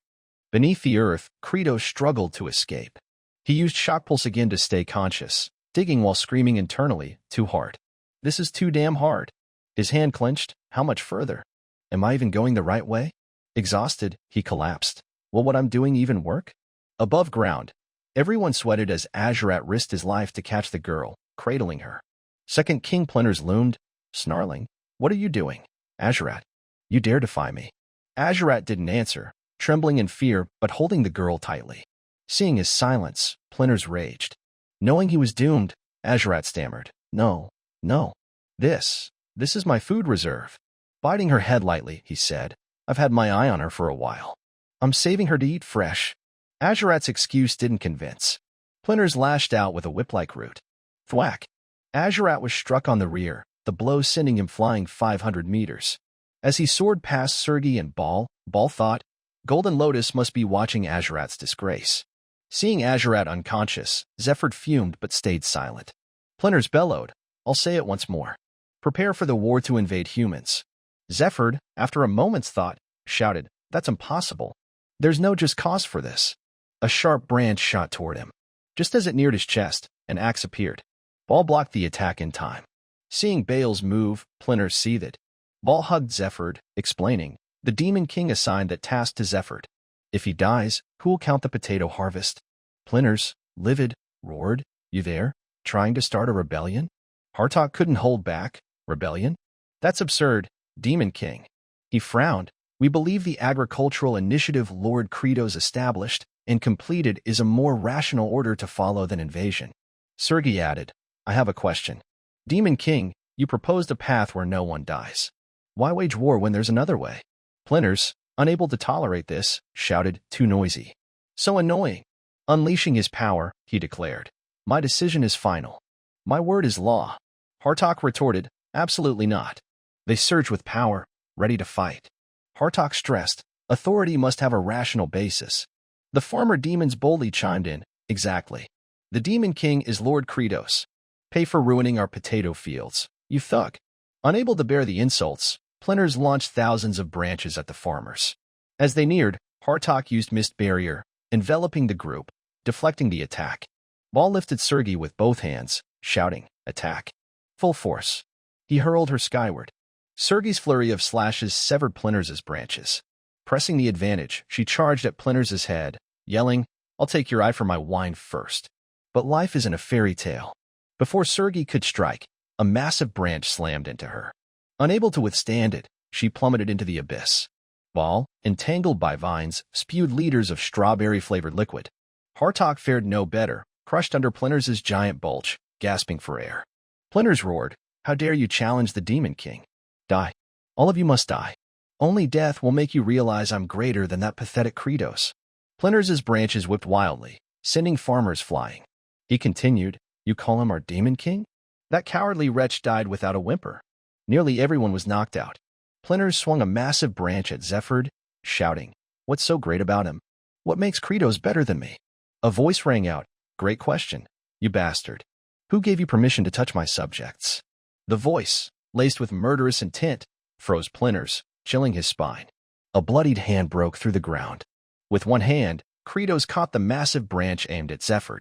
Beneath the earth, Credos struggled to escape. He used shock pulse again to stay conscious, digging while screaming internally, too hard. This is too damn hard. His hand clenched. How much further? Am I even going the right way? Exhausted, he collapsed. Will what I'm doing even work? Above ground, everyone sweated as Azurat risked his life to catch the girl, cradling her. Second king Plinters loomed, snarling. What are you doing? Azurat, you dare defy me. Azurat didn't answer, trembling in fear but holding the girl tightly. Seeing his silence, Plinters raged. Knowing he was doomed, Azurat stammered. No, no. This is my food reserve. Biting her head lightly, he said. I've had my eye on her for a while. I'm saving her to eat fresh. Azurat's excuse didn't convince. Plinters lashed out with a whip-like root. Thwack. Azurat was struck on the rear, the blow sending him flying 500 meters. As he soared past Sergei and Ball thought, Golden Lotus must be watching Azurat's disgrace. Seeing Azurat unconscious, Zephyr fumed but stayed silent. Plinters bellowed, I'll say it once more. Prepare for the war to invade humans. Zephyr, after a moment's thought, shouted, That's impossible. There's no just cause for this. A sharp branch shot toward him. Just as it neared his chest, an axe appeared. Ball blocked the attack in time. Seeing Bales move, Plinters seethed. Ball hugged Zephyr, explaining, the Demon King assigned that task to Zephyr. If he dies, who'll count the potato harvest? Plinters, livid, roared, You there? Trying to start a rebellion? Hartok couldn't hold back. Rebellion? That's absurd, Demon King. He frowned. We believe the agricultural initiative Lord Credos established and completed is a more rational order to follow than invasion. Sergei added, I have a question. Demon King, you proposed a path where no one dies. Why wage war when there's another way? Plinters, unable to tolerate this, shouted, Too noisy. So annoying. Unleashing his power, he declared. My decision is final. My word is law. Hartok retorted, Absolutely not. They surged with power, ready to fight. Hartok stressed, Authority must have a rational basis. The farmer demons boldly chimed in, Exactly. The Demon King is Lord Credos. Pay for ruining our potato fields, you thug. Unable to bear the insults, Plinters launched thousands of branches at the farmers. As they neared, Hartok used Mist Barrier, enveloping the group, deflecting the attack. Ball lifted Sergei with both hands, shouting, Attack. Full force. He hurled her skyward. Sergei's flurry of slashes severed Plinters' branches. Pressing the advantage, she charged at Plinters' head, yelling, I'll take your eye for my wine first. But life isn't a fairy tale. Before Sergei could strike, a massive branch slammed into her. Unable to withstand it, she plummeted into the abyss. Ball, entangled by vines, spewed liters of strawberry-flavored liquid. Hartok fared no better, crushed under Plinters' giant bulge, gasping for air. Splinters roared, "How dare you challenge the Demon King? Die. All of you must die. Only death will make you realize I'm greater than that pathetic Kratos." Splinters' branches whipped wildly, sending farmers flying. He continued, "You call him our Demon King? That cowardly wretch died without a whimper." Nearly everyone was knocked out. Splinters swung a massive branch at Zephyr, shouting, "What's so great about him? What makes Kratos better than me?" A voice rang out, "Great question, you bastard. Who gave you permission to touch my subjects?" The voice, laced with murderous intent, froze Splinters, chilling his spine. A bloodied hand broke through the ground. With one hand, Kratos caught the massive branch aimed at Zephyr.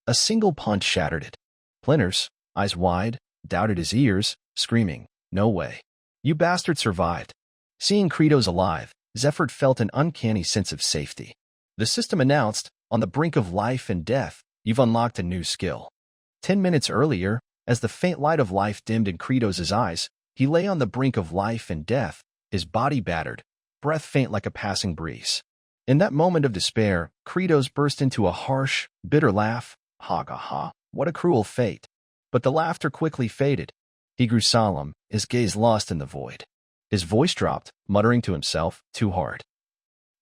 A single punch shattered it. Splinters, eyes wide, doubted his ears, screaming, "No way. You bastard survived." Seeing Kratos alive, Zephyr felt an uncanny sense of safety. The system announced, "On the brink of life and death, you've unlocked a new skill." 10 minutes earlier, as the faint light of life dimmed in Kratos' eyes, he lay on the brink of life and death, his body battered, breath faint like a passing breeze. In that moment of despair, Kratos burst into a harsh, bitter laugh. "Ha ha ha, what a cruel fate." But the laughter quickly faded. He grew solemn, his gaze lost in the void. His voice dropped, muttering to himself, "Too hard.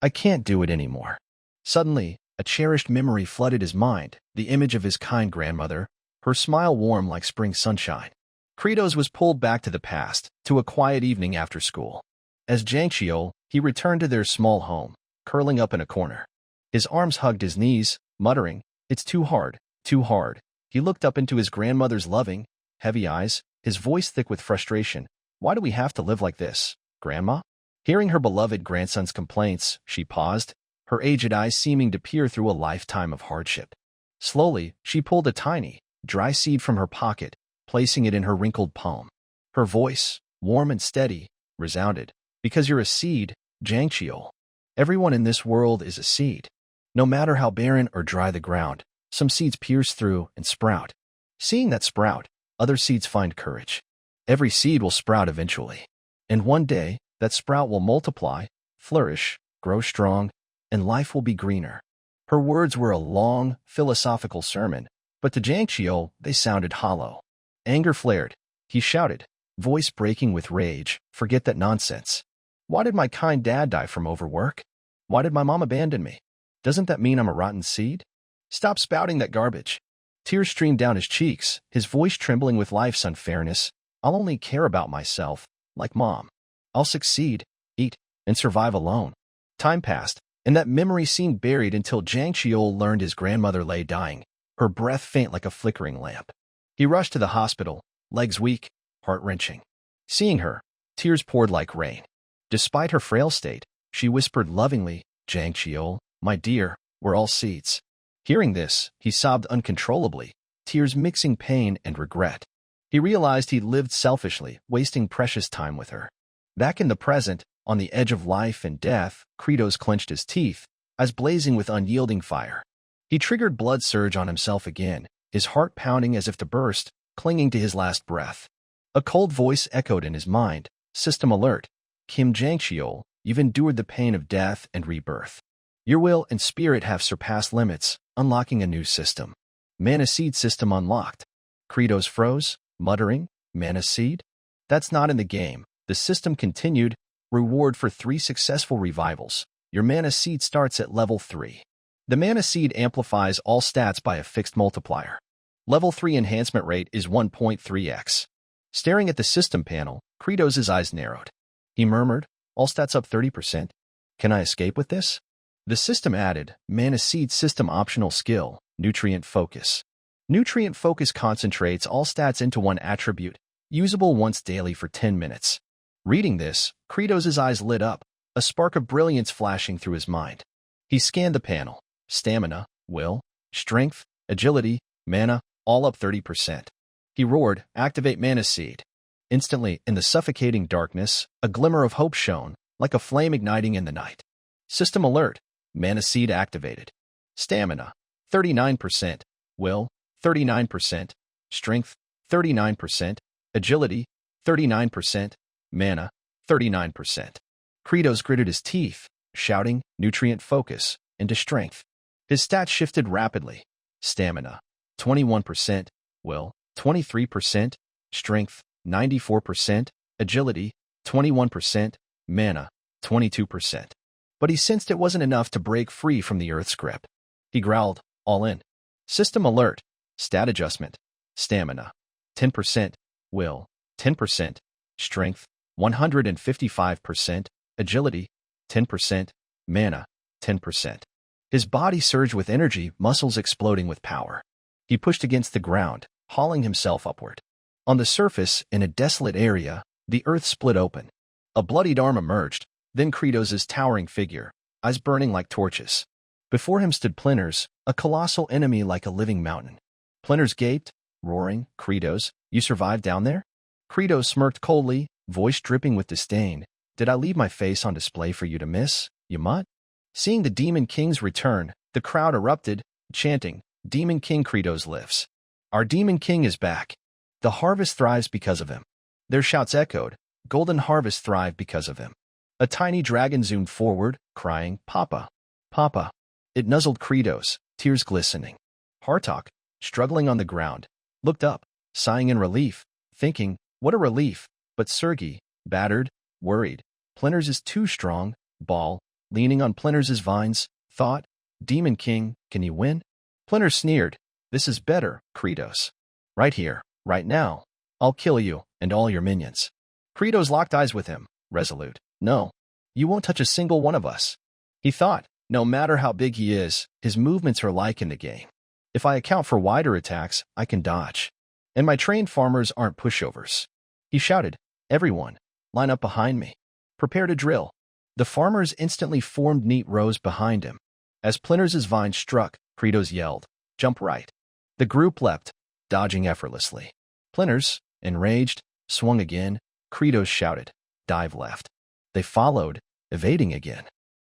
I can't do it anymore." Suddenly, a cherished memory flooded his mind, the image of his kind grandmother, her smile warm like spring sunshine. Kratos was pulled back to the past, to a quiet evening after school. As Jiangxiol, he returned to their small home, curling up in a corner. His arms hugged his knees, muttering, "It's too hard, too hard." He looked up into his grandmother's loving, heavy eyes, his voice thick with frustration. "Why do we have to live like this, Grandma?" Hearing her beloved grandson's complaints, she paused, her aged eyes seeming to peer through a lifetime of hardship. Slowly, she pulled a tiny, dry seed from her pocket, placing it in her wrinkled palm. Her voice, warm and steady, resounded, "Because you're a seed, Jiangxiol. Everyone in this world is a seed. No matter how barren or dry the ground, some seeds pierce through and sprout. Seeing that sprout, other seeds find courage. Every seed will sprout eventually. And one day, that sprout will multiply, flourish, grow strong, and life will be greener." Her words were a long, philosophical sermon, but to Jiangxiol they sounded hollow. Anger flared. He shouted, voice breaking with rage, "Forget that nonsense. Why did my kind dad die from overwork? Why did my mom abandon me? Doesn't that mean I'm a rotten seed? Stop spouting that garbage." Tears streamed down his cheeks, his voice trembling with life's unfairness. "I'll only care about myself, like Mom. I'll succeed, eat, and survive alone." Time passed, and that memory seemed buried until Jiangxiol learned his grandmother lay dying, her breath faint like a flickering lamp. He rushed to the hospital, legs weak, heart-wrenching. Seeing her, tears poured like rain. Despite her frail state, she whispered lovingly, "Jiangxiol, my dear, we're all seeds." Hearing this, he sobbed uncontrollably, tears mixing pain and regret. He realized he'd lived selfishly, wasting precious time with her. Back in the present, on the edge of life and death, Kratos clenched his teeth, eyes blazing with unyielding fire. He triggered blood surge on himself again, his heart pounding as if to burst, clinging to his last breath. A cold voice echoed in his mind, "System alert. Kim Jiangxiol, you've endured the pain of death and rebirth. Your will and spirit have surpassed limits, unlocking a new system. Mana Seed system unlocked." Kratos froze, muttering, "Mana Seed? That's not in the game." The system continued, "Reward for 3 successful revivals. Your Mana Seed starts at level 3. The Mana Seed amplifies all stats by a fixed multiplier. Level 3 enhancement rate is 1.3x. Staring at the system panel, Kratos' eyes narrowed. He murmured, "All stats up 30%. Can I escape with this?" The system added, Mana Seed system optional skill, Nutrient Focus. Nutrient Focus concentrates all stats into one attribute, usable once daily for 10 minutes. Reading this, Kratos' eyes lit up, a spark of brilliance flashing through his mind. He scanned the panel. Stamina, will, strength, agility, mana, all up 30%. He roared, "Activate Mana Seed." Instantly, in the suffocating darkness, a glimmer of hope shone, like a flame igniting in the night. System alert. Mana Seed activated. Stamina, 39%. Will, 39%. Strength, 39%. Agility, 39%. Mana, 39%. Kratos gritted his teeth, shouting, "Nutrient Focus," into strength. His stats shifted rapidly. Stamina, 21%. Will, 23%. strength 94%, agility 21%, mana 22%. But he sensed it wasn't enough to break free from the Earth's grip. He growled, all in. System alert, stat adjustment, stamina 10%, will 10%, strength 155%, agility 10%, mana 10%. His body surged with energy, muscles exploding with power. He pushed against the ground, hauling himself upward. On the surface, in a desolate area, the earth split open. A bloodied arm emerged, then Kratos' towering figure, eyes burning like torches. Before him stood Plinters, a colossal enemy like a living mountain. Plinters gaped, roaring, Kratos, you survived down there? Kratos smirked coldly, voice dripping with disdain. Did I leave my face on display for you to miss, you mutt? Seeing the Demon King's return, the crowd erupted, chanting, Demon King Kratos lives. Our Demon King is back. The harvest thrives because of him. Their shouts echoed, Golden Harvest thrived because of him. A tiny dragon zoomed forward, crying, Papa, Papa. It nuzzled Kratos, tears glistening. Hartok, struggling on the ground, looked up, sighing in relief, thinking, what a relief, but Sergei, battered, worried. Plinters is too strong, Ball, leaning on Plinters' vines, thought, Demon King, can you win? Plinters sneered, this is better, Kratos. Right here, right now. I'll kill you, and all your minions. Kratos locked eyes with him, resolute. No, you won't touch a single one of us. He thought, no matter how big he is, his movements are like in the game. If I account for wider attacks, I can dodge. And my trained farmers aren't pushovers. He shouted, everyone, line up behind me. Prepare to drill. The farmers instantly formed neat rows behind him. As Plinters' vine struck, Kratos yelled, jump right. The group leapt, dodging effortlessly. Plinters, enraged, swung again. Kratos shouted, dive left. They followed, evading again.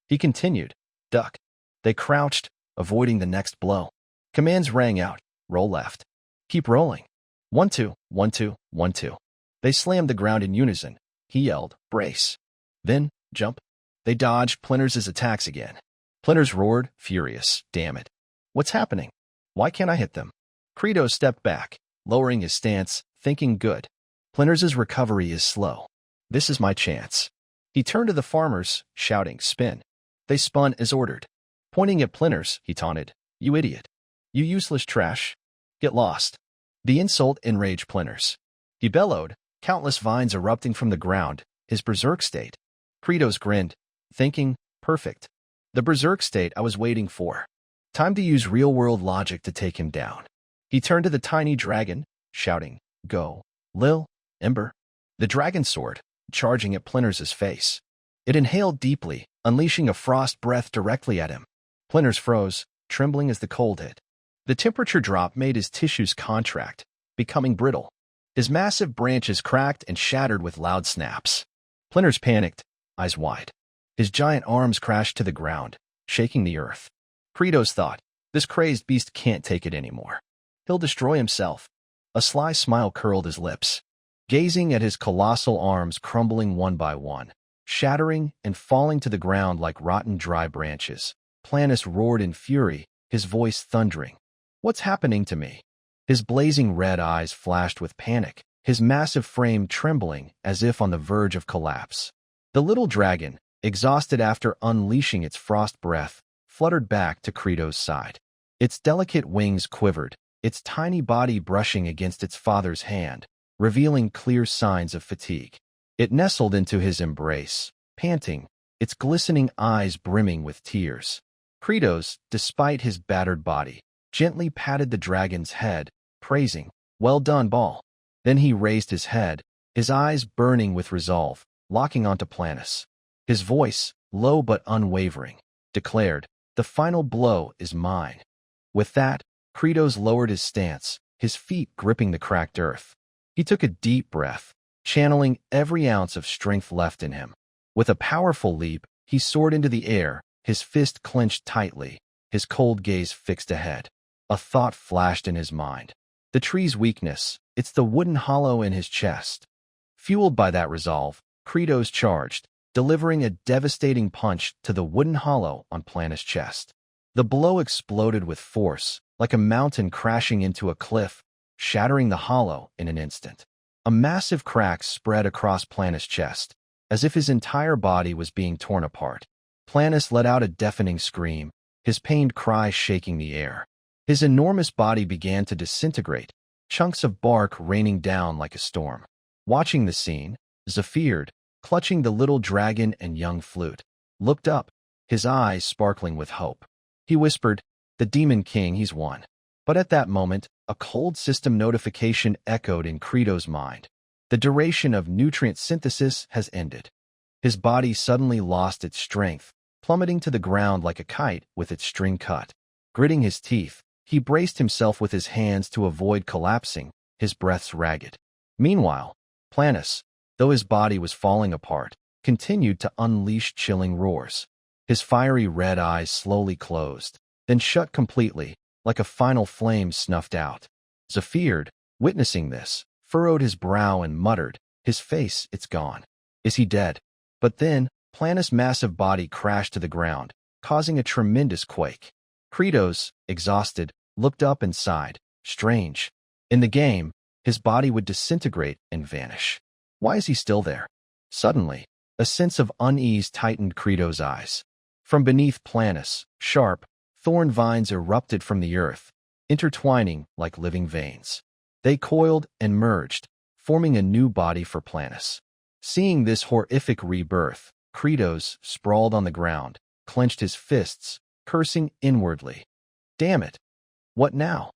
He continued, duck. They crouched, avoiding the next blow. Commands rang out, roll left. Keep rolling. 1-2, 1-2, 1-2. They slammed the ground in unison. He yelled, brace. Then, jump. They dodged Plinters' attacks again. Plinters roared, furious, damn it. What's happening? Why can't I hit them? Kratos stepped back, lowering his stance, thinking good. Plinters' recovery is slow. This is my chance. He turned to the farmers, shouting, spin. They spun as ordered. Pointing at Plinters, he taunted, you idiot. You useless trash. Get lost. The insult enraged Plinters. He bellowed, countless vines erupting from the ground, his berserk state. Kratos grinned, thinking, perfect. The berserk state I was waiting for. Time to use real-world logic to take him down. He turned to the tiny dragon, shouting, go, Lil, Ember. The dragon soared, charging at Plinters' face. It inhaled deeply, unleashing a frost breath directly at him. Plinters froze, trembling as the cold hit. The temperature drop made his tissues contract, becoming brittle. His massive branches cracked and shattered with loud snaps. Plinters panicked, eyes wide. His giant arms crashed to the ground, shaking the earth. Kratos thought, this crazed beast can't take it anymore. He'll destroy himself. A sly smile curled his lips. Gazing at his colossal arms crumbling one by one, shattering and falling to the ground like rotten dry branches, Planus roared in fury, his voice thundering. What's happening to me? His blazing red eyes flashed with panic, his massive frame trembling as if on the verge of collapse. The little dragon, exhausted after unleashing its frost breath, fluttered back to Kratos' side. Its delicate wings quivered, its tiny body brushing against its father's hand, revealing clear signs of fatigue. It nestled into his embrace, panting, its glistening eyes brimming with tears. Kratos, despite his battered body, gently patted the dragon's head, praising, well done, Ball. Then he raised his head, his eyes burning with resolve, locking onto Planus. His voice, low but unwavering, declared, the final blow is mine. With that, Kratos lowered his stance, his feet gripping the cracked earth. He took a deep breath, channeling every ounce of strength left in him. With a powerful leap, he soared into the air, his fist clenched tightly, his cold gaze fixed ahead. A thought flashed in his mind. The tree's weakness, it's the wooden hollow in his chest. Fueled by that resolve, Kratos charged, delivering a devastating punch to the wooden hollow on Planus' chest. The blow exploded with force, like a mountain crashing into a cliff, shattering the hollow in an instant. A massive crack spread across Planus' chest, as if his entire body was being torn apart. Planus let out a deafening scream, his pained cry shaking the air. His enormous body began to disintegrate, chunks of bark raining down like a storm. Watching the scene, Zephyr, clutching the little dragon and young flute, looked up, his eyes sparkling with hope. He whispered, "The Demon King, he's won." But at that moment, a cold system notification echoed in Credo's mind. The duration of nutrient synthesis has ended. His body suddenly lost its strength, plummeting to the ground like a kite with its string cut. Gritting his teeth, he braced himself with his hands to avoid collapsing, his breaths ragged. Meanwhile, Planus, though his body was falling apart, continued to unleash chilling roars. His fiery red eyes slowly closed, then shut completely, like a final flame snuffed out. Zephyr, witnessing this, furrowed his brow and muttered, "His face, it's gone. Is he dead?" But then, Planus' massive body crashed to the ground, causing a tremendous quake. Credos, exhausted, looked up and sighed. Strange. In the game, his body would disintegrate and vanish. Why is he still there? Suddenly, a sense of unease tightened Credo's eyes. From beneath Planus, sharp, thorn vines erupted from the earth, intertwining like living veins. They coiled and merged, forming a new body for Planus. Seeing this horrific rebirth, Credos, sprawled on the ground, clenched his fists, cursing inwardly. Damn it! What now?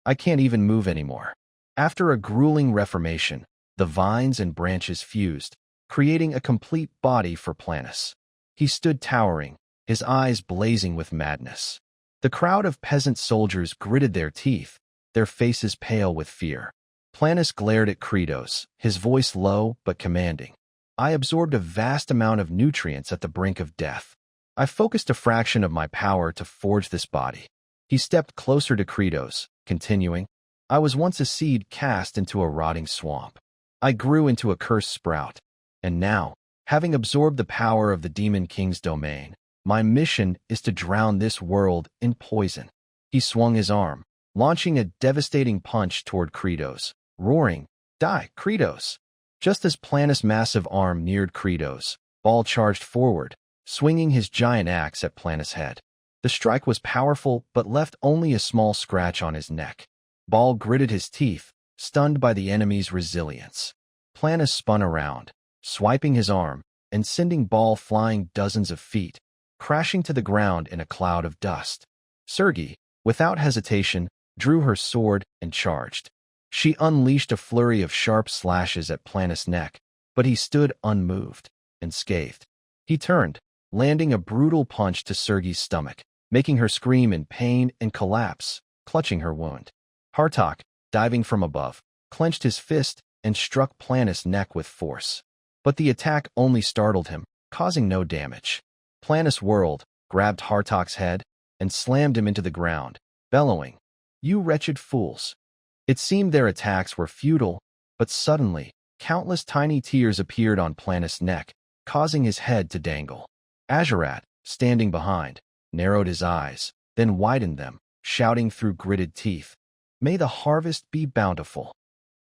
I can't even move anymore. After a grueling reformation, the vines and branches fused, creating a complete body for Planus. He stood towering, his eyes blazing with madness. The crowd of peasant soldiers gritted their teeth, their faces pale with fear. Planus glared at Credos, his voice low but commanding. I absorbed a vast amount of nutrients at the brink of death. I focused a fraction of my power to forge this body. He stepped closer to Credos, continuing, I was once a seed cast into a rotting swamp. I grew into a cursed sprout. And now, having absorbed the power of the Demon King's domain, my mission is to drown this world in poison. He swung his arm, launching a devastating punch toward Credos, roaring, Die, Credos! Just as Planus' massive arm neared Credos, Ball charged forward, swinging his giant axe at Planus' head. The strike was powerful but left only a small scratch on his neck. Ball gritted his teeth, stunned by the enemy's resilience. Planus spun around, swiping his arm, and sending Ball flying dozens of feet, crashing to the ground in a cloud of dust. Sergi, without hesitation, drew her sword and charged. She unleashed a flurry of sharp slashes at Planus' neck, but he stood unmoved and scathed. He turned, landing a brutal punch to Sergi's stomach, making her scream in pain and collapse, clutching her wound. Hartok, diving from above, clenched his fist and struck Planus' neck with force. But the attack only startled him, causing no damage. Planus whirled, grabbed Hartok's head, and slammed him into the ground, bellowing, You wretched fools! It seemed their attacks were futile, but suddenly, countless tiny tears appeared on Planus' neck, causing his head to dangle. Azurat, standing behind, narrowed his eyes, then widened them, shouting through gritted teeth, May the harvest be bountiful.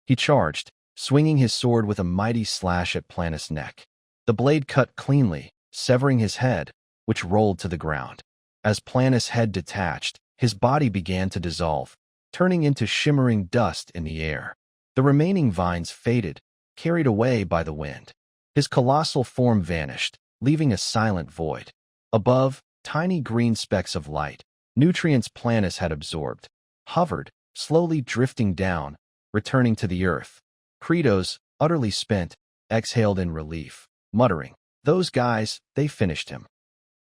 He charged, swinging his sword with a mighty slash at Planus' neck. The blade cut cleanly, severing his head, which rolled to the ground. As Planus' head detached, his body began to dissolve, turning into shimmering dust in the air. The remaining vines faded, carried away by the wind. His colossal form vanished, leaving a silent void. Above, tiny green specks of light, nutrients Planus had absorbed, hovered, slowly drifting down, returning to the earth. Credos, utterly spent, exhaled in relief, muttering, Those guys, they finished him.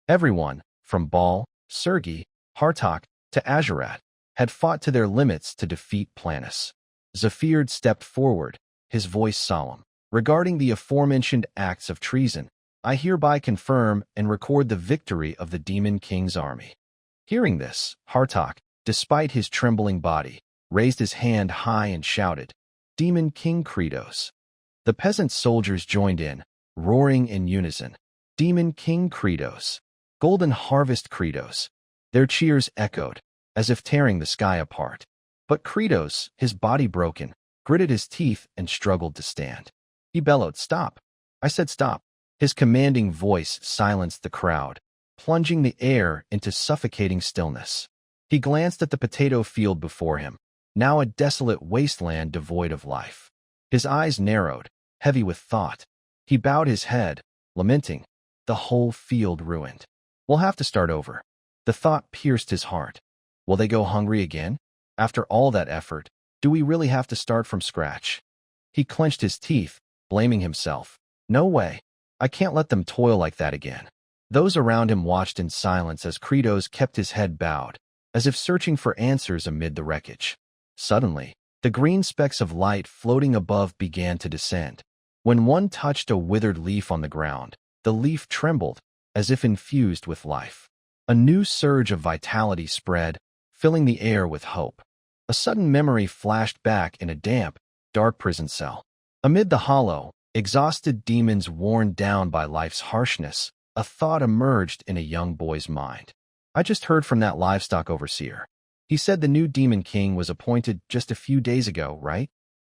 Everyone, from Ball, Sergi, Hartok, to Azurat, had fought to their limits to defeat Planus. Zephyr stepped forward, his voice solemn. Regarding the aforementioned acts of treason, I hereby confirm and record the victory of the Demon King's army. Hearing this, Hartok, despite his trembling body, raised his hand high and shouted, Demon King Credos. The peasant soldiers joined in, roaring in unison, Demon King Credos. Golden Harvest Credos. Their cheers echoed, as if tearing the sky apart. But Credos, his body broken, gritted his teeth, and struggled to stand. He bellowed, "Stop!" I said stop. His commanding voice silenced the crowd, plunging the air into suffocating stillness. He glanced at the potato field before him, now a desolate wasteland devoid of life. His eyes narrowed, heavy with thought. He bowed his head, lamenting, the whole field ruined. We'll have to start over. The thought pierced his heart. Will they go hungry again? After all that effort, do we really have to start from scratch? He clenched his teeth, blaming himself. No way. I can't let them toil like that again. Those around him watched in silence as Kratos kept his head bowed, as if searching for answers amid the wreckage. Suddenly, the green specks of light floating above began to descend. When one touched a withered leaf on the ground, the leaf trembled, as if infused with life. A new surge of vitality spread, filling the air with hope. A sudden memory flashed back in a damp, dark prison cell. Amid the hollow, exhausted demons worn down by life's harshness, a thought emerged in a young boy's mind. I just heard from that livestock overseer. He said the new demon king was appointed just a few days ago, right?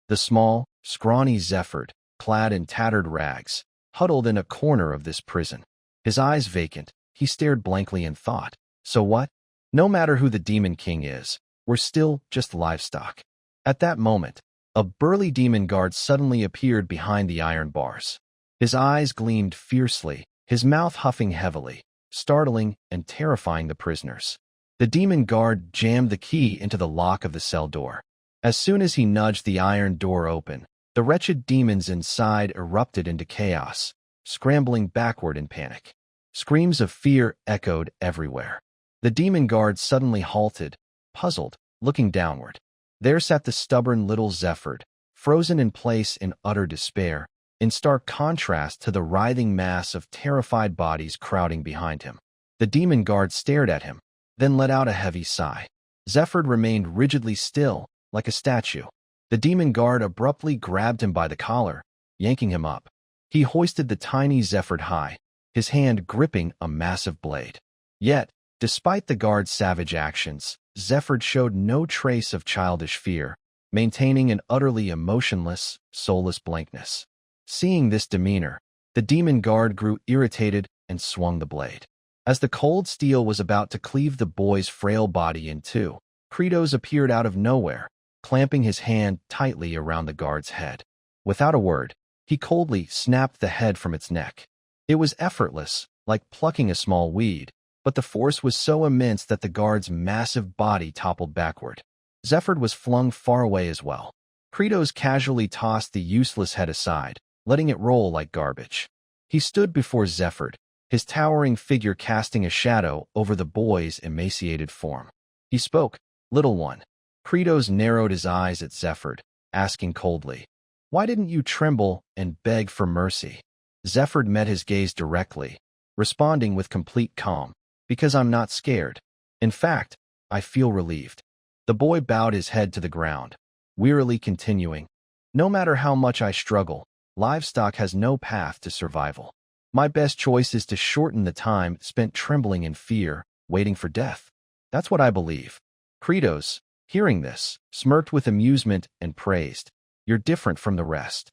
The small, scrawny Zephyr, clad in tattered rags, huddled in a corner of this prison. His eyes vacant, he stared blankly in thought. So what? No matter who the demon king is, we're still just livestock. At that moment, a burly demon guard suddenly appeared behind the iron bars. His eyes gleamed fiercely, his mouth huffing heavily, startling and terrifying the prisoners. The demon guard jammed the key into the lock of the cell door. As soon as he nudged the iron door open, the wretched demons inside erupted into chaos, scrambling backward in panic. Screams of fear echoed everywhere. The demon guard suddenly halted, puzzled, looking downward. There sat the stubborn little Zephyr, frozen in place in utter despair, in stark contrast to the writhing mass of terrified bodies crowding behind him. The demon guard stared at him, then let out a heavy sigh. Zephyr remained rigidly still, like a statue. The demon guard abruptly grabbed him by the collar, yanking him up. He hoisted the tiny Zephyr high, his hand gripping a massive blade. Yet, despite the guard's savage actions, Zephyr showed no trace of childish fear, maintaining an utterly emotionless, soulless blankness. Seeing this demeanor, the demon guard grew irritated and swung the blade. As the cold steel was about to cleave the boy's frail body in two, Kratos appeared out of nowhere, clamping his hand tightly around the guard's head. Without a word, he coldly snapped the head from its neck. It was effortless, like plucking a small weed, but the force was so immense that the guard's massive body toppled backward. Zephyr was flung far away as well. Kratos casually tossed the useless head aside, letting it roll like garbage. He stood before Zephyr, his towering figure casting a shadow over the boy's emaciated form. He spoke, "Little one." Kratos narrowed his eyes at Zephyr, asking coldly, "Why didn't you tremble and beg for mercy?" Zephyr met his gaze directly, responding with complete calm, "Because I'm not scared. In fact, I feel relieved." The boy bowed his head to the ground, wearily continuing, "No matter how much I struggle, livestock has no path to survival. My best choice is to shorten the time spent trembling in fear, waiting for death. That's what I believe." Kratos, hearing this, smirked with amusement and praised, "You're different from the rest."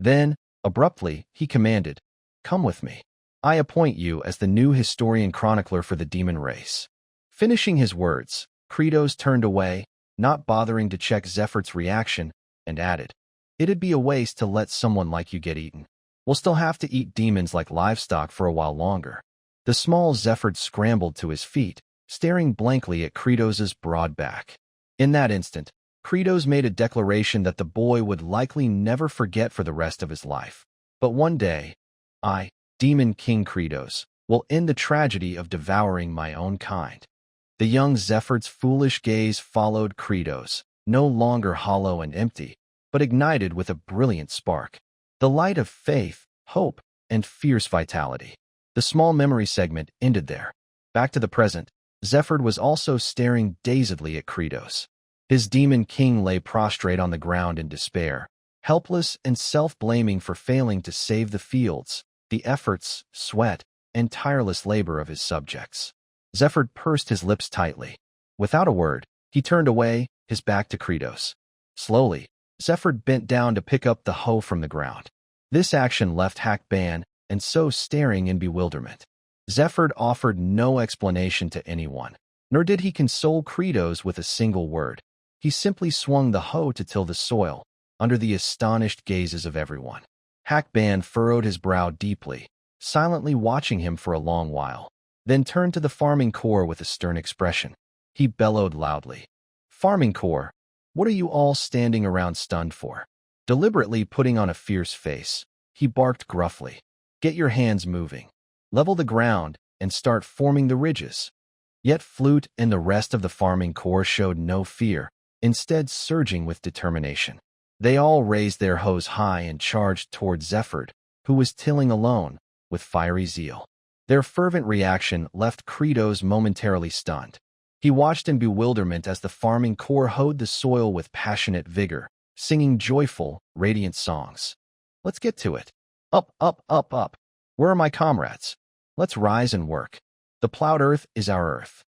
Then, abruptly, he commanded, "Come with me. I appoint you as the new historian chronicler for the demon race." Finishing his words, Kratos turned away, not bothering to check Zephyr's reaction, and added, "It'd be a waste to let someone like you get eaten. We'll still have to eat demons like livestock for a while longer." The small Zephyr scrambled to his feet, staring blankly at Kratos's broad back. In that instant, Kratos made a declaration that the boy would likely never forget for the rest of his life. But one day, I, Demon King Kratos, will end the tragedy of devouring my own kind. The young Zephyr's foolish gaze followed Kratos, no longer hollow and empty, but ignited with a brilliant spark. The light of faith, hope, and fierce vitality. The small memory segment ended there. Back to the present, Zephyr was also staring dazedly at Kratos. His demon king lay prostrate on the ground in despair, helpless and self-blaming for failing to save the fields, the efforts, sweat, and tireless labor of his subjects. Zephyr pursed his lips tightly. Without a word, he turned away, his back to Kratos. Slowly, Zephyr bent down to pick up the hoe from the ground. This action left Hackban and so staring in bewilderment. Zephyr offered no explanation to anyone, nor did he console Credos with a single word. He simply swung the hoe to till the soil, under the astonished gazes of everyone. Hackban furrowed his brow deeply, silently watching him for a long while, then turned to the farming corps with a stern expression. He bellowed loudly. "Farming corps, what are you all standing around stunned for?" Deliberately putting on a fierce face, he barked gruffly. "Get your hands moving. Level the ground and start forming the ridges." Yet Flute and the rest of the farming corps showed no fear, instead surging with determination. They all raised their hoes high and charged toward Zephyr, who was tilling alone, with fiery zeal. Their fervent reaction left Credos momentarily stunned. He watched in bewilderment as the farming corps hoed the soil with passionate vigor, singing joyful, radiant songs. "Let's get to it. Up, up, up, up. Where are my comrades? Let's rise and work. The plowed earth is our earth."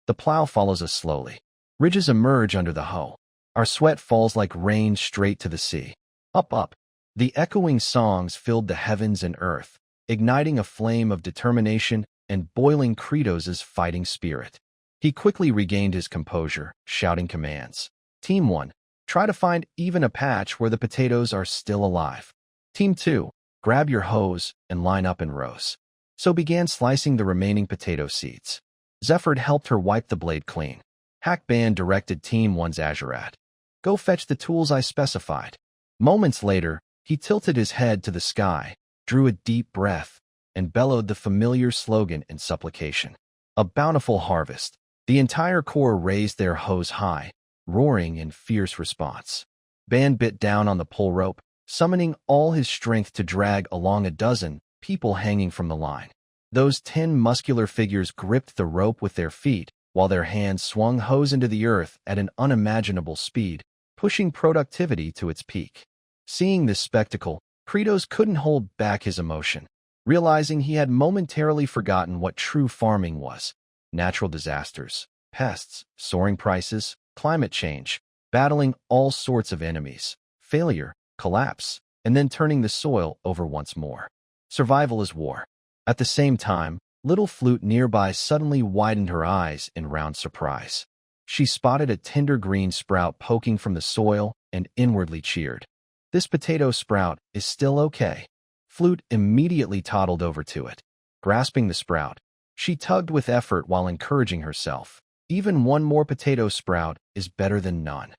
The plow follows us slowly. Ridges emerge under the hoe. Our sweat falls like rain straight to the sea. Up, up. The echoing songs filled the heavens and earth, igniting a flame of determination and boiling Credos' fighting spirit. He quickly regained his composure, shouting commands. "Team 1, try to find even a patch where the potatoes are still alive. Team 2, grab your hoes and line up in rows." So began slicing the remaining potato seeds. Zephyr helped her wipe the blade clean. Hackban directed Team 1's Azurat. "Go fetch the tools I specified." Moments later, he tilted his head to the sky, drew a deep breath, and bellowed the familiar slogan in supplication. A bountiful harvest. The entire corps raised their hoes high, roaring in fierce response. Ban bit down on the pull rope, summoning all his strength to drag along a dozen people hanging from the line. Those 10 muscular figures gripped the rope with their feet, while their hands swung hoes into the earth at an unimaginable speed, pushing productivity to its peak. Seeing this spectacle, Credos couldn't hold back his emotion, realizing he had momentarily forgotten what true farming was. Natural disasters, pests, soaring prices, climate change, battling all sorts of enemies, failure, collapse, and then turning the soil over once more. Survival is war. At the same time, little Flute nearby suddenly widened her eyes in round surprise. She spotted a tender green sprout poking from the soil and inwardly cheered. "This potato sprout is still okay." Flute immediately toddled over to it. Grasping the sprout, she tugged with effort while encouraging herself. Even one more potato sprout is better than none.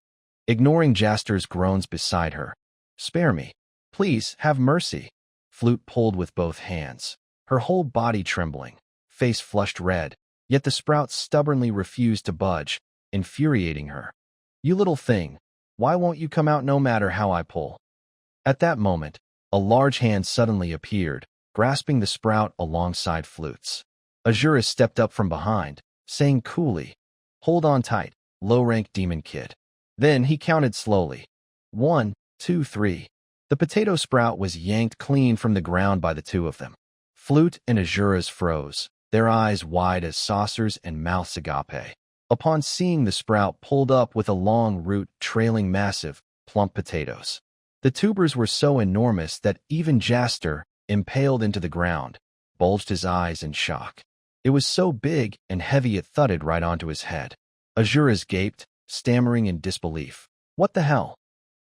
Ignoring Jaster's groans beside her. "Spare me. Please, have mercy." Flute pulled with both hands, her whole body trembling, face flushed red, yet the sprout stubbornly refused to budge, infuriating her. "You little thing, why won't you come out no matter how I pull?" At that moment, a large hand suddenly appeared, grasping the sprout alongside Flute's. Azura stepped up from behind, saying coolly, "Hold on tight, low-rank demon kid." Then he counted slowly. 1, 2, 3. The potato sprout was yanked clean from the ground by the two of them. Flute and Azura's froze, their eyes wide as saucers and mouths agape. Upon seeing the sprout pulled up with a long root trailing massive, plump potatoes. The tubers were so enormous that even Jaster, impaled into the ground, bulged his eyes in shock. It was so big and heavy it thudded right onto his head. Azura's gaped, stammering in disbelief. "What the hell?"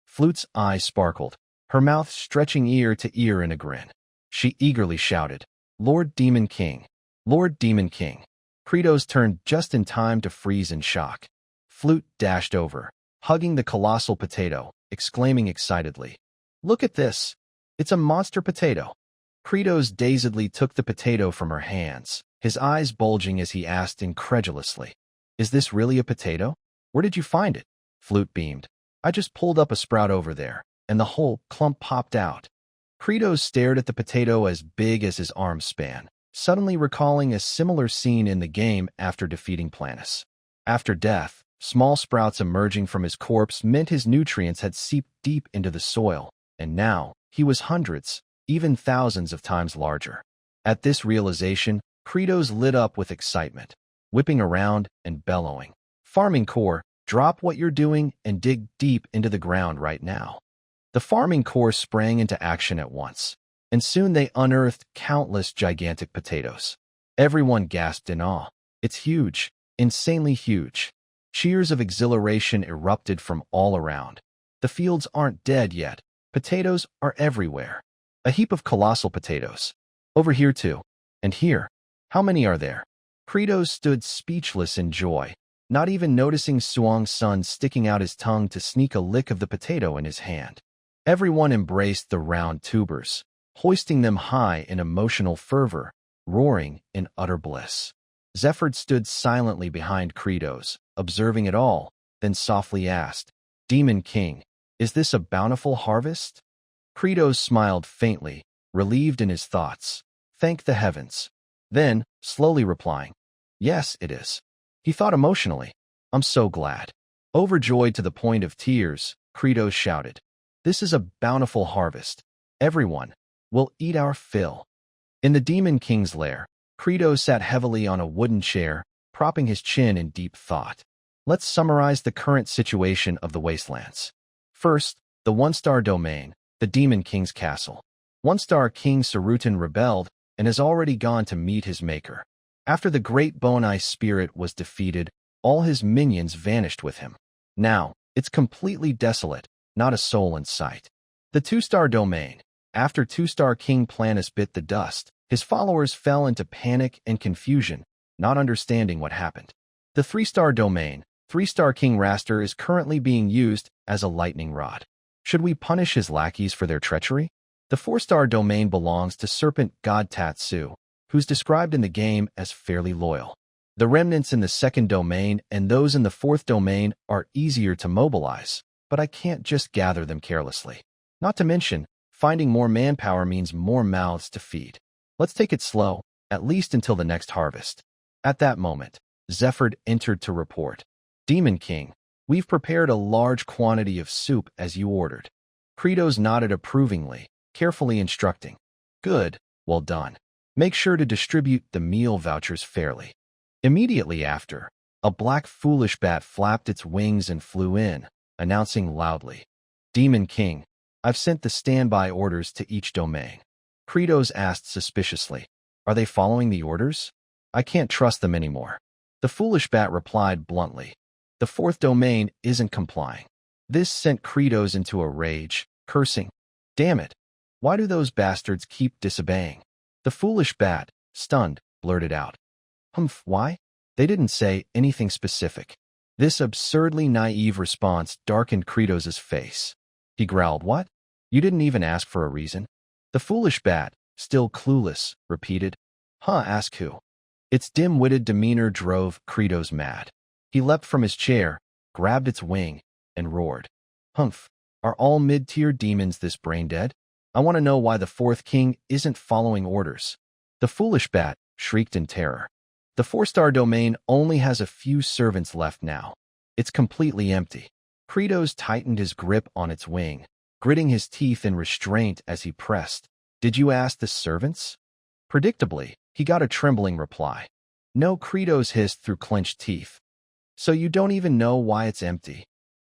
Flute's eyes sparkled, her mouth stretching ear to ear in a grin. She eagerly shouted, "Lord Demon King! Lord Demon King!" Credos turned just in time to freeze in shock. Flute dashed over, hugging the colossal potato, exclaiming excitedly, "Look at this! It's a monster potato!" Credos dazedly took the potato from her hands, his eyes bulging as he asked incredulously, "Is this really a potato? Where did you find it?" Flute beamed. "I just pulled up a sprout over there, and the whole clump popped out." Credos stared at the potato as big as his arm span, suddenly recalling a similar scene in the game after defeating Planus. After death, small sprouts emerging from his corpse meant his nutrients had seeped deep into the soil, and now he was hundreds, even thousands of times larger. At this realization, Credos lit up with excitement, whipping around and bellowing, "Farming Corps, Drop what you're doing and dig deep into the ground right now. The farming corps sprang into action at once, and soon they unearthed countless gigantic potatoes. Everyone gasped in awe. It's huge, insanely huge. Cheers of exhilaration erupted from all around. The fields aren't dead yet. Potatoes are everywhere. A heap of colossal potatoes. Over here too. And here. How many are there? Credos stood speechless in joy, not even noticing Suong's son sticking out his tongue to sneak a lick of the potato in his hand. Everyone embraced the round tubers, hoisting them high in emotional fervor, roaring in utter bliss. Zephyr stood silently behind Credos, observing it all, then softly asked, "Demon King, is this a bountiful harvest?" Credos smiled faintly, relieved in his thoughts. Thank the heavens. Then, slowly replying, "Yes, it is." He thought emotionally, "I'm so glad." Overjoyed to the point of tears, Credos shouted, "This is a bountiful harvest. Everyone will eat our fill." In the Demon King's lair, Credos sat heavily on a wooden chair, propping his chin in deep thought. Let's summarize the current situation of the wastelands. First, the one-star domain, the Demon King's castle. One-star King Sarutan rebelled and has already gone to meet his maker. After the great Bone-Eye spirit was defeated, all his minions vanished with him. Now, it's completely desolate, not a soul in sight. The two-star domain. After two-star King Planus bit the dust, his followers fell into panic and confusion, not understanding what happened. The three-star domain. Three-star King Raster is currently being used as a lightning rod. Should we punish his lackeys for their treachery? The four-star domain belongs to Serpent God Tatsu, who's described in the game as fairly loyal. The remnants in the second domain and those in the fourth domain are easier to mobilize, but I can't just gather them carelessly. Not to mention, finding more manpower means more mouths to feed. Let's take it slow, at least until the next harvest. At that moment, Zephyr entered to report. Demon King, we've prepared a large quantity of soup as you ordered. Credos nodded approvingly, carefully instructing. Good, well done. Make sure to distribute the meal vouchers fairly. Immediately after, a black foolish bat flapped its wings and flew in, announcing loudly, Demon King, I've sent the standby orders to each domain. Credos asked suspiciously, are they following the orders? I can't trust them anymore. The foolish bat replied bluntly, the fourth domain isn't complying. This sent Credos into a rage, cursing, damn it, why do those bastards keep disobeying? The foolish bat, stunned, blurted out, why? They didn't say anything specific. This absurdly naive response darkened Credos' face. He growled, what? You didn't even ask for a reason? The foolish bat, still clueless, repeated, ask who? Its dim-witted demeanor drove Credos mad. He leapt from his chair, grabbed its wing, and roared, are all mid-tier demons this brain-dead? I want to know why the fourth king isn't following orders. The foolish bat shrieked in terror. The four-star domain only has a few servants left now. It's completely empty. Credos tightened his grip on its wing, gritting his teeth in restraint as he pressed. Did you ask the servants? Predictably, he got a trembling reply. No, Credos hissed through clenched teeth. So you don't even know why it's empty?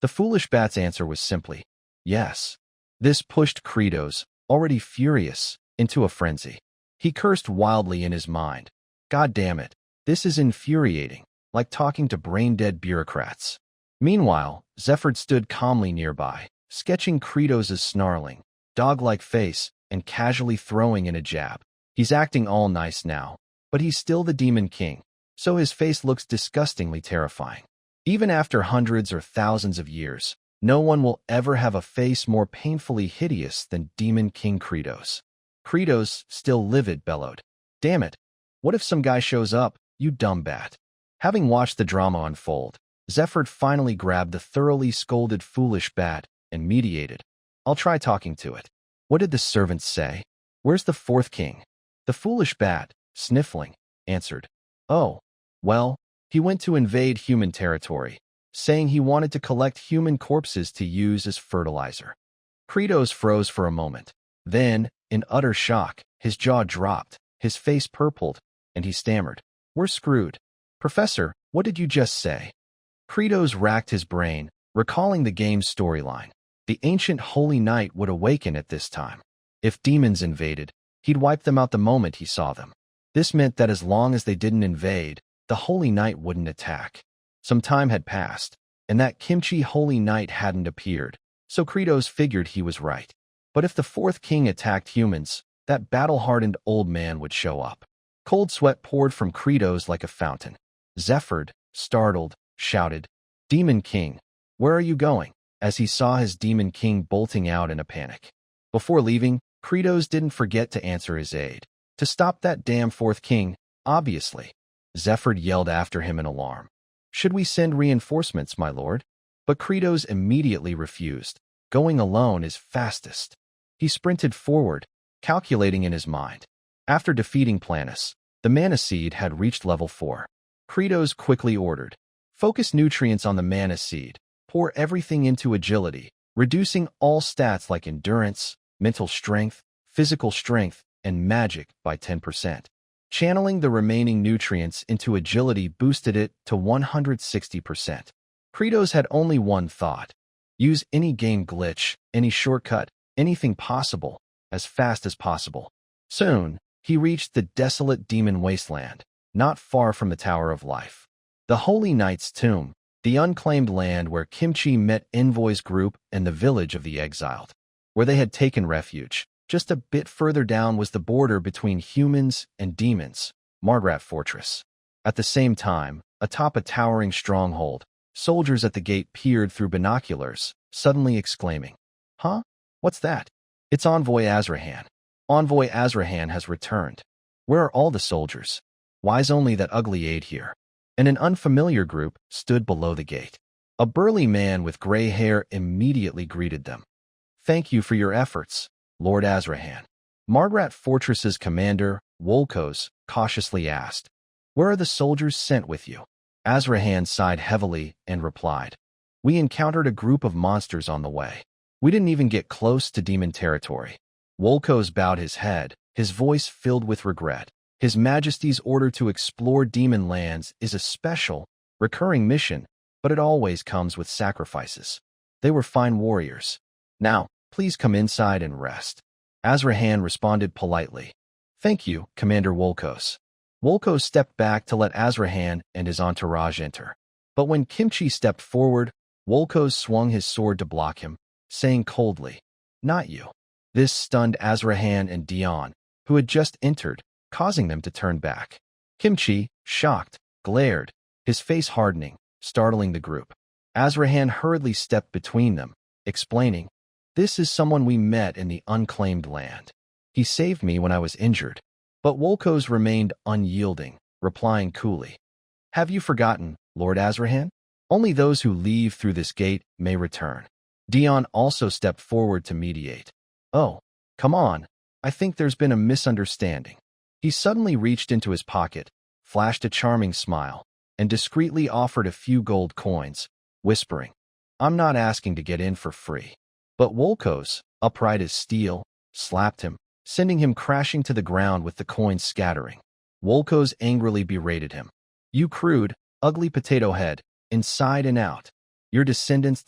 The foolish bat's answer was simply, yes. This pushed Credos, already furious, into a frenzy. He cursed wildly in his mind. God damn it, this is infuriating, like talking to brain-dead bureaucrats. Meanwhile, Zephyr stood calmly nearby, sketching Credos' snarling, dog-like face, and casually throwing in a jab. He's acting all nice now, but he's still the Demon King, so his face looks disgustingly terrifying. Even after hundreds or thousands of years, no one will ever have a face more painfully hideous than Demon King Credos. Credos, still livid, bellowed, damn it, what if some guy shows up, you dumb bat? Having watched the drama unfold, Zephyr finally grabbed the thoroughly scolded foolish bat and mediated. I'll try talking to it. What did the servants say? Where's the fourth king? The foolish bat, sniffling, answered, oh, well, he went to invade human territory, saying he wanted to collect human corpses to use as fertilizer. Credos froze for a moment. Then, in utter shock, his jaw dropped, his face purpled, and he stammered, we're screwed. Professor, what did you just say? Kratos racked his brain, recalling the game's storyline. The ancient Holy Knight would awaken at this time. If demons invaded, he'd wipe them out the moment he saw them. This meant that as long as they didn't invade, the Holy Knight wouldn't attack. Some time had passed, and that Kimchi Holy Knight hadn't appeared, so Kratos figured he was right. But if the fourth king attacked humans, that battle-hardened old man would show up. Cold sweat poured from Kratos like a fountain. Zephyr, startled, shouted, "Demon King, where are you going?" as he saw his Demon King bolting out in a panic. Before leaving, Kratos didn't forget to answer his aide. To stop that damn fourth king, obviously. Zephyr yelled after him in alarm. "Should we send reinforcements, my lord?" But Kratos immediately refused. Going alone is fastest. He sprinted forward, calculating in his mind. After defeating Planus, the mana seed had reached level 4. Kratos quickly ordered, "Focus nutrients on the mana seed. Pour everything into agility, reducing all stats like endurance, mental strength, physical strength, and magic by 10%. Channeling the remaining nutrients into agility boosted it to 160%. Kratos had only one thought. Use any game glitch, any shortcut, anything possible, as fast as possible. Soon, he reached the desolate demon wasteland, not far from the Tower of Life. The Holy Knight's tomb, the unclaimed land where Kimchi met Envoy's group and the village of the exiled, where they had taken refuge. Just a bit further down was the border between humans and demons, Margrat Fortress. At the same time, atop a towering stronghold, soldiers at the gate peered through binoculars, suddenly exclaiming, "Huh? What's that?" "It's Envoy Azrahan. Envoy Azrahan has returned. Where are all the soldiers? Why's only that ugly aide here?" And an unfamiliar group stood below the gate. A burly man with gray hair immediately greeted them. "Thank you for your efforts, Lord Azrahan." Margrat Fortress's commander, Wolkos, cautiously asked, "Where are the soldiers sent with you?" Azrahan sighed heavily and replied, "We encountered a group of monsters on the way. We didn't even get close to demon territory." Wolkos bowed his head, his voice filled with regret. His Majesty's order to explore demon lands is a special, recurring mission, but it always comes with sacrifices. They were fine warriors. Now, please come inside and rest. Azrahan responded politely. "Thank you, Commander Wolkos." Wolkos stepped back to let Azrahan and his entourage enter. But when Kimchi stepped forward, Wolkos swung his sword to block him, saying coldly, "Not you." This stunned Azrahan and Dion, who had just entered, causing them to turn back. Kimchi, shocked, glared, his face hardening, startling the group. Azrahan hurriedly stepped between them, explaining, "This is someone we met in the unclaimed land. He saved me when I was injured." But Wolkos remained unyielding, replying coolly, "Have you forgotten, Lord Azrahan? Only those who leave through this gate may return." Dion also stepped forward to mediate. "Oh, come on. I think there's been a misunderstanding." He suddenly reached into his pocket, flashed a charming smile, and discreetly offered a few gold coins, whispering, "I'm not asking to get in for free." But Wolkos, upright as steel, slapped him, sending him crashing to the ground with the coins scattering. Wolkos angrily berated him. "You crude, ugly potato head, inside and out. Your descendants'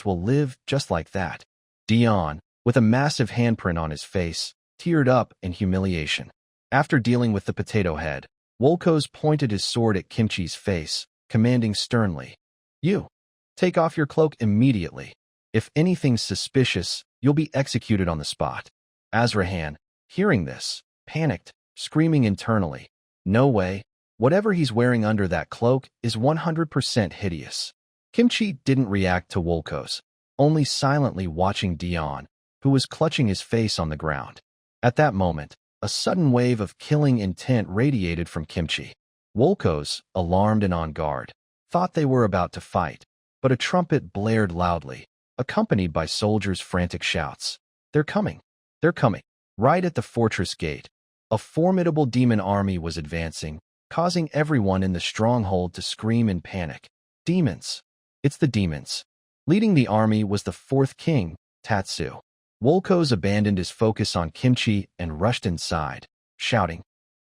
will live just like that." Dion, with a massive handprint on his face, teared up in humiliation. After dealing with the potato head, Wolkos pointed his sword at Kimchi's face, commanding sternly, "You, take off your cloak immediately. If anything's suspicious, you'll be executed on the spot." Azrahan, hearing this, panicked, screaming internally, "No way. Whatever he's wearing under that cloak is 100% hideous." Kimchi didn't react to Wolkos, only silently watching Dion, who was clutching his face on the ground. At that moment, a sudden wave of killing intent radiated from Kimchi. Wolkos, alarmed and on guard, thought they were about to fight, but a trumpet blared loudly, accompanied by soldiers' frantic shouts. "They're coming! They're coming!" Right at the fortress gate, a formidable demon army was advancing, causing everyone in the stronghold to scream in panic. "Demons! It's the demons!" Leading the army was the fourth king, Tatsu. Wolkos abandoned his focus on Kimchi and rushed inside, shouting,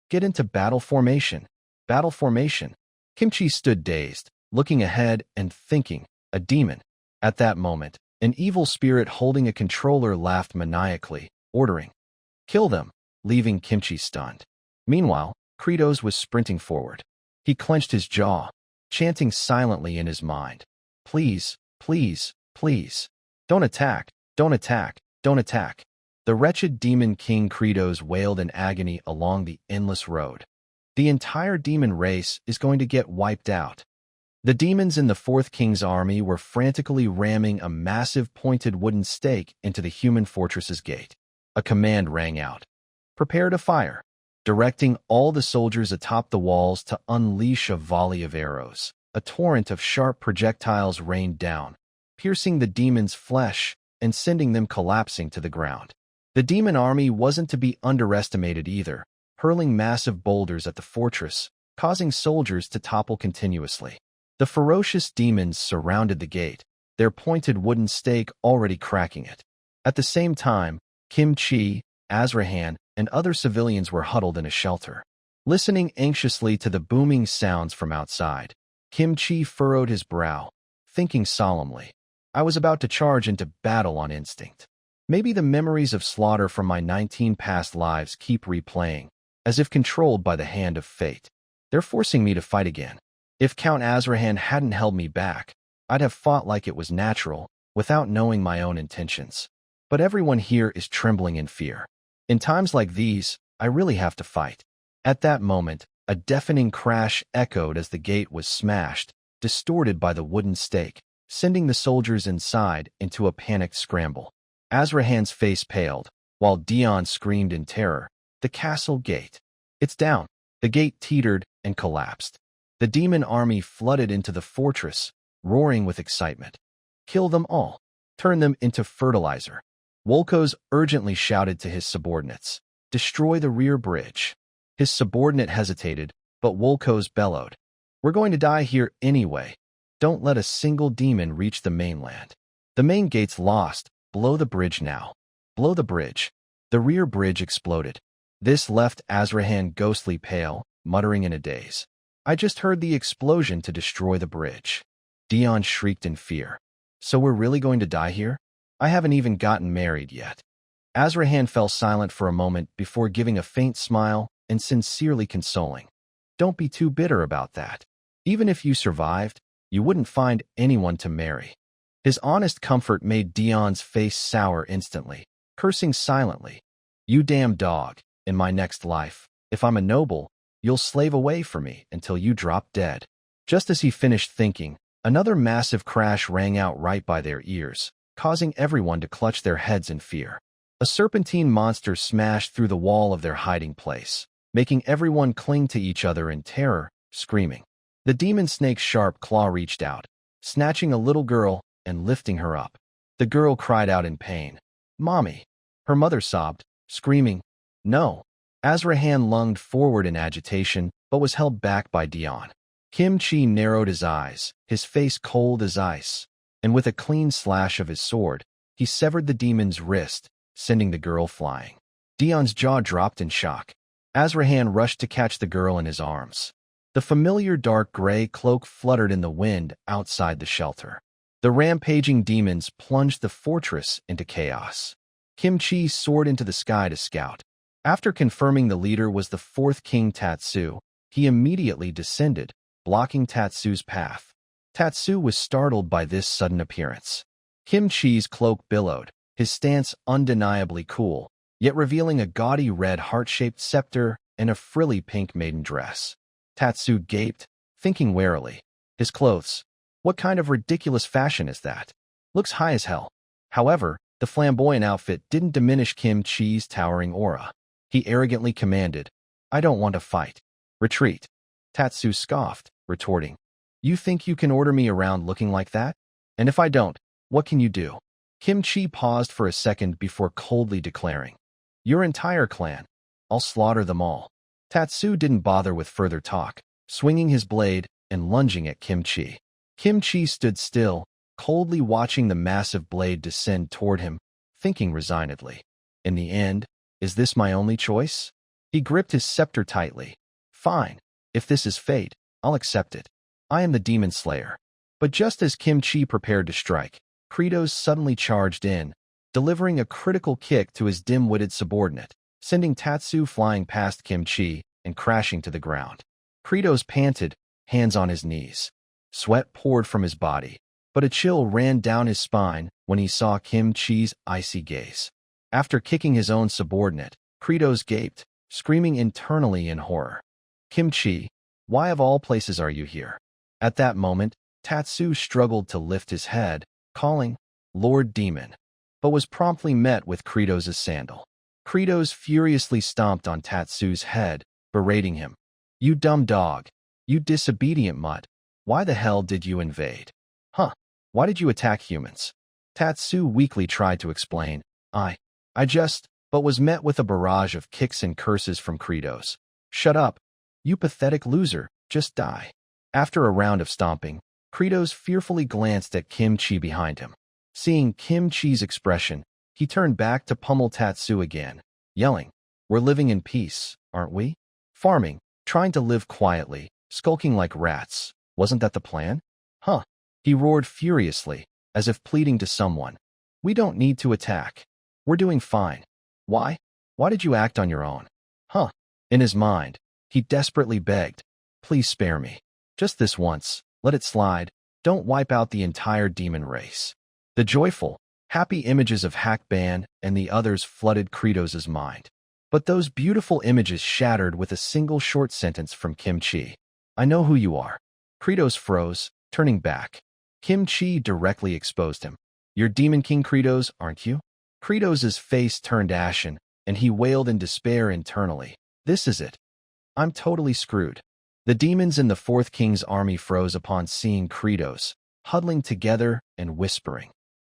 "Get into battle formation! Battle formation!" Kimchi stood dazed, looking ahead and thinking, a demon. At that moment, an evil spirit holding a controller laughed maniacally, ordering, "Kill them," leaving Kimchi stunned. Meanwhile, Kratos was sprinting forward. He clenched his jaw, chanting silently in his mind, "Please, please, please. Don't attack, don't attack, don't attack." The wretched demon king Kratos wailed in agony along the endless road. The entire demon race is going to get wiped out. The demons in the fourth king's army were frantically ramming a massive pointed wooden stake into the human fortress's gate. A command rang out, "Prepare to fire," directing all the soldiers atop the walls to unleash a volley of arrows. A torrent of sharp projectiles rained down, piercing the demons' flesh and sending them collapsing to the ground. The demon army wasn't to be underestimated either, hurling massive boulders at the fortress, causing soldiers to topple continuously. The ferocious demons surrounded the gate, their pointed wooden stake already cracking it. At the same time, Kimchi, Azrahan, and other civilians were huddled in a shelter. Listening anxiously to the booming sounds from outside, Kimchi furrowed his brow, thinking solemnly, "I was about to charge into battle on instinct. Maybe the memories of slaughter from my 19 past lives keep replaying, as if controlled by the hand of fate. They're forcing me to fight again. If Count Azrahan hadn't held me back, I'd have fought like it was natural, without knowing my own intentions. But everyone here is trembling in fear. In times like these, I really have to fight." At that moment, a deafening crash echoed as the gate was smashed, distorted by the wooden stake, sending the soldiers inside into a panicked scramble. Azrahan's face paled, while Dion screamed in terror, "The castle gate! It's down!" The gate teetered and collapsed. The demon army flooded into the fortress, roaring with excitement. "Kill them all! Turn them into fertilizer!" Wolkos urgently shouted to his subordinates, "Destroy the rear bridge." His subordinate hesitated, but Wolkos bellowed, "We're going to die here anyway. Don't let a single demon reach the mainland. The main gate's lost. Blow the bridge now. Blow the bridge." The rear bridge exploded. This left Azrahan ghostly pale, muttering in a daze, "I just heard the explosion to destroy the bridge." Dion shrieked in fear. "So we're really going to die here? I haven't even gotten married yet." Azrahan fell silent for a moment before giving a faint smile and sincerely consoling, "Don't be too bitter about that. Even if you survived, you wouldn't find anyone to marry." His honest comfort made Dion's face sour instantly, cursing silently, "You damn dog, in my next life, if I'm a noble, you'll slave away for me until you drop dead." Just as he finished thinking, another massive crash rang out right by their ears, causing everyone to clutch their heads in fear. A serpentine monster smashed through the wall of their hiding place, making everyone cling to each other in terror, screaming. The demon snake's sharp claw reached out, snatching a little girl and lifting her up. The girl cried out in pain, "Mommy!" Her mother sobbed, screaming, "No!" Azrahan lunged forward in agitation, but was held back by Dion. Kimchi narrowed his eyes, his face cold as ice, and with a clean slash of his sword, he severed the demon's wrist, sending the girl flying. Dion's jaw dropped in shock. Azrahan rushed to catch the girl in his arms. The familiar dark gray cloak fluttered in the wind outside the shelter. The rampaging demons plunged the fortress into chaos. Kimchi soared into the sky to scout. After confirming the leader was the fourth king Tatsu, he immediately descended, blocking Tatsu's path. Tatsu was startled by this sudden appearance. Kimchi's cloak billowed, his stance undeniably cool, yet revealing a gaudy red heart-shaped scepter and a frilly pink maiden dress. Tatsu gaped, thinking warily, "His clothes. What kind of ridiculous fashion is that? Looks high as hell." However, the flamboyant outfit didn't diminish Kimchi's towering aura. He arrogantly commanded, "I don't want to fight. Retreat." Tatsu scoffed, retorting, "You think you can order me around looking like that? And if I don't, what can you do?" Kimchi paused for a second before coldly declaring, "Your entire clan. I'll slaughter them all." Tatsu didn't bother with further talk, swinging his blade and lunging at Kimchi. Kimchi stood still, coldly watching the massive blade descend toward him, thinking resignedly, "In the end, is this my only choice?" He gripped his scepter tightly. "Fine. If this is fate, I'll accept it." I am the demon slayer. But just as Kimchi prepared to strike, Kratos suddenly charged in, delivering a critical kick to his dim-witted subordinate, sending Tatsu flying past Kimchi and crashing to the ground. Kratos panted, hands on his knees. Sweat poured from his body, but a chill ran down his spine when he saw Kimchi's icy gaze. After kicking his own subordinate, Kratos gaped, screaming internally in horror. Kimchi, why of all places are you here? At that moment, Tatsu struggled to lift his head, calling, Lord Demon, but was promptly met with Kratos' sandal. Kratos furiously stomped on Tatsu's head, berating him. You dumb dog. You disobedient mutt. Why the hell did you invade? Huh? Why did you attack humans? Tatsu weakly tried to explain. I just, but was met with a barrage of kicks and curses from Kratos. Shut up. You pathetic loser, just die. After a round of stomping, Kratos fearfully glanced at Kimchi behind him. Seeing Kimchi's expression, he turned back to pummel Tatsu again, yelling, We're living in peace, aren't we? Farming, trying to live quietly, skulking like rats. Wasn't that the plan? Huh? He roared furiously, as if pleading to someone. We don't need to attack. We're doing fine. Why? Why did you act on your own? Huh? In his mind, he desperately begged, Please spare me. Just this once, let it slide. Don't wipe out the entire demon race. The joyful, happy images of Hackban and the others flooded Kratos' mind. But those beautiful images shattered with a single short sentence from Kimchi. I know who you are. Kratos froze, turning back. Kimchi directly exposed him. You're Demon King Kratos, aren't you? Kratos' face turned ashen, and he wailed in despair internally. This is it. I'm totally screwed. The demons in the Fourth King's army froze upon seeing Kratos, huddling together and whispering.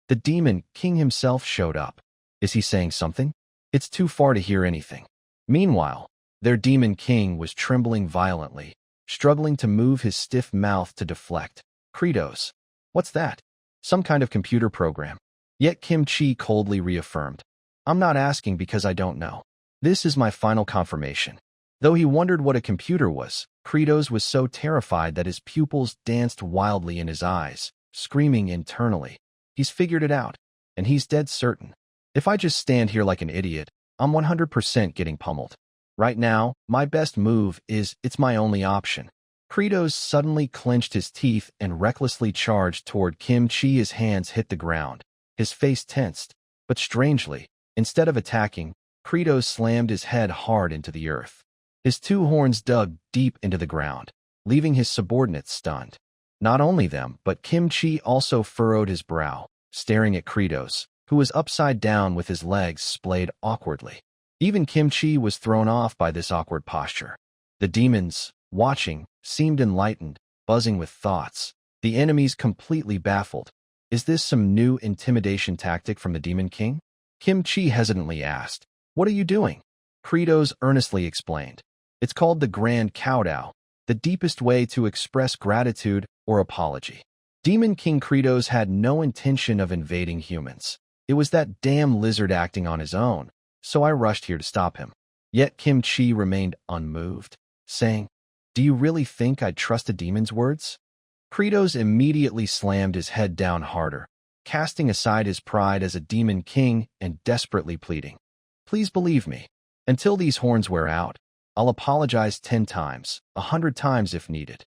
The Demon King himself showed up. Is he saying something? It's too far to hear anything. Meanwhile, their Demon King was trembling violently, struggling to move his stiff mouth to deflect. Kratos. What's that? Some kind of computer program. Yet Kimchi coldly reaffirmed. I'm not asking because I don't know. This is my final confirmation. Though he wondered what a computer was, Kratos was so terrified that his pupils danced wildly in his eyes, screaming internally. He's figured it out, and he's dead certain. If I just stand here like an idiot, I'm 100% getting pummeled. Right now, my best move is it's my only option. Kratos suddenly clenched his teeth and recklessly charged toward Kimchi. His hands hit the ground. His face tensed, but strangely, instead of attacking, Kratos slammed his head hard into the earth. His two horns dug deep into the ground, leaving his subordinates stunned. Not only them, but Kimchi also furrowed his brow, staring at Kratos, who was upside down with his legs splayed awkwardly. Even Kimchi was thrown off by this awkward posture. The demons, watching, seemed enlightened, buzzing with thoughts. The enemies completely baffled. Is this some new intimidation tactic from the Demon King? Kimchi hesitantly asked. What are you doing? Kratos earnestly explained. It's called the Grand Kowtow, the deepest way to express gratitude or apology. Demon King Kratos had no intention of invading humans. It was that damn lizard acting on his own, so I rushed here to stop him. Yet Kimchi remained unmoved, saying, Do you really think I'd trust a demon's words? Kratos immediately slammed his head down harder, casting aside his pride as a demon king and desperately pleading. Please believe me. Until these horns wear out, I'll apologize 10 times, 100 times if needed.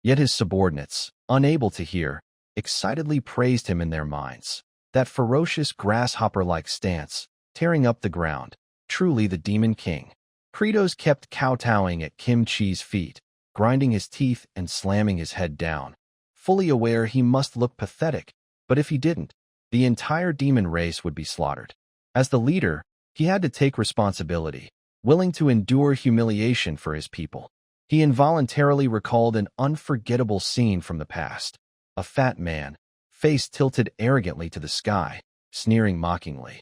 Yet his subordinates, unable to hear, excitedly praised him in their minds. That ferocious grasshopper-like stance, tearing up the ground, truly the Demon King. Kratos kept kowtowing at Kimchi's feet, grinding his teeth and slamming his head down, fully aware he must look pathetic, but if he didn't, the entire demon race would be slaughtered. As the leader, he had to take responsibility, willing to endure humiliation for his people. He involuntarily recalled an unforgettable scene from the past. A fat man, face tilted arrogantly to the sky, sneering mockingly.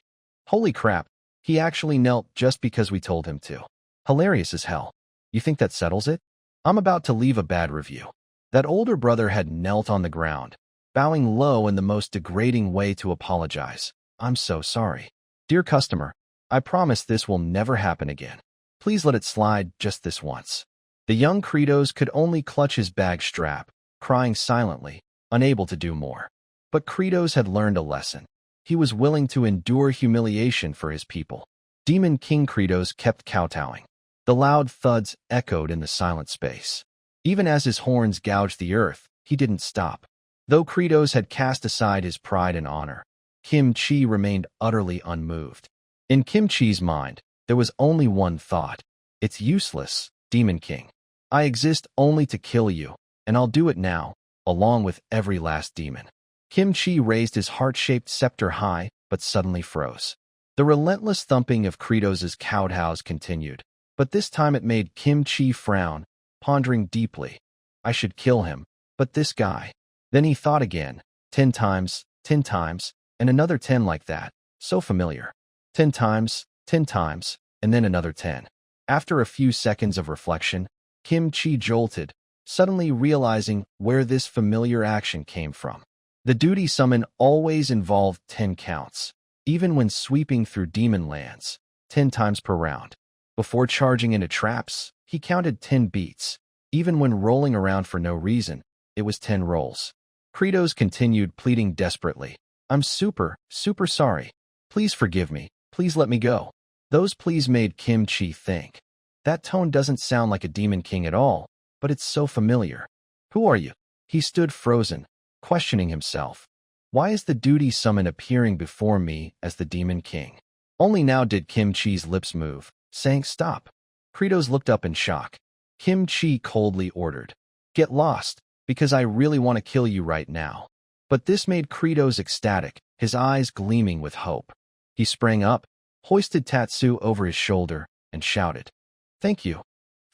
Holy crap, he actually knelt just because we told him to. Hilarious as hell. You think that settles it? I'm about to leave a bad review. That older brother had knelt on the ground, bowing low in the most degrading way to apologize. I'm so sorry. Dear customer, I promise this will never happen again. Please let it slide just this once. The young Kratos could only clutch his bag strap, crying silently, unable to do more. But Kratos had learned a lesson. He was willing to endure humiliation for his people. Demon King Kratos kept kowtowing. The loud thuds echoed in the silent space. Even as his horns gouged the earth, he didn't stop. Though Kratos had cast aside his pride and honor, Kim Chi remained utterly unmoved. In Kim Chi's mind, there was only one thought. It's useless, Demon King. I exist only to kill you, and I'll do it now, along with every last demon. Kim Chi raised his heart-shaped scepter high, but suddenly froze. The relentless thumping of Kratos' cowed continued, but this time it made Kim Chi frown, pondering deeply. I should kill him, but this guy. Then he thought again, 10 times, and another 10 like that, so familiar. 10 times, and then another 10. After a few seconds of reflection, Kim Chi jolted, suddenly realizing where this familiar action came from. The duty summon always involved 10 counts, even when sweeping through demon lands, 10 times per round. Before charging into traps, he counted 10 beats. Even when rolling around for no reason, it was 10 rolls. Kratos continued pleading desperately. I'm super sorry. Please forgive me. Please let me go. Those pleas made Kim Chi think. That tone doesn't sound like a demon king at all, but it's so familiar. Who are you? He stood frozen, questioning himself. Why is the duty summon appearing before me as the demon king? Only now did Kim Chi's lips move, saying stop. Kratos looked up in shock. Kim Chi coldly ordered, get lost, because I really want to kill you right now. But this made Kratos ecstatic, his eyes gleaming with hope. He sprang up, hoisted Tatsu over his shoulder, and shouted, Thank you.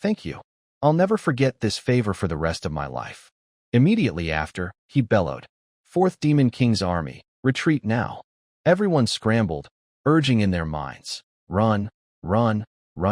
Thank you. I'll never forget this favor for the rest of my life. Immediately after, he bellowed, Fourth Demon King's army, retreat now. Everyone scrambled, urging in their minds, run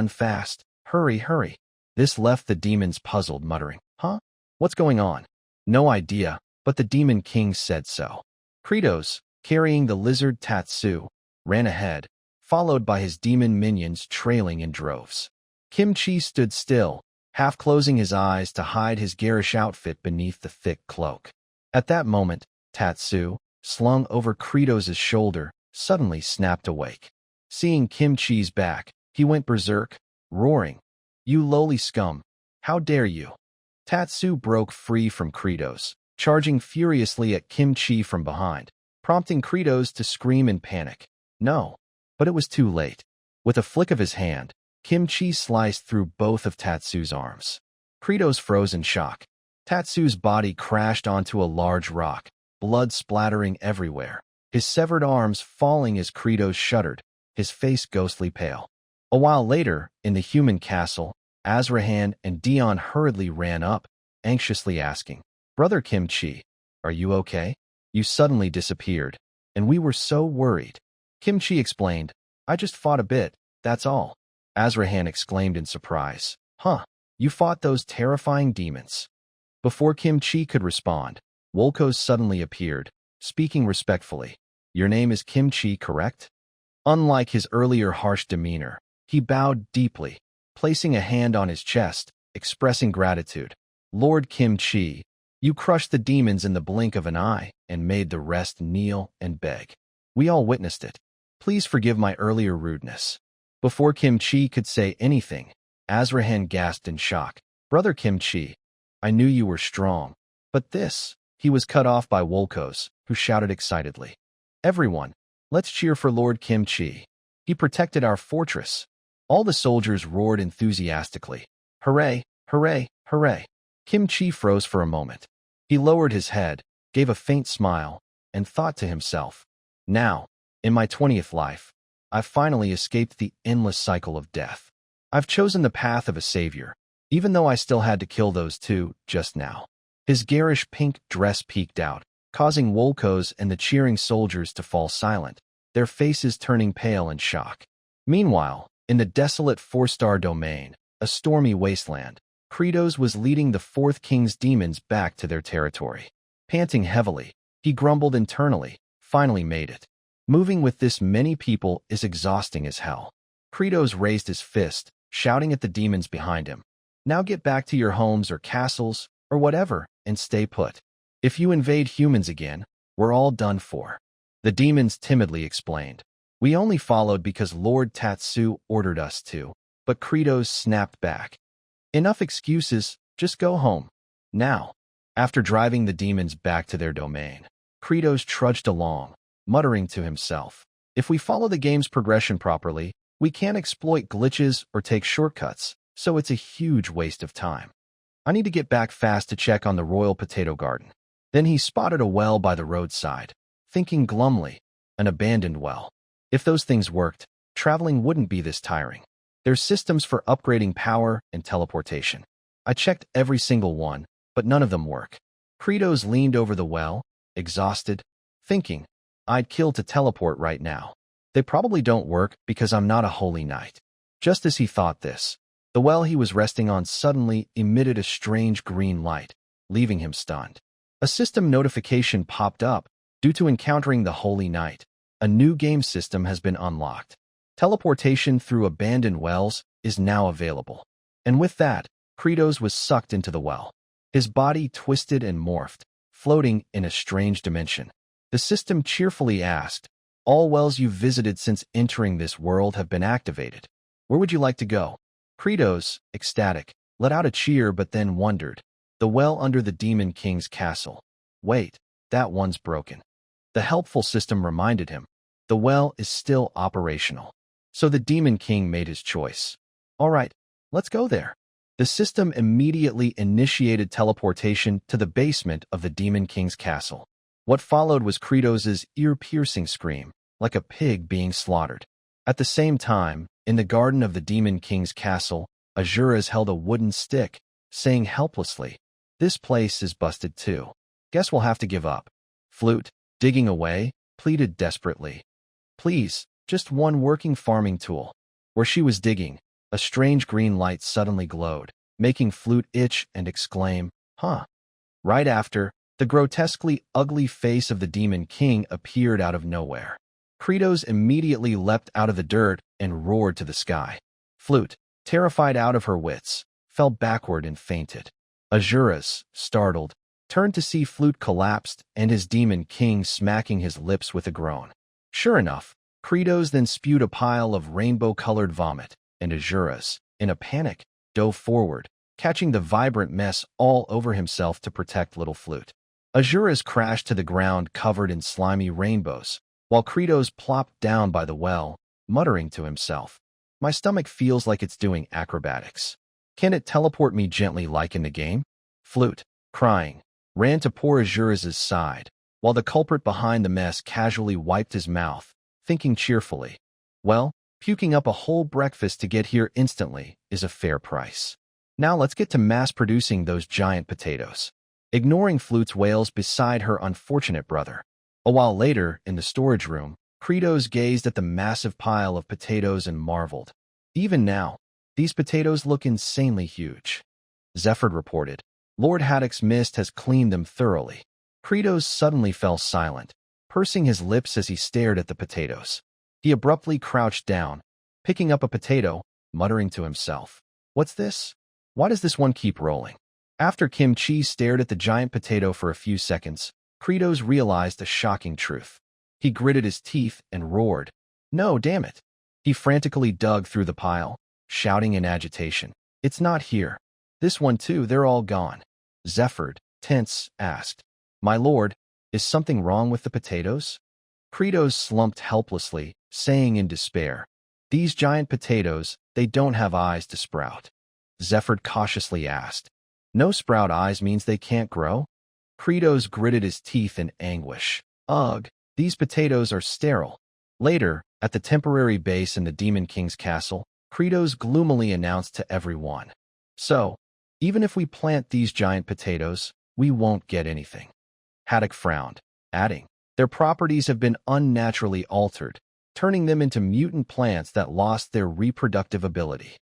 fast, hurry. This left the demons puzzled, muttering, huh? What's going on? No idea, but the Demon King said so. Kratos, carrying the lizard Tatsu, ran ahead, followed by his demon minions trailing in droves. Kim Chi stood still, half closing his eyes to hide his garish outfit beneath the thick cloak. At that moment, Tatsu, slung over Kratos' shoulder, suddenly snapped awake. Seeing Kim Chi's back, he went berserk, roaring, You lowly scum! How dare you! Tatsu broke free from Kratos, charging furiously at Kim Chi from behind, prompting Kratos to scream in panic. No, but it was too late. With a flick of his hand, Kim Chi sliced through both of Tatsu's arms. Kratos froze in shock. Tatsu's body crashed onto a large rock, blood splattering everywhere, his severed arms falling as Kratos shuddered, his face ghostly pale. A while later, in the human castle, Azrahan and Dion hurriedly ran up, anxiously asking, Brother Kim Chi, are you okay? You suddenly disappeared, and we were so worried. Kim Chi explained, I just fought a bit, that's all. Azrahan exclaimed in surprise, Huh, you fought those terrifying demons. Before Kim Chi could respond, Wolkos suddenly appeared, speaking respectfully. Your name is Kim Chi, correct? Unlike his earlier harsh demeanor, he bowed deeply, placing a hand on his chest, expressing gratitude. Lord Kim Chi, you crushed the demons in the blink of an eye and made the rest kneel and beg. We all witnessed it. Please forgive my earlier rudeness. Before Kim Chi could say anything, Azrahan gasped in shock. Brother Kim Chi, I knew you were strong, but this... He was cut off by Wolkos, who shouted excitedly. Everyone, let's cheer for Lord Kim Chi. He protected our fortress. All the soldiers roared enthusiastically. Hooray, hooray, hooray. Kim Chi froze for a moment. He lowered his head, gave a faint smile, and thought to himself, Now, in my 20th life, I've finally escaped the endless cycle of death. I've chosen the path of a savior, even though I still had to kill those two just now. His garish pink dress peeked out, causing Wolkos and the cheering soldiers to fall silent, their faces turning pale in shock. Meanwhile, in the desolate 4-star domain, a stormy wasteland, Kratos was leading the Fourth King's demons back to their territory. Panting heavily, he grumbled internally, finally made it. Moving with this many people is exhausting as hell. Kratos raised his fist, shouting at the demons behind him. Now get back to your homes or castles, or whatever, and stay put. If you invade humans again, we're all done for. The demons timidly explained. We only followed because Lord Tatsu ordered us to, but Kratos snapped back. Enough excuses, just go home. Now. After driving the demons back to their domain, Kratos trudged along, muttering to himself. If we follow the game's progression properly, we can't exploit glitches or take shortcuts, so it's a huge waste of time. I need to get back fast to check on the Royal Potato Garden. Then he spotted a well by the roadside, thinking glumly, an abandoned well. If those things worked, traveling wouldn't be this tiring. There's systems for upgrading power and teleportation. I checked every single one, but none of them work. Kratos leaned over the well, exhausted, thinking, I'd kill to teleport right now. They probably don't work because I'm not a holy knight. Just as he thought this, the well he was resting on suddenly emitted a strange green light, leaving him stunned. A system notification popped up. Due to encountering the Holy Knight, a new game system has been unlocked. Teleportation through abandoned wells is now available. And with that, Kratos was sucked into the well. His body twisted and morphed, floating in a strange dimension. The system cheerfully asked, all wells you've visited since entering this world have been activated. Where would you like to go? Kratos, ecstatic, let out a cheer but then wondered. The well under the Demon King's castle. Wait, that one's broken. The helpful system reminded him. The well is still operational. So the Demon King made his choice. All right, let's go there. The system immediately initiated teleportation to the basement of the Demon King's castle. What followed was Kratos's ear-piercing scream, like a pig being slaughtered. At the same time, in the garden of the Demon King's castle, Azuras held a wooden stick, saying helplessly, this place is busted too. Guess we'll have to give up. Flute, digging away, pleaded desperately. Please, just one working farming tool. Where she was digging, a strange green light suddenly glowed, making Flute itch and exclaim, huh. Right after, the grotesquely ugly face of the Demon King appeared out of nowhere. Kratos immediately leapt out of the dirt and roared to the sky. Flute, terrified out of her wits, fell backward and fainted. Azuras, startled, turned to see Flute collapsed and his Demon King smacking his lips with a groan. Sure enough, Kratos then spewed a pile of rainbow-colored vomit, and Azuras, in a panic, dove forward, catching the vibrant mess all over himself to protect little Flute. Azuras crashed to the ground covered in slimy rainbows, while Kratos plopped down by the well, muttering to himself, my stomach feels like it's doing acrobatics. Can it teleport me gently like in the game? Flute, crying, ran to poor Azuras' side, while the culprit behind the mess casually wiped his mouth, thinking cheerfully, well, puking up a whole breakfast to get here instantly is a fair price. Now let's get to mass-producing those giant potatoes. Ignoring Flute's wails beside her unfortunate brother. A while later, in the storage room, Kratos gazed at the massive pile of potatoes and marveled. Even now, these potatoes look insanely huge. Zephyr reported, Lord Haddock's mist has cleaned them thoroughly. Kratos suddenly fell silent, pursing his lips as he stared at the potatoes. He abruptly crouched down, picking up a potato, muttering to himself, what's this? Why does this one keep rolling? After Kim Chi stared at the giant potato for a few seconds, Kratos realized a shocking truth. He gritted his teeth and roared, no, damn it. He frantically dug through the pile, shouting in agitation, it's not here. This one too, they're all gone. Zephyr, tense, asked, my lord, is something wrong with the potatoes? Kratos slumped helplessly, saying in despair, these giant potatoes, they don't have eyes to sprout. Zephyr cautiously asked, no sprout eyes means they can't grow? Kratos gritted his teeth in anguish. Ugh, these potatoes are sterile. Later, at the temporary base in the Demon King's castle, Kratos gloomily announced to everyone, so, even if we plant these giant potatoes, we won't get anything. Haddock frowned, adding, their properties have been unnaturally altered, turning them into mutant plants that lost their reproductive ability.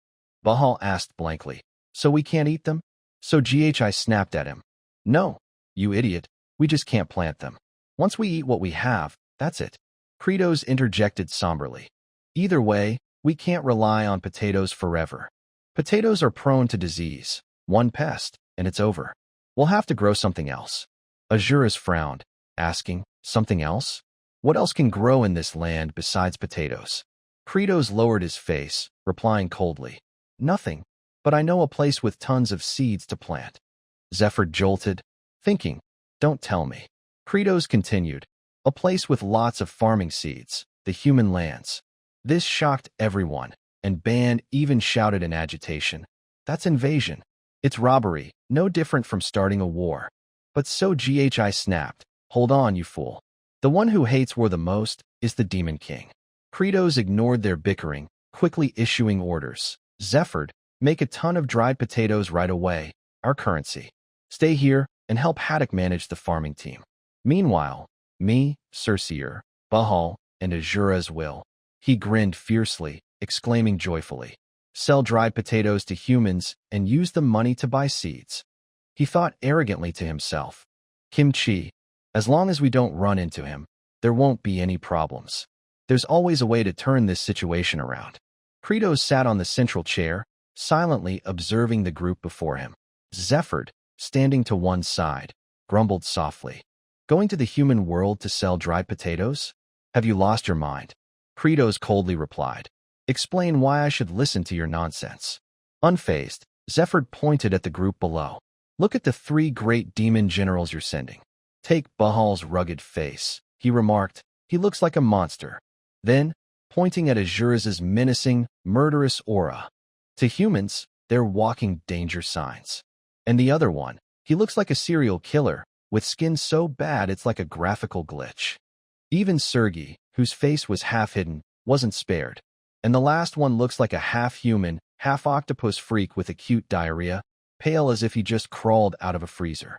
Bahal asked blankly, so we can't eat them? So GHI snapped at him. No, you idiot, we just can't plant them. Once we eat what we have, that's it. Kratos interjected somberly. Either way, we can't rely on potatoes forever. Potatoes are prone to disease. One pest, and it's over. We'll have to grow something else. Azura's frowned, asking, something else? What else can grow in this land besides potatoes? Kratos lowered his face, replying coldly, nothing, but I know a place with tons of seeds to plant. Zephyr jolted, thinking, don't tell me. Kratos continued, a place with lots of farming seeds, the human lands. This shocked everyone, and Ban even shouted in agitation, that's invasion. It's robbery, no different from starting a war. But so GHI snapped, hold on, you fool. The one who hates war the most is the Demon King. Kratos ignored their bickering, quickly issuing orders. Zephyr, make a ton of dried potatoes right away, our currency. Stay here and help Haddock manage the farming team. Meanwhile, me, Cercier, Bahal, and Azura's will. He grinned fiercely, exclaiming joyfully, sell dried potatoes to humans and use the money to buy seeds. He thought arrogantly to himself, Kimchi, as long as we don't run into him, there won't be any problems. There's always a way to turn this situation around. Kratos sat on the central chair, silently observing the group before him. Zephyr, standing to one side, grumbled softly, going to the human world to sell dried potatoes? Have you lost your mind? Kratos coldly replied, explain why I should listen to your nonsense. Unfazed, Zephyr pointed at the group below. Look at the 3 great demon generals you're sending. Take Bahal's rugged face, he remarked. He looks like a monster. Then, pointing at Azura's menacing, murderous aura. To humans, they're walking danger signs. And the other one, he looks like a serial killer, with skin so bad it's like a graphical glitch. Even Sergei, whose face was half hidden, wasn't spared. And the last one looks like a half-human, half-octopus freak with acute diarrhea, pale as if he just crawled out of a freezer.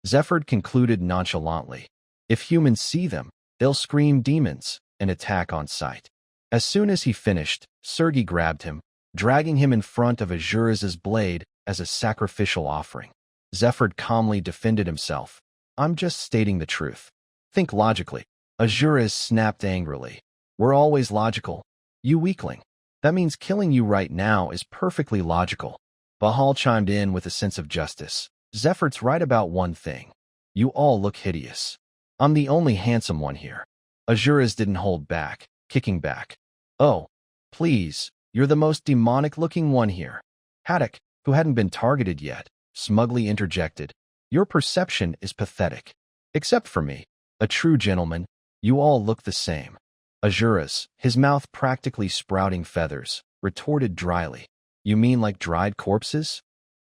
Zephyr concluded nonchalantly, if humans see them, they'll scream demons and attack on sight. As soon as he finished, Sergei grabbed him, dragging him in front of Azura's blade as a sacrificial offering. Zephyr calmly defended himself. I'm just stating the truth. Think logically. Azura's snapped angrily. We're always logical. You weakling. That means killing you right now is perfectly logical. Bahal chimed in with a sense of justice. Zephyr's right about one thing. You all look hideous. I'm the only handsome one here. Azura's didn't hold back, kicking back. Oh, please, you're the most demonic-looking one here. Haddock, who hadn't been targeted yet, smugly interjected. Your perception is pathetic. Except for me, a true gentleman, you all look the same. Azura's, his mouth practically sprouting feathers, retorted dryly. You mean like dried corpses?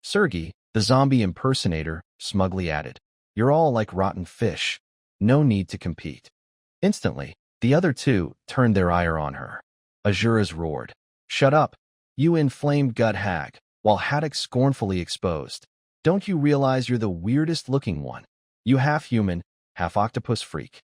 Sergei, the zombie impersonator, smugly added. You're all like rotten fish. No need to compete. Instantly, the other two turned their ire on her. Azura's roared. Shut up, you inflamed gut hag, while Haddock scornfully exposed. Don't you realize you're the weirdest-looking one? You half-human, half-octopus freak.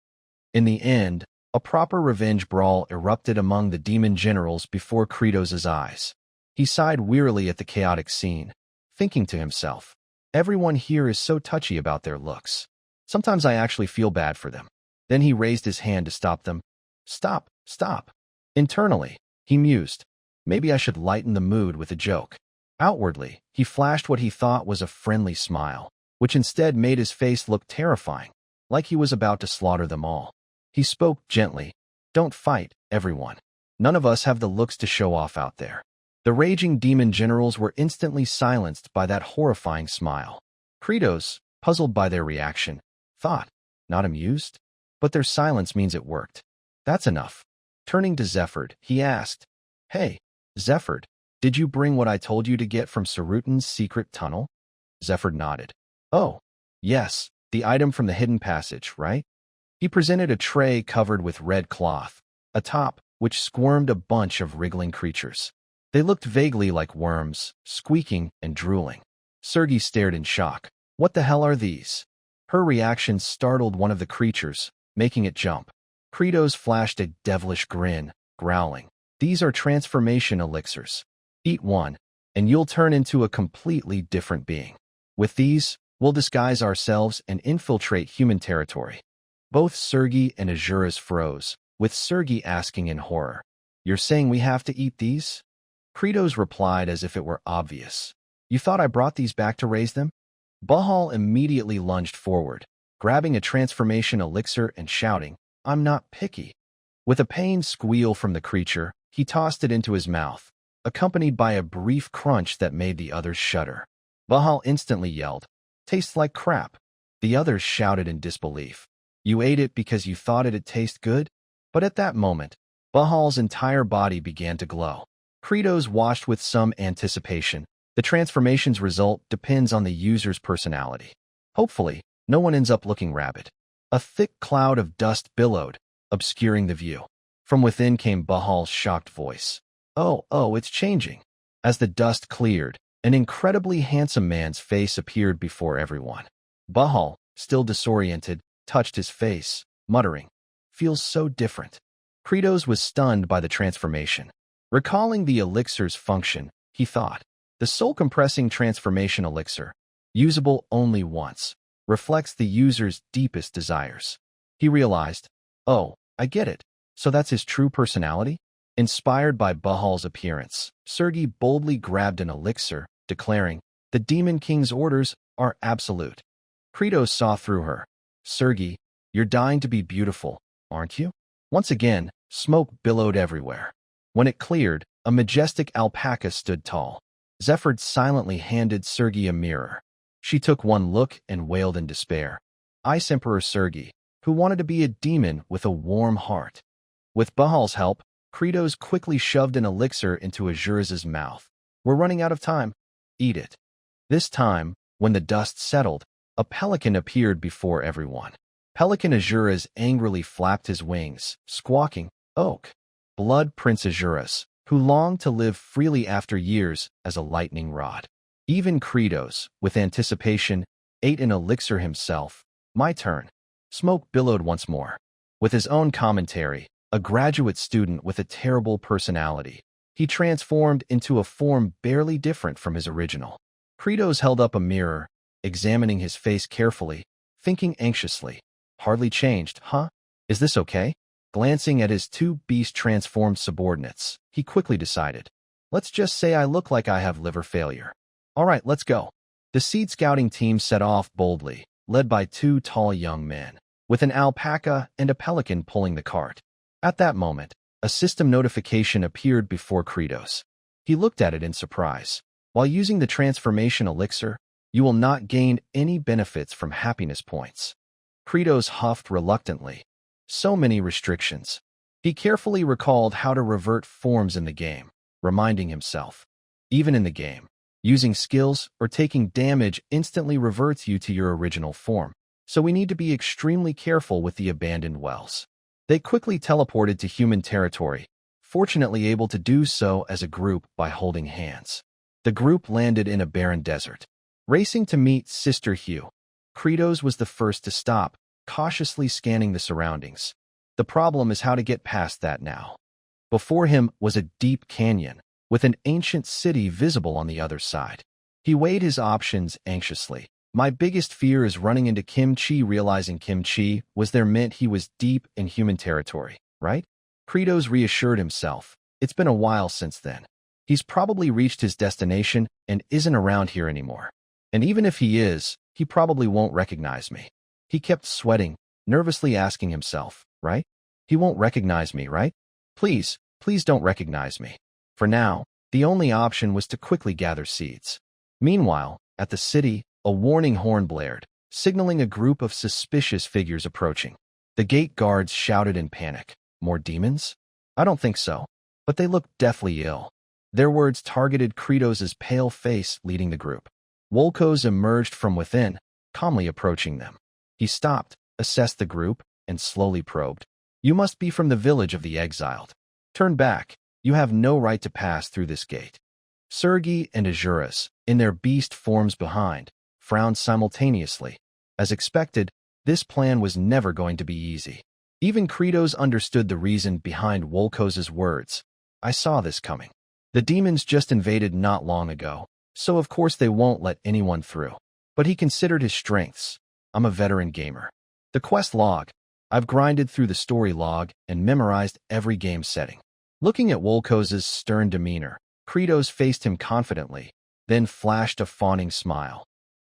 In the end, a proper revenge brawl erupted among the demon generals before Kratos' eyes. He sighed wearily at the chaotic scene, thinking to himself, everyone here is so touchy about their looks. Sometimes I actually feel bad for them. Then he raised his hand to stop them. Stop, stop. Internally, he mused, maybe I should lighten the mood with a joke. Outwardly, he flashed what he thought was a friendly smile, which instead made his face look terrifying, like he was about to slaughter them all. He spoke gently. Don't fight, everyone. None of us have the looks to show off out there. The raging demon generals were instantly silenced by that horrifying smile. Kratos, puzzled by their reaction, thought, not amused? But their silence means it worked. That's enough. Turning to Zephyr, he asked, Hey, Zephyr, did you bring what I told you to get from Sarutan's secret tunnel? Zephyr nodded. Oh, yes, the item from the hidden passage, right? He presented a tray covered with red cloth, atop which squirmed a bunch of wriggling creatures. They looked vaguely like worms, squeaking and drooling. Sergei stared in shock. What the hell are these? Her reaction startled one of the creatures, making it jump. Kratos flashed a devilish grin, growling. These are transformation elixirs. Eat one, and you'll turn into a completely different being. With these, we'll disguise ourselves and infiltrate human territory. Both Sergei and Azura's froze, with Sergei asking in horror, You're saying we have to eat these? Kratos replied as if it were obvious. You thought I brought these back to raise them? Bahal immediately lunged forward, grabbing a transformation elixir and shouting, "I'm not picky." With a pained squeal from the creature, he tossed it into his mouth, accompanied by a brief crunch that made the others shudder. Bahal instantly yelled, "Tastes like crap." The others shouted in disbelief. "You ate it because you thought it'd taste good?" But at that moment, Bahal's entire body began to glow. Credos washed with some anticipation. The transformation's result depends on the user's personality. Hopefully, no one ends up looking rabid. A thick cloud of dust billowed, obscuring the view. From within came Bahal's shocked voice. Oh, it's changing." As the dust cleared, an incredibly handsome man's face appeared before everyone. Bahal, still disoriented, touched his face, muttering, "Feels so different." Credos was stunned by the transformation. Recalling the elixir's function, he thought, the soul-compressing transformation elixir, usable only once, reflects the user's deepest desires. He realized, oh, I get it, so that's his true personality? Inspired by Bahal's appearance, Sergei boldly grabbed an elixir, declaring, "The Demon King's orders are absolute." Credos saw through her. "Sergei, you're dying to be beautiful, aren't you?" Once again, smoke billowed everywhere. When it cleared, a majestic alpaca stood tall. Zephyr silently handed Sergei a mirror. She took one look and wailed in despair. Ice Emperor Sergei, who wanted to be a demon with a warm heart. With Bahal's help, Credos quickly shoved an elixir into Azura's mouth. "We're running out of time. Eat it." This time, when the dust settled, a pelican appeared before everyone. Pelican Azura's angrily flapped his wings, squawking, "Oak." Blood Prince Azura's, who longed to live freely after years as a lightning rod. Even Credos, with anticipation, ate an elixir himself. "My turn." Smoke billowed once more. With his own commentary, a graduate student with a terrible personality, he transformed into a form barely different from his original. Credos held up a mirror, examining his face carefully, thinking anxiously. "Hardly changed, huh? Is this okay?" Glancing at his two beast-transformed subordinates, he quickly decided, "Let's just say I look like I have liver failure. All right, let's go." The seed scouting team set off boldly, led by two tall young men, with an alpaca and a pelican pulling the cart. At that moment, a system notification appeared before Credos. He looked at it in surprise. While using the transformation elixir, you will not gain any benefits from happiness points. Credos huffed reluctantly. So many restrictions. He carefully recalled how to revert forms in the game, reminding himself, even in the game, using skills or taking damage instantly reverts you to your original form, so we need to be extremely careful with the abandoned wells. They quickly teleported to human territory, fortunately able to do so as a group by holding hands. The group landed in a barren desert. Racing to meet Sister Hugh, Credos was the first to stop, cautiously scanning the surroundings. The problem is how to get past that now. Before him was a deep canyon, with an ancient city visible on the other side. He weighed his options anxiously. My biggest fear is running into Kimchi. Realizing Kimchi was there meant he was deep in human territory, right? Credos reassured himself. It's been a while since then. He's probably reached his destination and isn't around here anymore. And even if he is, he probably won't recognize me. He kept sweating, nervously asking himself, right? He won't recognize me, right? Please don't recognize me. For now, the only option was to quickly gather seeds. Meanwhile, at the city, a warning horn blared, signaling a group of suspicious figures approaching. The gate guards shouted in panic, "More demons?" "I don't think so, but they look deathly ill." Their words targeted Credos' pale face leading the group. Wolkos emerged from within, calmly approaching them. He stopped, assessed the group, and slowly probed. "You must be from the village of the exiled. Turn back. You have no right to pass through this gate." Sergei and Azura's, in their beast forms behind, frowned simultaneously. As expected, this plan was never going to be easy. Even Credos understood the reason behind Wolkos' words. "I saw this coming. The demons just invaded not long ago, so of course they won't let anyone through." But he considered his strengths. "I'm a veteran gamer. The quest log. I've grinded through the story log and memorized every game setting." Looking at Wolkos' stern demeanor, Credos faced him confidently, then flashed a fawning smile.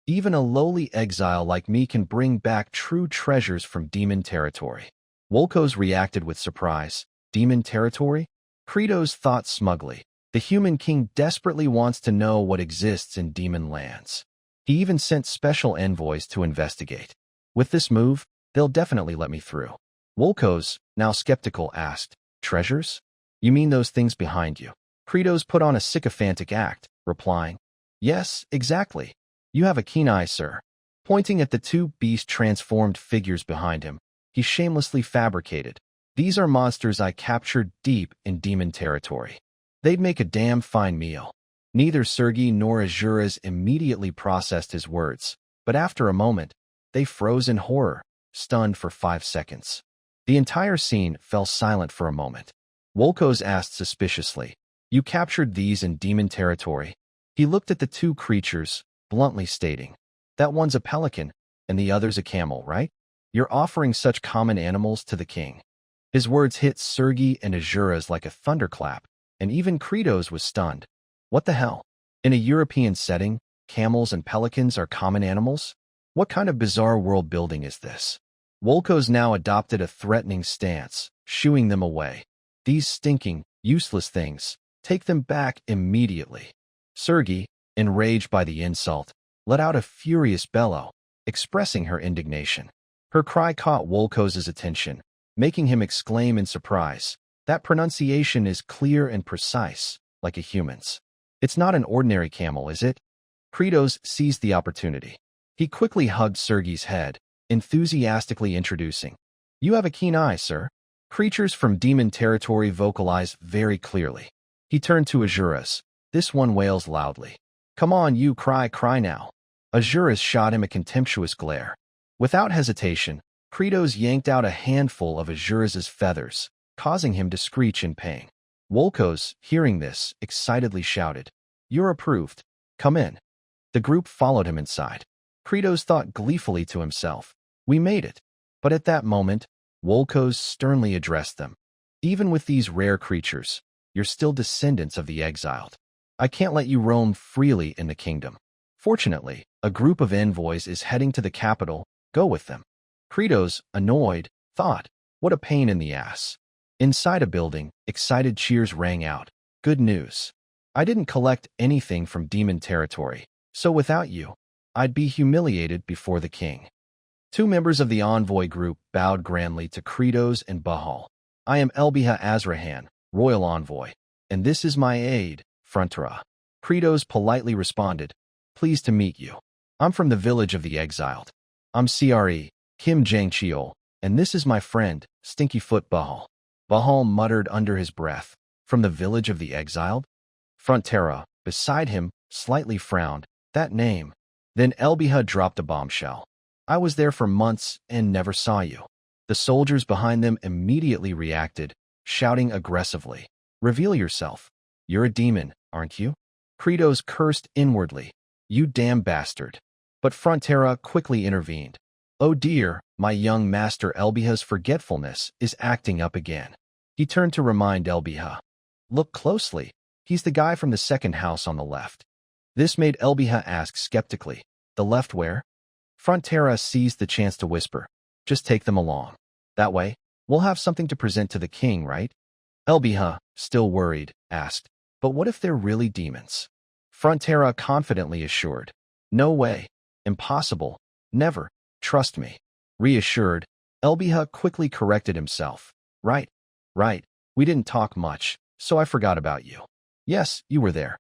Even a lowly exile like me can bring back true treasures from demon territory. Wolkos reacted with surprise. Demon territory? Kratos thought smugly. The human king desperately wants to know what exists in demon lands. He even sent special envoys to investigate. With this move, they'll definitely let me through. Wolkos, now skeptical, asked, treasures? You mean those things behind you? Kratos put on a sycophantic act, replying, yes, exactly. You have a keen eye, sir. Pointing at the two beast-transformed figures behind him, he shamelessly fabricated. These are monsters I captured deep in demon territory. They'd make a damn fine meal. Neither Sergei nor Azuras immediately processed his words, but after a moment, they froze in horror, stunned for 5 seconds. The entire scene fell silent for a moment. Wolkos asked suspiciously, you captured these in demon territory? He looked at the two creatures, bluntly stating, that one's a pelican, and the other's a camel, right? You're offering such common animals to the king. His words hit Sergei and Azuras like a thunderclap, and even Kratos was stunned. What the hell? In a European setting, camels and pelicans are common animals? What kind of bizarre world building is this? Wolkos now adopted a threatening stance, shooing them away. These stinking, useless things. Take them back immediately. Sergei, enraged by the insult, let out a furious bellow, expressing her indignation. Her cry caught Wolkos' attention, making him exclaim in surprise, that pronunciation is clear and precise, like a human's. It's not an ordinary camel, is it? Kratos seized the opportunity. He quickly hugged Sergei's head, enthusiastically introducing, you have a keen eye, sir. Creatures from demon territory vocalize very clearly. He turned to Azuras. This one wails loudly. Come on, you cry now. Azuras shot him a contemptuous glare. Without hesitation, Kratos yanked out a handful of Azuras' feathers, causing him to screech in pain. Wolkos, hearing this, excitedly shouted, you're approved. Come in. The group followed him inside. Kratos thought gleefully to himself, we made it. But at that moment, Wolkos sternly addressed them. Even with these rare creatures, you're still descendants of the exiled. I can't let you roam freely in the kingdom. Fortunately, a group of envoys is heading to the capital. Go with them. Kratos, annoyed, thought, what a pain in the ass. Inside a building, excited cheers rang out. Good news. I didn't collect anything from demon territory, so without you, I'd be humiliated before the king. Two members of the envoy group bowed grandly to Kratos and Bahal. I am Elbiha Azrahan, royal envoy, and this is my aide, Frontera. Kratos politely responded, pleased to meet you. I'm from the village of the exiled. I'm CRE, Kim Jang-cheol, and this is my friend, Stinkyfoot Bahal. Bahal muttered under his breath, from the village of the exiled? Frontera, beside him, slightly frowned, that name. Then Elbiha dropped a bombshell. I was there for months and never saw you. The soldiers behind them immediately reacted, shouting aggressively, reveal yourself. You're a demon, aren't you? Kratos cursed inwardly, you damn bastard. But Frontera quickly intervened. Oh dear, my young master Elbiha's forgetfulness is acting up again. He turned to remind Elbiha. Look closely, he's the guy from the second house on the left. This made Elbiha ask skeptically, the left where? Frontera seized the chance to whisper, just take them along. That way, we'll have something to present to the king, right? Elbiha, still worried, asked, but what if they're really demons? Frontera confidently assured, no way, impossible, never, trust me. Reassured, Elbiha quickly corrected himself. Right, we didn't talk much, so I forgot about you. Yes, you were there.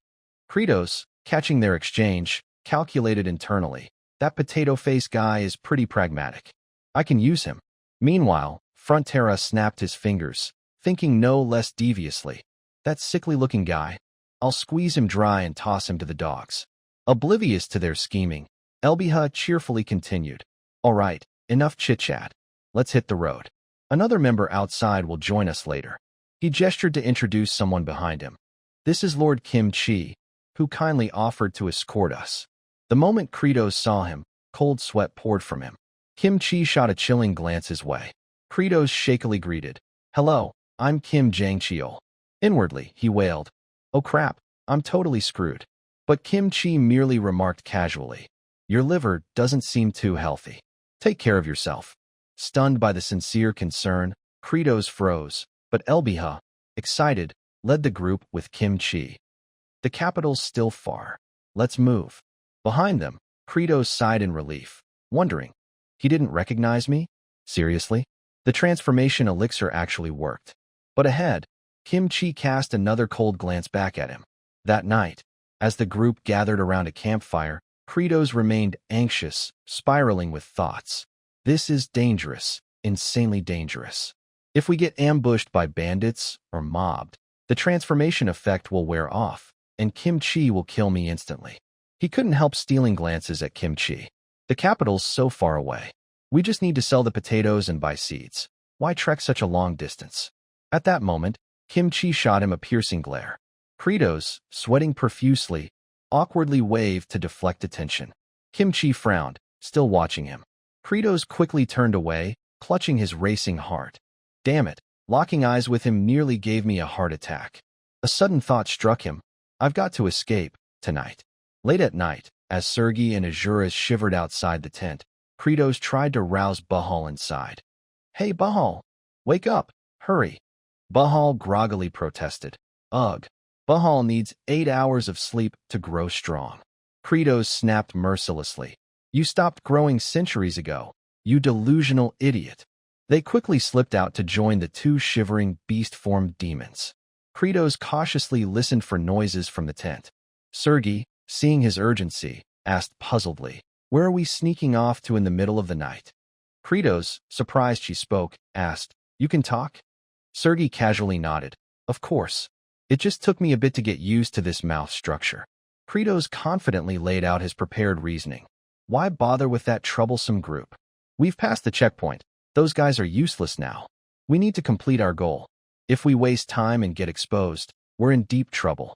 Kratos, catching their exchange, calculated internally. That potato-face guy is pretty pragmatic. I can use him. Meanwhile, Frontera snapped his fingers, thinking no less deviously. That sickly-looking guy. I'll squeeze him dry and toss him to the dogs. Oblivious to their scheming, Elbiha cheerfully continued. All right, enough chit-chat. Let's hit the road. Another member outside will join us later. He gestured to introduce someone behind him. This is Lord Kim Chi, who kindly offered to escort us. The moment Kratos saw him, cold sweat poured from him. Kim Chi shot a chilling glance his way. Kratos shakily greeted. Hello, I'm Kim Jang-cheol. Inwardly, he wailed. Oh crap, I'm totally screwed. But Kim Chi merely remarked casually. Your liver doesn't seem too healthy. Take care of yourself. Stunned by the sincere concern, Kratos froze, but Elbiha, excited, led the group with Kim Chi. The capital's still far. Let's move. Behind them, Kratos sighed in relief, wondering, he didn't recognize me? Seriously? The transformation elixir actually worked. But ahead, Kim Chi cast another cold glance back at him. That night, as the group gathered around a campfire, Kratos remained anxious, spiraling with thoughts. This is dangerous, insanely dangerous. If we get ambushed by bandits or mobbed, the transformation effect will wear off, and Kim Chi will kill me instantly. He couldn't help stealing glances at Kim Chi. The capital's so far away. We just need to sell the potatoes and buy seeds. Why trek such a long distance? At that moment, Kim Chi shot him a piercing glare. Kratos, sweating profusely, awkwardly waved to deflect attention. Kim Chi frowned, still watching him. Kratos quickly turned away, clutching his racing heart. Damn it, locking eyes with him nearly gave me a heart attack. A sudden thought struck him. I've got to escape, tonight. Late at night, as Sergei and Azuras shivered outside the tent, Kratos tried to rouse Bahal inside. Hey Bahal, wake up, hurry. Bahal groggily protested. Ugh, Bahal needs 8 hours of sleep to grow strong. Kratos snapped mercilessly. You stopped growing centuries ago, you delusional idiot. They quickly slipped out to join the two shivering, beast-formed demons. Kratos cautiously listened for noises from the tent. Sergei, seeing his urgency, asked puzzledly, where are we sneaking off to in the middle of the night? Kratos, surprised she spoke, asked, you can talk? Sergei casually nodded. Of course. It just took me a bit to get used to this mouth structure. Kratos confidently laid out his prepared reasoning. Why bother with that troublesome group? We've passed the checkpoint. Those guys are useless now. We need to complete our goal. If we waste time and get exposed, we're in deep trouble.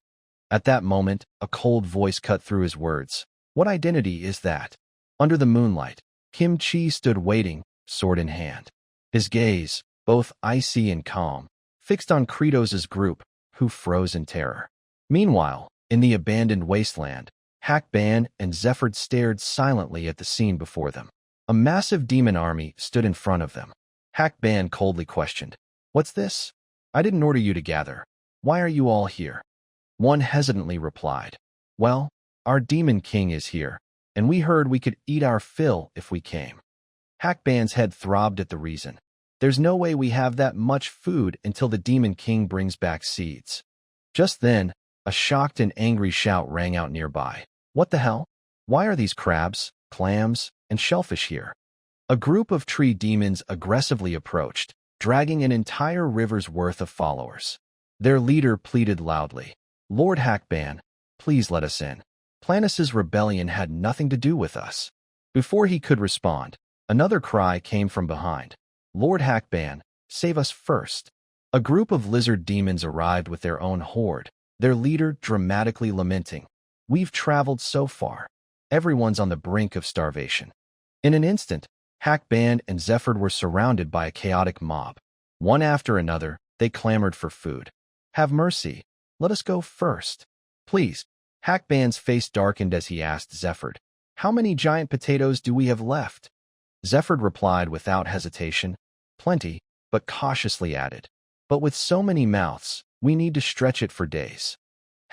At that moment, a cold voice cut through his words. What identity is that? Under the moonlight, Kim Chi stood waiting, sword in hand. His gaze, both icy and calm, fixed on Kratos's group, who froze in terror. Meanwhile, in the abandoned wasteland, Hakban and Zephyr stared silently at the scene before them. A massive demon army stood in front of them. Hakban coldly questioned, what's this? I didn't order you to gather. Why are you all here? One hesitantly replied, well, our demon king is here, and we heard we could eat our fill if we came. Hakban's head throbbed at the reason. There's no way we have that much food until the demon king brings back seeds. Just then, a shocked and angry shout rang out nearby. What the hell? Why are these crabs, clams, and shellfish here? A group of tree demons aggressively approached, dragging an entire river's worth of followers. Their leader pleaded loudly, Lord Hakban, please let us in. Planus's rebellion had nothing to do with us. Before he could respond, another cry came from behind. Lord Hakban, save us first. A group of lizard demons arrived with their own horde, their leader dramatically lamenting. We've traveled so far. Everyone's on the brink of starvation. In an instant, Hakban and Zephyr were surrounded by a chaotic mob. One after another, they clamored for food. Have mercy. Let us go first. Please. Hakban's face darkened as he asked Zephyr, how many giant potatoes do we have left? Zephyr replied without hesitation, plenty, but cautiously added, but with so many mouths, we need to stretch it for days.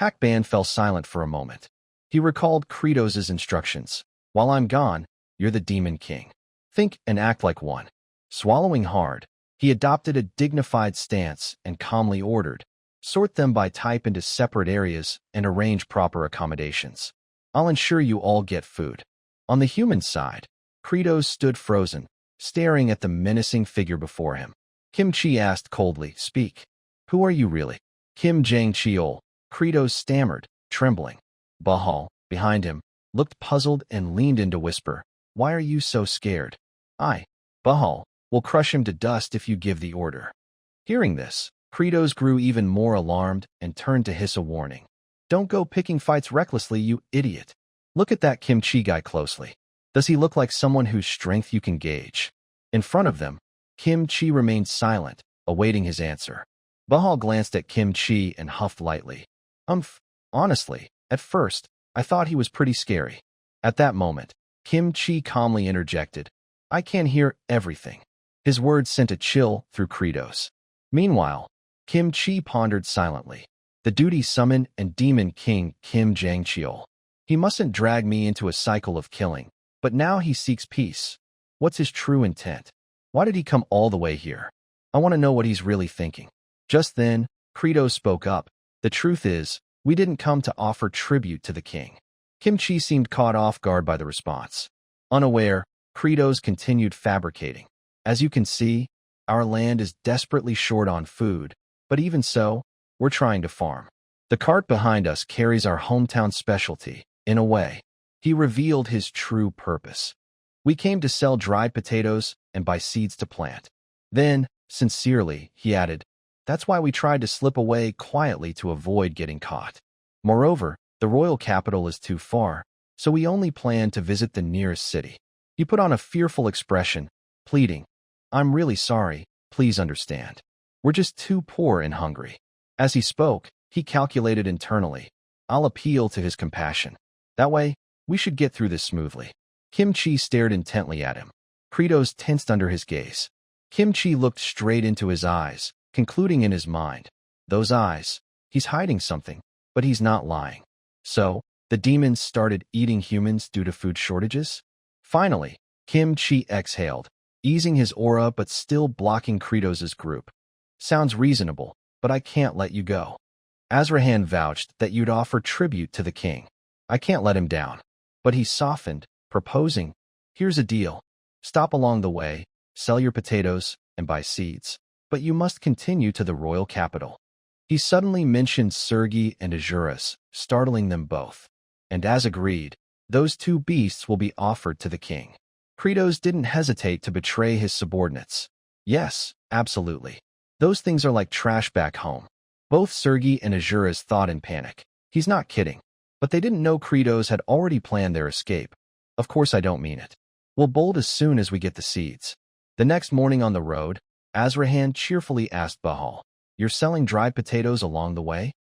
Hakban fell silent for a moment. He recalled Kratos's instructions. While I'm gone, you're the demon king. Think and act like one. Swallowing hard, he adopted a dignified stance and calmly ordered, sort them by type into separate areas and arrange proper accommodations. I'll ensure you all get food. On the human side, Kratos stood frozen, staring at the menacing figure before him. Kim Chi asked coldly, speak. Who are you really? Kim Jang Cheol, Kratos stammered, trembling. Bahal, behind him, looked puzzled and leaned in to whisper, why are you so scared? Bahal, will crush him to dust if you give the order. Hearing this, Kratos grew even more alarmed and turned to hiss a warning. Don't go picking fights recklessly, you idiot. Look at that Kim Chi guy closely. Does he look like someone whose strength you can gauge? In front of them, Kim Chi remained silent, awaiting his answer. Bahal glanced at Kim Chi and huffed lightly. Honestly, at first, I thought he was pretty scary. At that moment, Kim Chi calmly interjected. I can't hear everything. His words sent a chill through Kratos. Meanwhile, Kim Chi pondered silently. The duty summoned and demon king Kim Jang-cheol. He mustn't drag me into a cycle of killing, but now he seeks peace. What's his true intent? Why did he come all the way here? I want to know what he's really thinking. Just then, Kratos spoke up. The truth is, we didn't come to offer tribute to the king. Kim Chi seemed caught off guard by the response. Unaware, Kratos continued fabricating. As you can see, our land is desperately short on food, but even so, we're trying to farm. The cart behind us carries our hometown specialty. In a way, he revealed his true purpose. We came to sell dried potatoes and buy seeds to plant. Then, sincerely, he added, that's why we tried to slip away quietly to avoid getting caught. Moreover, the royal capital is too far, so we only plan to visit the nearest city. He put on a fearful expression, pleading, I'm really sorry, please understand. We're just too poor and hungry. As he spoke, he calculated internally, I'll appeal to his compassion. That way, we should get through this smoothly. Kim Chi stared intently at him. Kratos tensed under his gaze. Kim Chi looked straight into his eyes, concluding in his mind, those eyes, he's hiding something, but he's not lying. So, the demons started eating humans due to food shortages? Finally, Kim Chi exhaled, easing his aura but still blocking Kratos' group. Sounds reasonable, but I can't let you go. Azrahan vouched that you'd offer tribute to the king. I can't let him down. But he softened, proposing, here's a deal. Stop along the way, sell your potatoes, and buy seeds. But you must continue to the royal capital. He suddenly mentioned Sergei and Azuras, startling them both. And as agreed, those two beasts will be offered to the king. Kratos didn't hesitate to betray his subordinates. Yes, absolutely. Those things are like trash back home. Both Sergei and Azuras thought in panic. He's not kidding. But they didn't know Kratos had already planned their escape. Of course I don't mean it. We'll bolt as soon as we get the seeds. The next morning on the road, Azrahan cheerfully asked Bahal, you're selling dried potatoes along the way?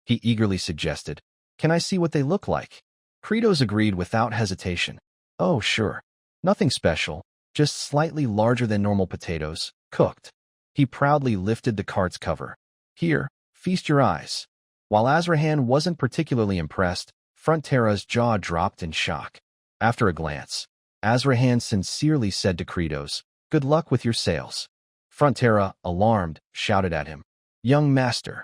He eagerly suggested, can I see what they look like? Kratos agreed without hesitation. Oh, sure. Nothing special, just slightly larger than normal potatoes, cooked. He proudly lifted the cart's cover. Here, feast your eyes. While Azrahan wasn't particularly impressed, Frontera's jaw dropped in shock. After a glance, Azrahan sincerely said to Kratos, good luck with your sales. Frontera, alarmed, shouted at him, young master.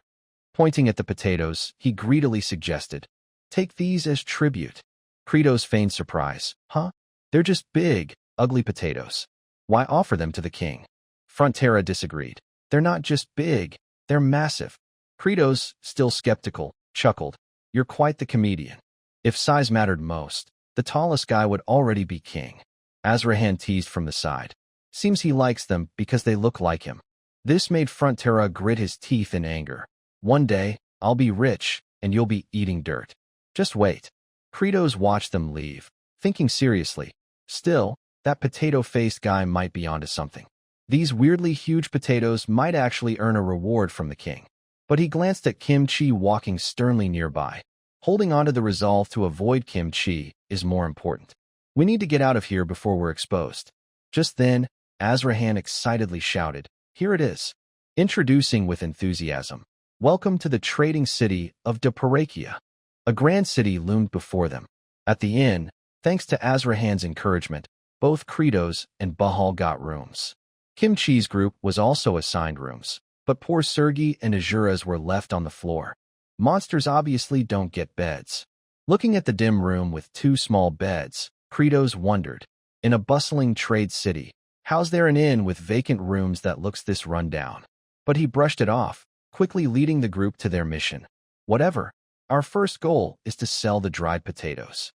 Pointing at the potatoes, he greedily suggested, take these as tribute. Kratos feigned surprise. Huh? They're just big, ugly potatoes. Why offer them to the king? Frontera disagreed. They're not just big, they're massive. Kratos, still skeptical, chuckled. You're quite the comedian. If size mattered most, the tallest guy would already be king. Azrahan teased from the side. Seems he likes them because they look like him. This made Frontera grit his teeth in anger. One day, I'll be rich, and you'll be eating dirt. Just wait. Kratos watched them leave, thinking seriously. Still, that potato-faced guy might be onto something. These weirdly huge potatoes might actually earn a reward from the king. But he glanced at Kim Chi walking sternly nearby. Holding on to the resolve to avoid Kim Chi is more important. We need to get out of here before we're exposed. Just then, Azrahan excitedly shouted, here it is. Introducing with enthusiasm. Welcome to the trading city of Deparakia. A grand city loomed before them. At the inn, thanks to Azrahan's encouragement, both Kratos and Bahal got rooms. Kim Chi's group was also assigned rooms. But poor Sergei and Azuras were left on the floor. Monsters obviously don't get beds. Looking at the dim room with two small beds, Kratos wondered, in a bustling trade city, how's there an inn with vacant rooms that looks this run down? But he brushed it off, quickly leading the group to their mission. Whatever, our first goal is to sell the dried potatoes.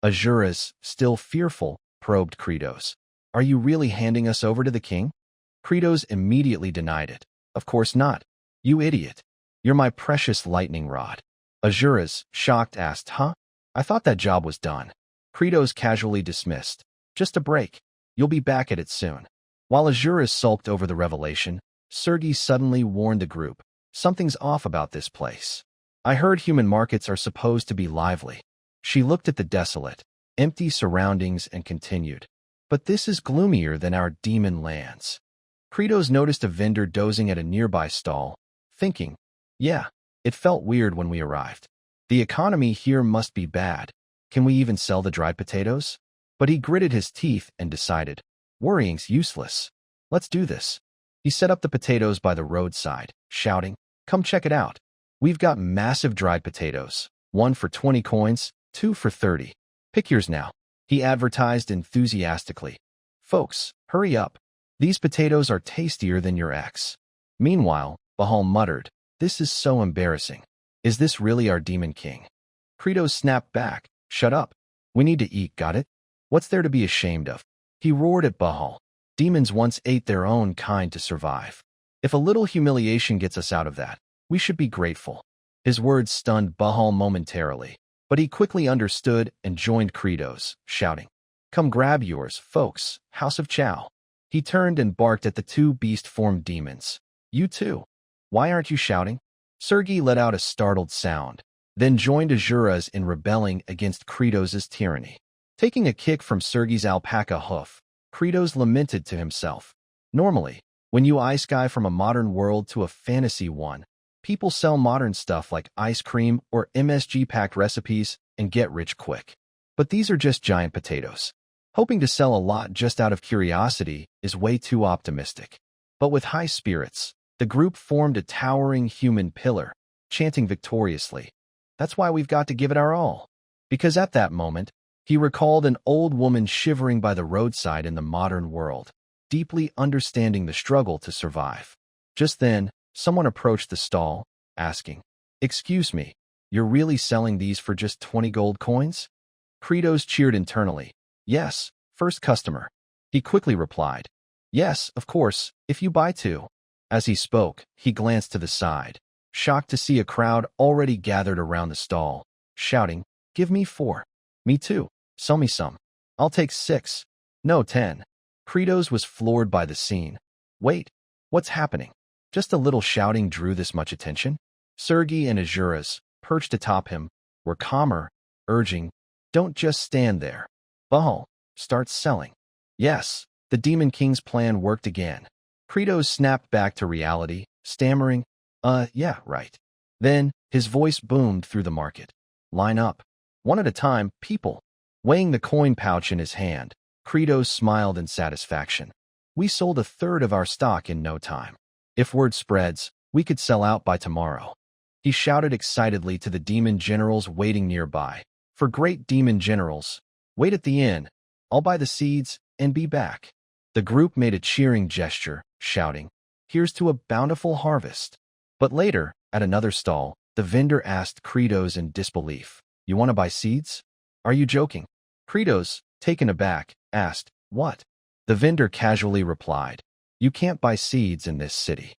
Azuras, still fearful, probed Kratos. Are you really handing us over to the king? Kratos immediately denied it. Of course not. You idiot. You're my precious lightning rod. Azuras, shocked, asked, huh? I thought that job was done. Kratos casually dismissed. Just a break. You'll be back at it soon. While Azuras sulked over the revelation, Sergei suddenly warned the group. Something's off about this place. I heard human markets are supposed to be lively. She looked at the desolate, empty surroundings and continued. But this is gloomier than our demon lands. Kratos noticed a vendor dozing at a nearby stall, thinking, yeah, it felt weird when we arrived. The economy here must be bad. Can we even sell the dried potatoes? But he gritted his teeth and decided, worrying's useless. Let's do this. He set up the potatoes by the roadside, shouting, come check it out. We've got massive dried potatoes, 1 for 20 coins, 2 for 30. Pick yours now. He advertised enthusiastically. Folks, hurry up. These potatoes are tastier than your ex. Meanwhile, Bahal muttered, this is so embarrassing. Is this really our demon king? Kratos snapped back, shut up. We need to eat, got it? What's there to be ashamed of? He roared at Bahal. Demons once ate their own kind to survive. If a little humiliation gets us out of that, we should be grateful. His words stunned Bahal momentarily, but he quickly understood and joined Kratos, shouting, come grab yours, folks, House of Chow. He turned and barked at the 2 beast-formed demons. You too. Why aren't you shouting? Sergei let out a startled sound, then joined Azuras in rebelling against Kratos' tyranny. Taking a kick from Sergei's alpaca hoof, Kratos lamented to himself. Normally, when you ice guy from a modern world to a fantasy one, people sell modern stuff like ice cream or MSG-packed recipes and get rich quick. But these are just giant potatoes. Hoping to sell a lot just out of curiosity is way too optimistic. But with high spirits, the group formed a towering human pillar, chanting victoriously, that's why we've got to give it our all. Because at that moment, he recalled an old woman shivering by the roadside in the modern world, deeply understanding the struggle to survive. Just then, someone approached the stall, asking, excuse me, you're really selling these for just 20 gold coins? Kratos cheered internally. Yes, first customer. He quickly replied, yes, of course, if you buy 2. As he spoke, he glanced to the side, shocked to see a crowd already gathered around the stall, shouting, give me 4. Me too. Sell me some. I'll take 6. No, 10. Kratos was floored by the scene. Wait, what's happening? Just a little shouting drew this much attention? Sergei and Azuras, perched atop him, were calmer, urging, don't just stand there. Bahal, start selling. Yes, the Demon King's plan worked again. Kratos snapped back to reality, stammering, yeah, right. Then, his voice boomed through the market. Line up. One at a time, people. Weighing the coin pouch in his hand, Kratos smiled in satisfaction. We sold 1/3 of our stock in no time. If word spreads, we could sell out by tomorrow. He shouted excitedly to the demon generals waiting nearby. For great demon generals, wait at the inn. I'll buy the seeds and be back. The group made a cheering gesture, shouting, here's to a bountiful harvest. But later, at another stall, the vendor asked Kratos in disbelief, you want to buy seeds? Are you joking? Kratos, taken aback, asked, what? The vendor casually replied, you can't buy seeds in this city.